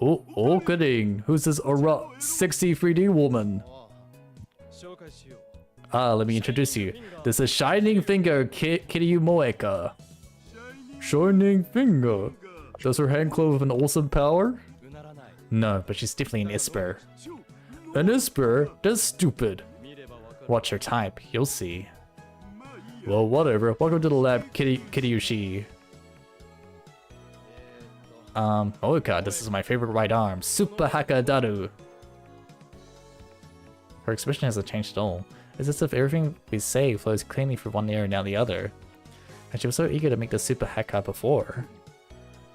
Oh, kidding. Who's this sexy 3D woman? Let me introduce you. This is Shining Finger Kiryu Moeka. Shining Finger? Does her hand glow with an awesome power? No, but she's definitely an Isper. An Isper? That's stupid. Watch her type, you'll see. Well, whatever. Welcome to the lab, Kiryushi. Oh god, this is my favorite right arm. Super Haka Daru. Her expression hasn't changed at all. It's as if everything we say flows cleanly from one ear and out the other. And she was so eager to make the Super Haka before.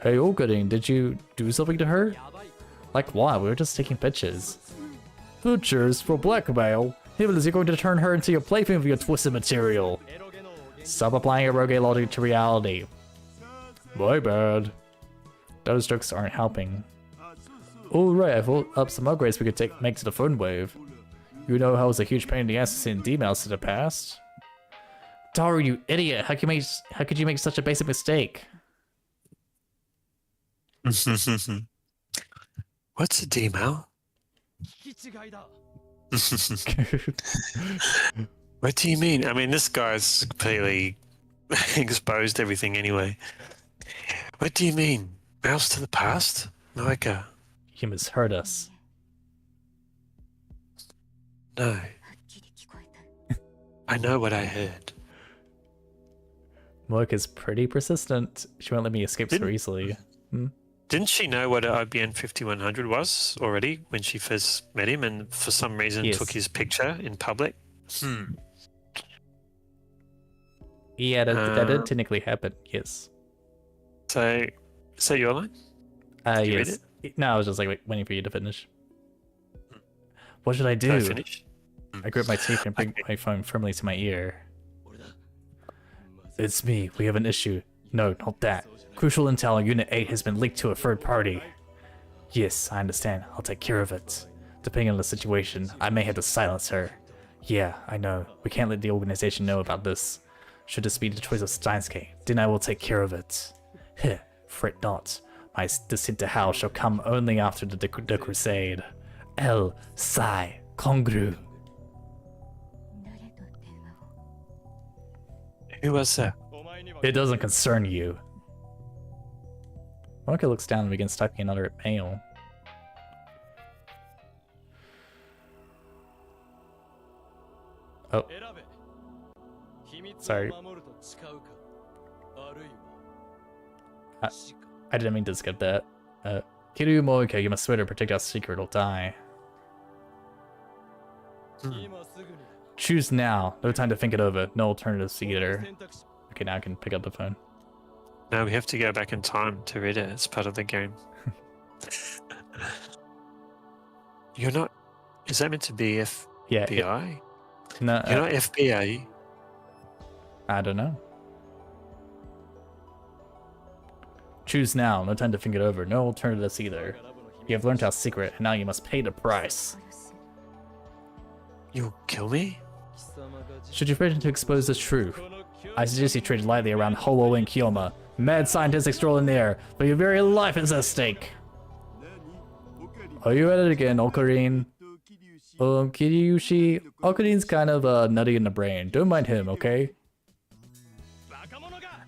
Hey, Ogarin, did you do something to her? Like what? We were just taking pictures. Futures for blackmail? Even is he going to turn her into your plaything with your twisted material? Stop applying eroge logic to reality. My bad. Those jokes aren't helping. Oh right, I thought up some upgrades we could make to the phone wave. You know how it was a huge pain in the ass to send emails in the past? Daru, you idiot! How could you make such a basic mistake? What's a D-mail? What do you mean? I mean, this guy's completely exposed everything anyway. What do you mean? Mouse to the past? Moika? You misheard us. No. I know what I heard. Moika's pretty persistent. She won't let me escape so easily. Didn't she know what an IBN 5100 was already when she first met him and for some reason Yes. took his picture in public? Yeah, that did technically happen, yes. So, is that your line? Did you read Yes. No, I was just like waiting for you to finish. What should I do? Did I finish? I grip my teeth and bring my phone firmly to my ear. It's me. We have an issue. No, not that. Crucial intel on Unit 8 has been leaked to a third party. Yes, I understand. I'll take care of it. Depending on the situation, I may have to silence her. Yeah, I know. We can't let the organization know about this. Should this be the choice of STEINS, then I will take care of it. Heh, fret not. My descent to hell shall come only after the crusade. El Sai Congru. Who was that? It doesn't concern you. Monica looks down and begins typing another mail. Oh. Sorry. I didn't mean to skip that. Kiryu Moika, you must swear to protect our secret or die. Choose now. No time to think it over. No alternatives either. Okay, now I can pick up the phone. No, we have to go back in time to read it. It's part of the game. You're not... Is that meant to be FBI? Yeah. No, You're not FBI. I don't know. Choose now. No time to think it over. No alternatives either. You have learned our secret, and now you must pay the price. You'll kill me? Should you threaten to expose the truth, I suggest you tread lightly around Holo and Kiyoma, mad scientist extraordinaire, but your very life is at stake. Are you at it again, Ocarine? Kiryushi? Okarine's kind of nutty in the brain. Don't mind him, okay?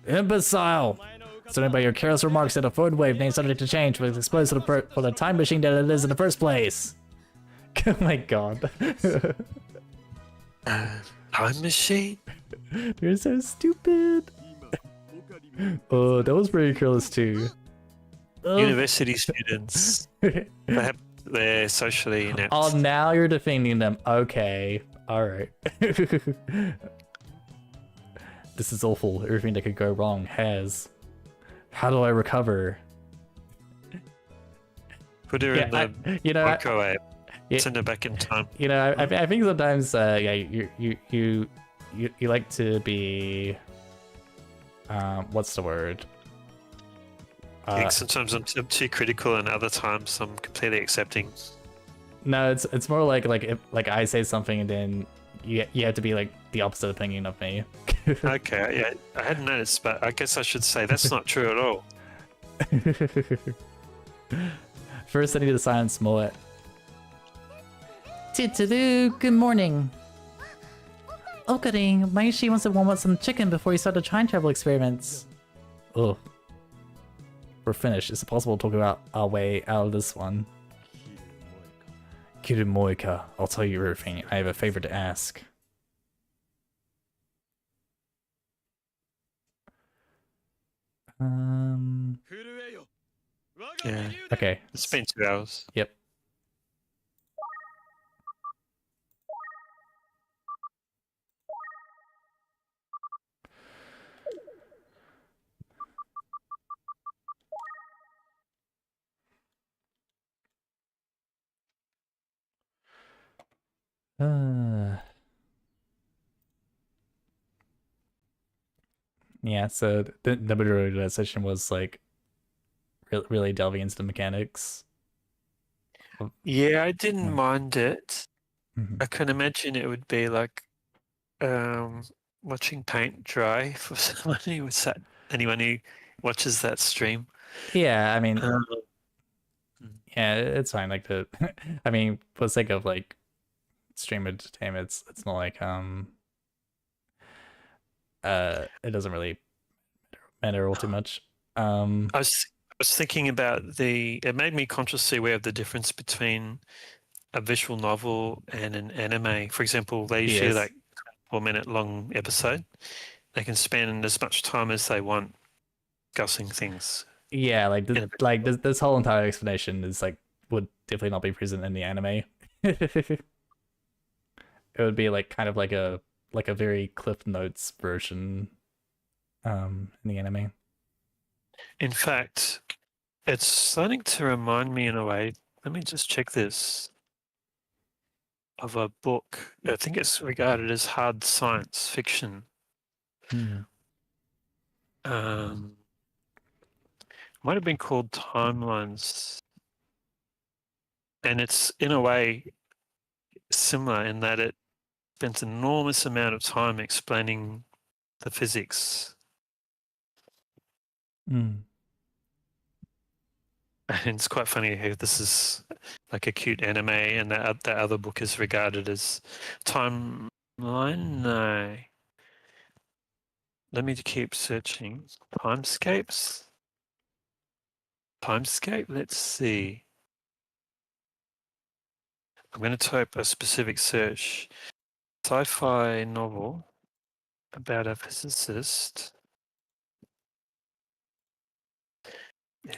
Imbecile! Starting by your careless remarks that a phone wave named subject to change was exposed for the time machine that it is in the first place. Oh my god. Time machine? You're so stupid. Oh, that was pretty careless too. University students. Perhaps they're socially inept. Oh, now you're defending them. Okay. Alright. This is awful. Everything that could go wrong has. How do I recover? Put her in the microwave. Send her back in time. You know, I think sometimes, yeah, you like to be, what's the word? I think sometimes I'm too critical, and other times I'm completely accepting. No, it's more like if I say something and then you have to be like the opposite opinion of me. Okay, yeah, I hadn't noticed, but I guess I should say that's not true at all. First, I need to silence Moet. Titsulu, good morning. Okarine, Maishi wants to warm up some chicken before you start the time travel experiments. Oh. We're finished. Is it possible to talk about our way out of this one? Kirimoika, I'll tell you everything. I have a favor to ask. Yeah. Okay. It's been 2 hours. Yep. Yeah, so the majority of that session was like really delving into the mechanics. Yeah, I didn't Yeah. mind it. Mhm. I can imagine it would be like um, watching paint dry for someone who was that, anyone who watches that stream. Yeah, I mean, Um, yeah, it's fine. Like the, I mean, for the sake of like stream entertainment, it's not like it doesn't really matter all too much. Um, I was thinking about it made me consciously aware of the difference between a visual novel and an anime. For example, they usually yes, like 4-minute long episode. They can spend as much time as they want discussing things. yeah, like In a, this whole entire explanation is like would definitely not be present in the anime. It would be like kind of like a very Cliff Notes version in the anime. in fact, it's starting to remind me in a way. Let me just check this of a book. I think it's regarded as hard science fiction. Hmm. Um, might have been called Timelines, and it's in a way similar in that it spends an enormous amount of time explaining the physics. Mm. And it's quite funny how this is like a cute anime, and that other book is regarded as timeline. No, let me keep searching. Timescapes. Timescape. Let's see. I'm going to type a specific search. Sci-fi novel about a physicist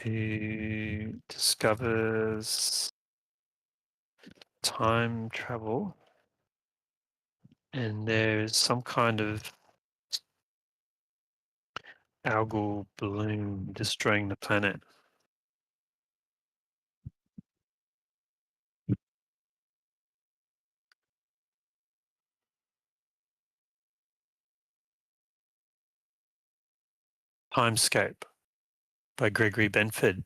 who discovers time travel, and there's some kind of algal bloom destroying the planet. Timescape by Gregory Benford.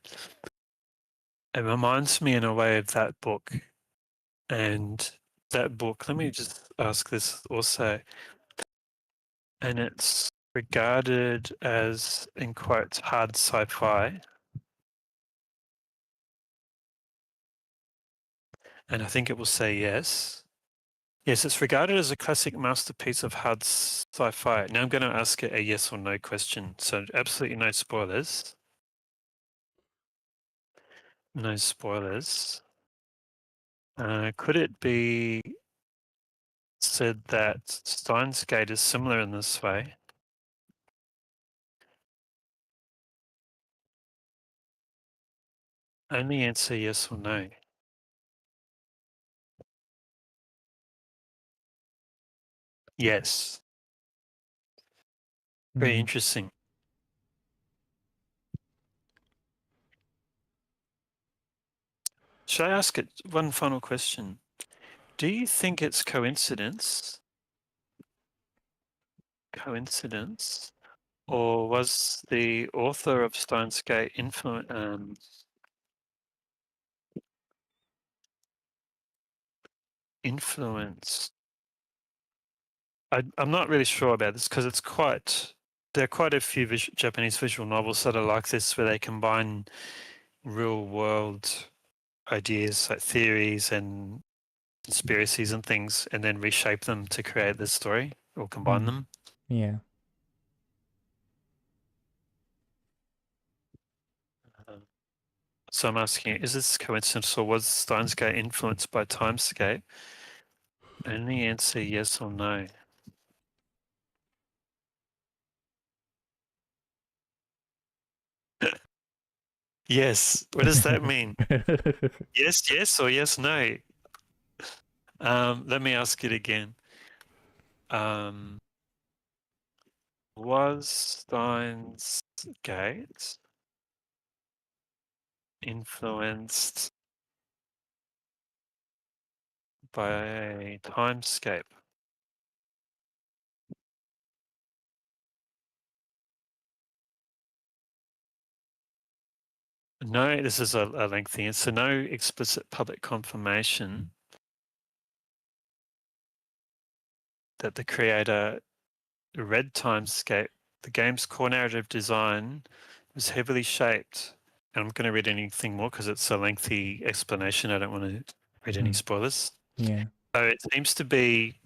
It reminds me in a way of that book. And that book, let me just ask this also, and it's regarded as, in quotes, hard sci-fi. And I think it will say yes. Yes, it's regarded as a classic masterpiece of hard sci-fi. Now I'm going to ask it a yes or no question. So absolutely no spoilers. No spoilers. Could it be said that Steins Gate is similar in this way? Only answer yes or no. Yes. Very Mm. interesting. Should I ask it one final question? Do you think it's coincidence? Coincidence? Or was the author of Steins Gate influenced? I'm not really sure about this because there are quite a few Japanese visual novels that are like this, where they combine real world ideas like theories and conspiracies and things, and then reshape them to create the story or combine Mm. them. Yeah. So I'm asking, is this coincidence or was Steins Gate influenced by Timescape? Only answer yes or no. Yes. What does that mean? Yes, yes, or yes, no? Let me ask it again. Um, was Steins Gate influenced by Timescape? No, this is a lengthy answer. No explicit public confirmation that the creator read Timescape. The game's core narrative design was heavily shaped. And I'm going to read anything more because it's a lengthy explanation. I don't want to read any spoilers. Yeah. So it seems to be,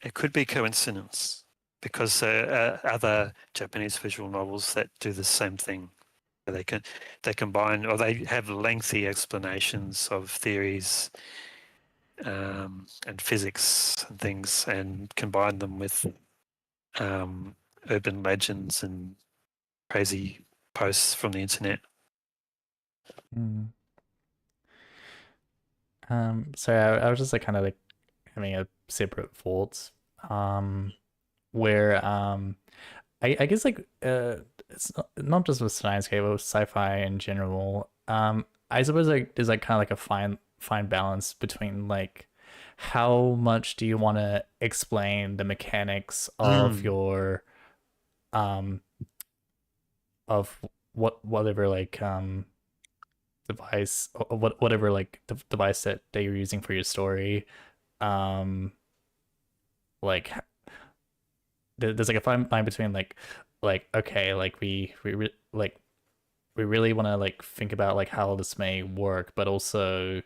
it could be coincidence because there are other Japanese visual novels that do the same thing. They combine, or they have lengthy explanations of theories and physics and things, and combine them with urban legends and crazy posts from the internet. So I was just like kind of like having a separate thoughts, where I guess like it's not just with Steins-Gate, but with sci-fi in general. I suppose like there's like kind of like a fine balance between like how much do you want to explain the mechanics of your of whatever like device, or whatever like device that you're using for your story, like there's like a fine line between like okay, like like we really want to like think about like how this may work, but also,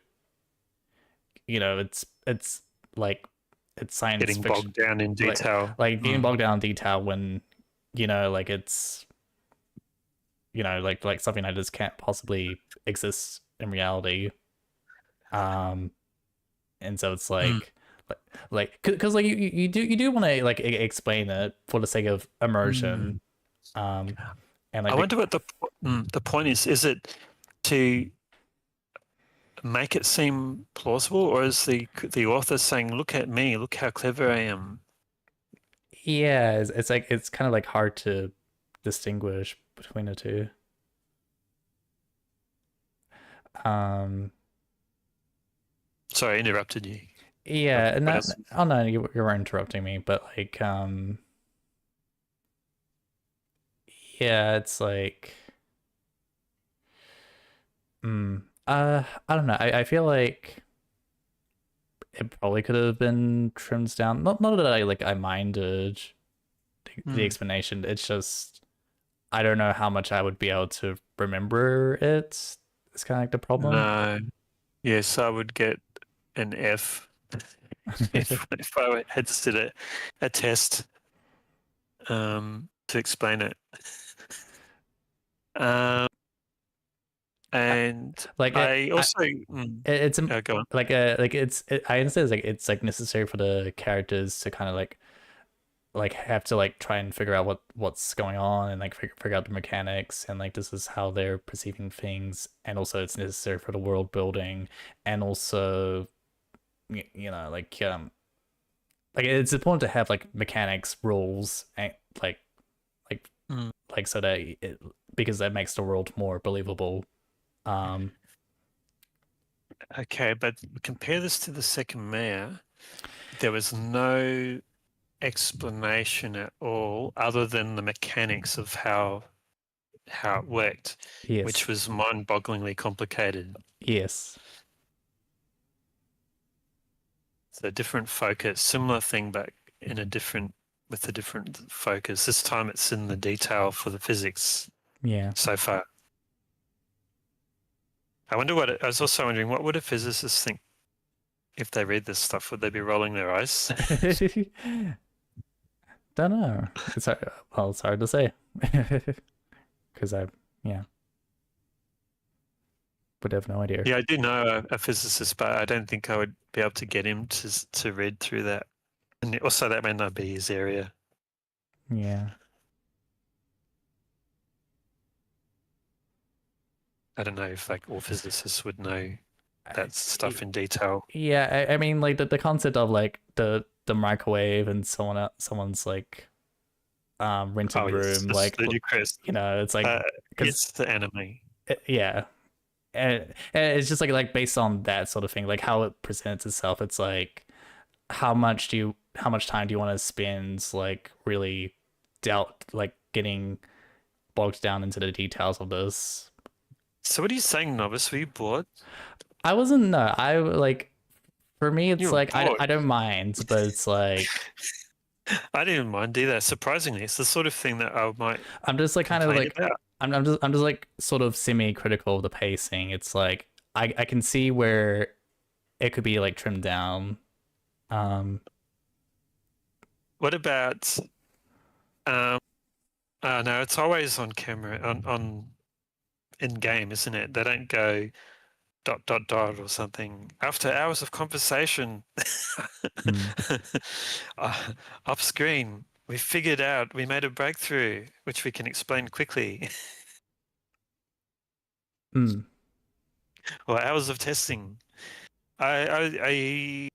you know, it's like it's science Getting fiction, bogged down in detail. like being bogged down in detail when, you know, like it's, you know, like something that just can't possibly exist in reality. And so it's like because like you do want to like explain it for the sake of immersion. And like I wonder what the point is. Is it to make it seem plausible, or is the author saying, "Look at me, look how clever I am"? yeah, it's like it's kind of like hard to distinguish between the two. Sorry, I interrupted you. Yeah, and What that, else? oh no, you were interrupting me, but like yeah, it's like I don't know. I feel like it probably could have been trimmed down. Not that I minded the explanation. It's just I don't know how much I would be able to remember it. It's kind of like the problem. No. Yes, I would get an F if I had to sit a test to explain it. And Like I also it's go on. like I understand it's like necessary for the characters to kind of like have to like try and figure out what's going on and like figure out the mechanics, and like this is how they're perceiving things, and also it's necessary for the world building, and also you know like it's important to have like mechanics, rules, and like so that because that makes the world more believable. Okay, but compare this to the second mayor. There was no explanation at all other than the mechanics of how it worked, Yes. which was mind-bogglingly complicated. Yes. So different focus, similar thing, but in a different focus. This time it's in the detail for the physics. Yeah. So far. I was also wondering, what would a physicist think if they read this stuff? Would they be rolling their eyes? Don't know. It's hard to say. Because would have no idea. Yeah, I do know a physicist, but I don't think I would be able to get him to read through that. And also, that may not be his area. Yeah. I don't know if like all physicists would know that stuff in detail. Yeah, I mean like the concept of like the microwave and someone's like rented room, like ludicrous. You know, it's like it's the anime. Yeah. And it's just like based on that sort of thing, like how it presents itself. It's like how much time do you want to spend like really getting bogged down into the details of this, So what are you saying, Novice? Were you bored? I wasn't. No, I like. For me, You it's were like bored. I don't mind, but it's like I didn't mind either. Surprisingly, it's the sort of thing that I might I'm just like kind of complain like about. I'm just like sort of semi-critical of the pacing. It's like I can see where it could be like trimmed down. Um, What about um? No, it's always on camera on in game, isn't it? They don't go dot dot dot or something. After hours of conversation, hmm, uh, off screen, we figured out we made a breakthrough, which we can explain quickly. hmm, Or hours of testing. I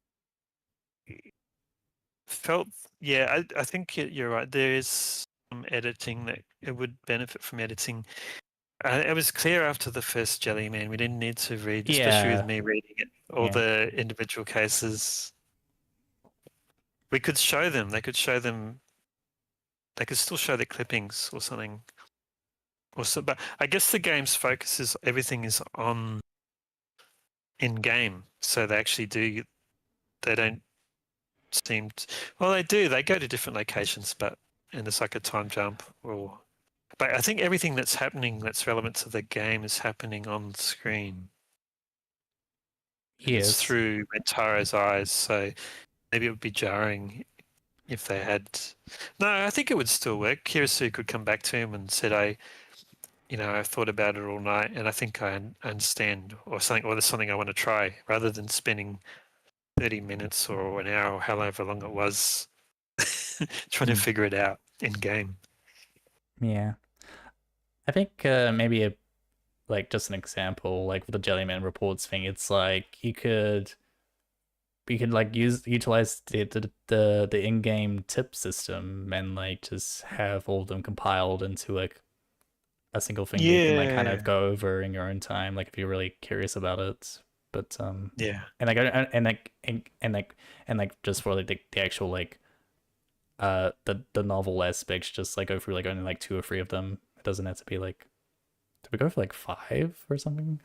felt, yeah, I think you're right. There is some editing that it would benefit from editing. It was clear after the first Jellyman, we didn't need to read, especially with yeah, me reading it, all yeah, the individual cases. We could show them. They could show them. They could still show the clippings or something. Or so, but I guess the game's focus is everything is on in game, so they actually do. They don't seem. Well, they do. They go to different locations, but and it's like a time jump. Or, but I think everything that's happening that's relevant to the game is happening on screen. And it's yes, through Rentaro's eyes, so maybe it would be jarring if they had. No, I think it would still work. Kirisu could come back to him and said, I thought about it all night, and I think I understand, or something, or there's something I want to try," rather than spending 30 minutes or an hour or however long it was trying to hmm, figure it out in game. yeah. I think maybe like just an example, like with the Jellyman reports thing. It's like you could like utilize the in-game tip system and like just have all of them compiled into like a single thing that you can like kind Yeah, of go over in your own time, like if you're really curious about it. But yeah, and like and like just for like the actual like the novel aspects, just like go through like only like two or three of them. It doesn't have to be like, did we go for like five or something?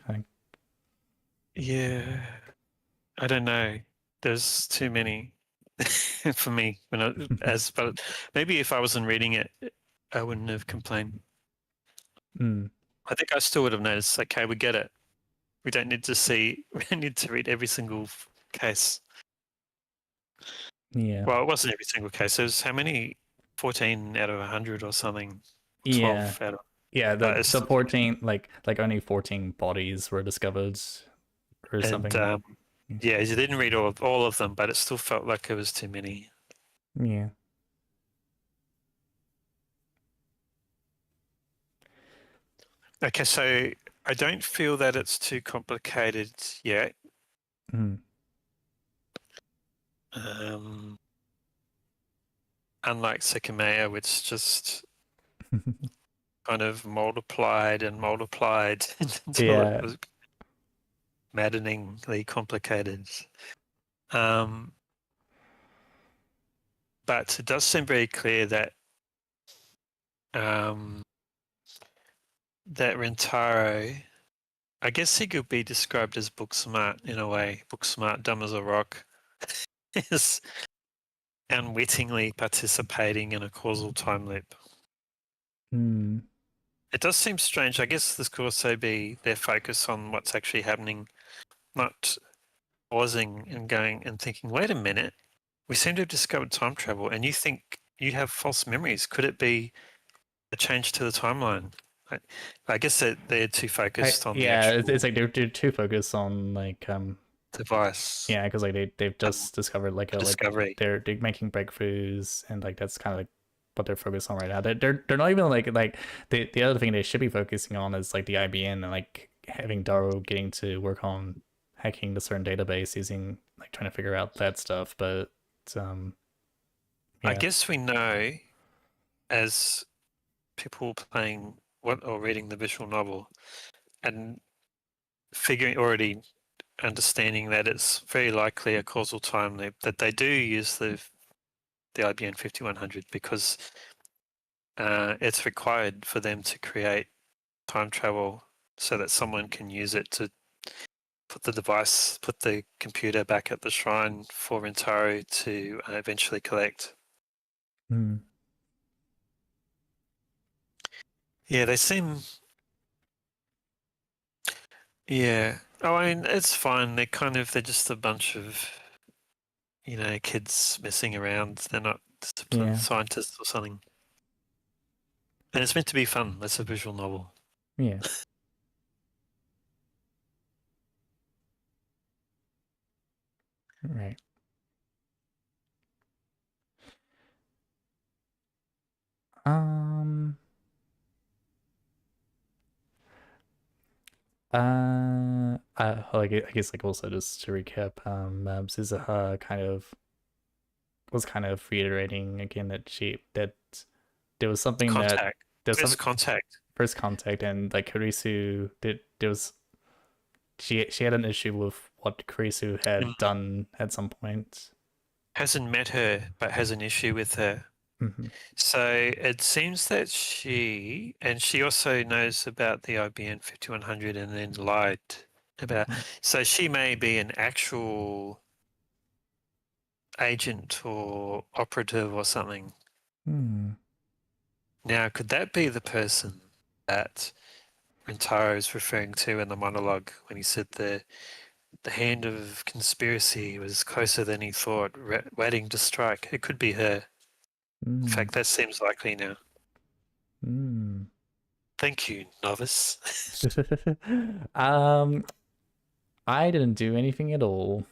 yeah. I don't know. There's too many for me but maybe if I wasn't reading it, I wouldn't have complained. Mm, I think I still would have noticed. Okay, we get it. We don't need to see. We don't need to read every single case. yeah. Well, it wasn't every single case. It was how many? 14 out of 100 or something. Yeah. 12 out of. Yeah, But the 14 like only 14 bodies were discovered or and something. yeah, you didn't read all of them, but it still felt like it was too many. Yeah. Okay, so I don't feel that it's too complicated yet. Mm. Unlike Sycamore, which just kind of multiplied and multiplied until it Yeah. was maddeningly complicated. But it does seem very clear that that Rentaro, I guess he could be described as book smart in a way. Book smart, dumb as a rock, is unwittingly participating in a causal time loop. Mm. It does seem strange. I guess this could also be their focus on what's actually happening, not pausing and going and thinking, wait a minute, we seem to have discovered time travel, and you think you have false memories. Could it be a change to the timeline? I guess that they're too focused on the Yeah, actual it's like they're too focused on like device yeah, because like they've just discovered like discovery. they're making breakthroughs and like that's kind of like what they're focused on right now. They're not even like the other thing they should be focusing on is like the IBN and like having Daro getting to work on hacking the certain database using like trying to figure out that stuff. But I yeah, guess we know as people playing what or reading the visual novel and figuring already understanding that it's very likely a causal time loop that they do use the IBM 5100 because it's required for them to create time travel so that someone can use it to put the computer back at the shrine for Rintaro to eventually collect. Hmm. Yeah, they seem. Yeah. Oh, I mean, it's fine. They're just a bunch of, kids messing around. They're not disciplined Yeah. scientists or something. And it's meant to be fun. That's a visual novel. Yeah. Right. Um. I guess like also just to recap, Suzuha was kind of reiterating again that there was something that Contact. there was First some contact. first contact, and like Kurisu did there was she had an issue with what Kurisu had done at some point. Hasn't met her, but has an issue with her. Hmm. So it seems that she also knows about the IBM 5100 and then lied about. So she may be an actual agent or operative or something. Hmm. Now, could that be the person that Rintaro is referring to in the monologue when he said the hand of conspiracy was closer than he thought, waiting to strike? It could be her. In Hmm. fact, that seems likely now. Hmm. Thank you, Novice. um, I didn't do anything at all.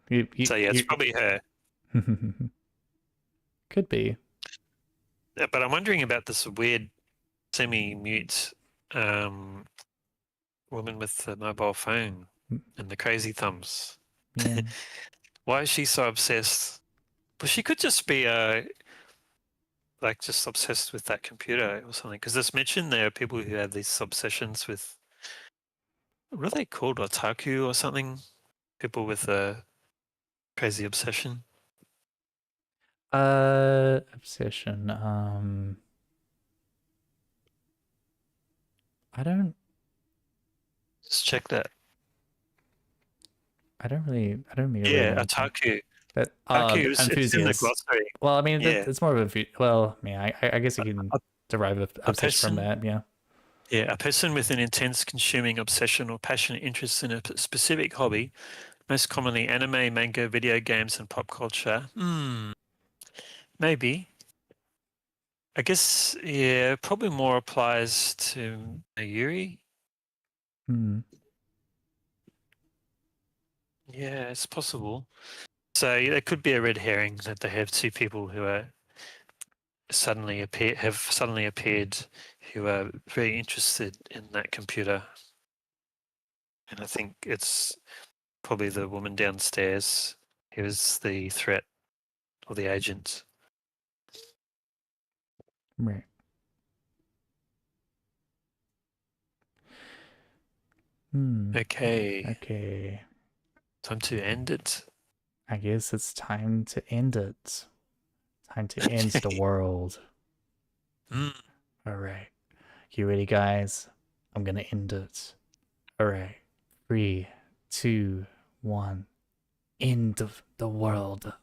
So yeah, it's probably her. Could be. Yeah, but I'm wondering about this weird semi-mute woman with the mobile phone and the crazy thumbs. Yeah. Why is she so obsessed? Well, she could just be like just obsessed with that computer or something. Because it's mentioned there are people who have these obsessions with what are they called, otaku or something? People with a crazy obsession. Obsession. I don't. Just check that. I don't really. Yeah, know. otaku. That Otaku is it's in the enthusiast. glossary. Well, I mean, Yeah, it's more of a. Well, yeah, I guess you can derive a a obsession from person. that. Yeah. Yeah, a person with an intense consuming obsession or passionate interest in a specific hobby, most commonly anime, manga, video games, and pop culture. Maybe. I guess, yeah, probably more applies to Mayuri. Hmm. Yeah, it's possible. So yeah, there could be a red herring that they have two people who are have suddenly appeared who are very interested in that computer. And I think it's probably the woman downstairs who is the threat or the agent. Right. Hmm. Okay, Okay. time to end it. I guess it's time to end it. Time to end the world. Mm. All right. You ready, guys? I'm gonna end it. All right. 3, 2, 1. End of the world.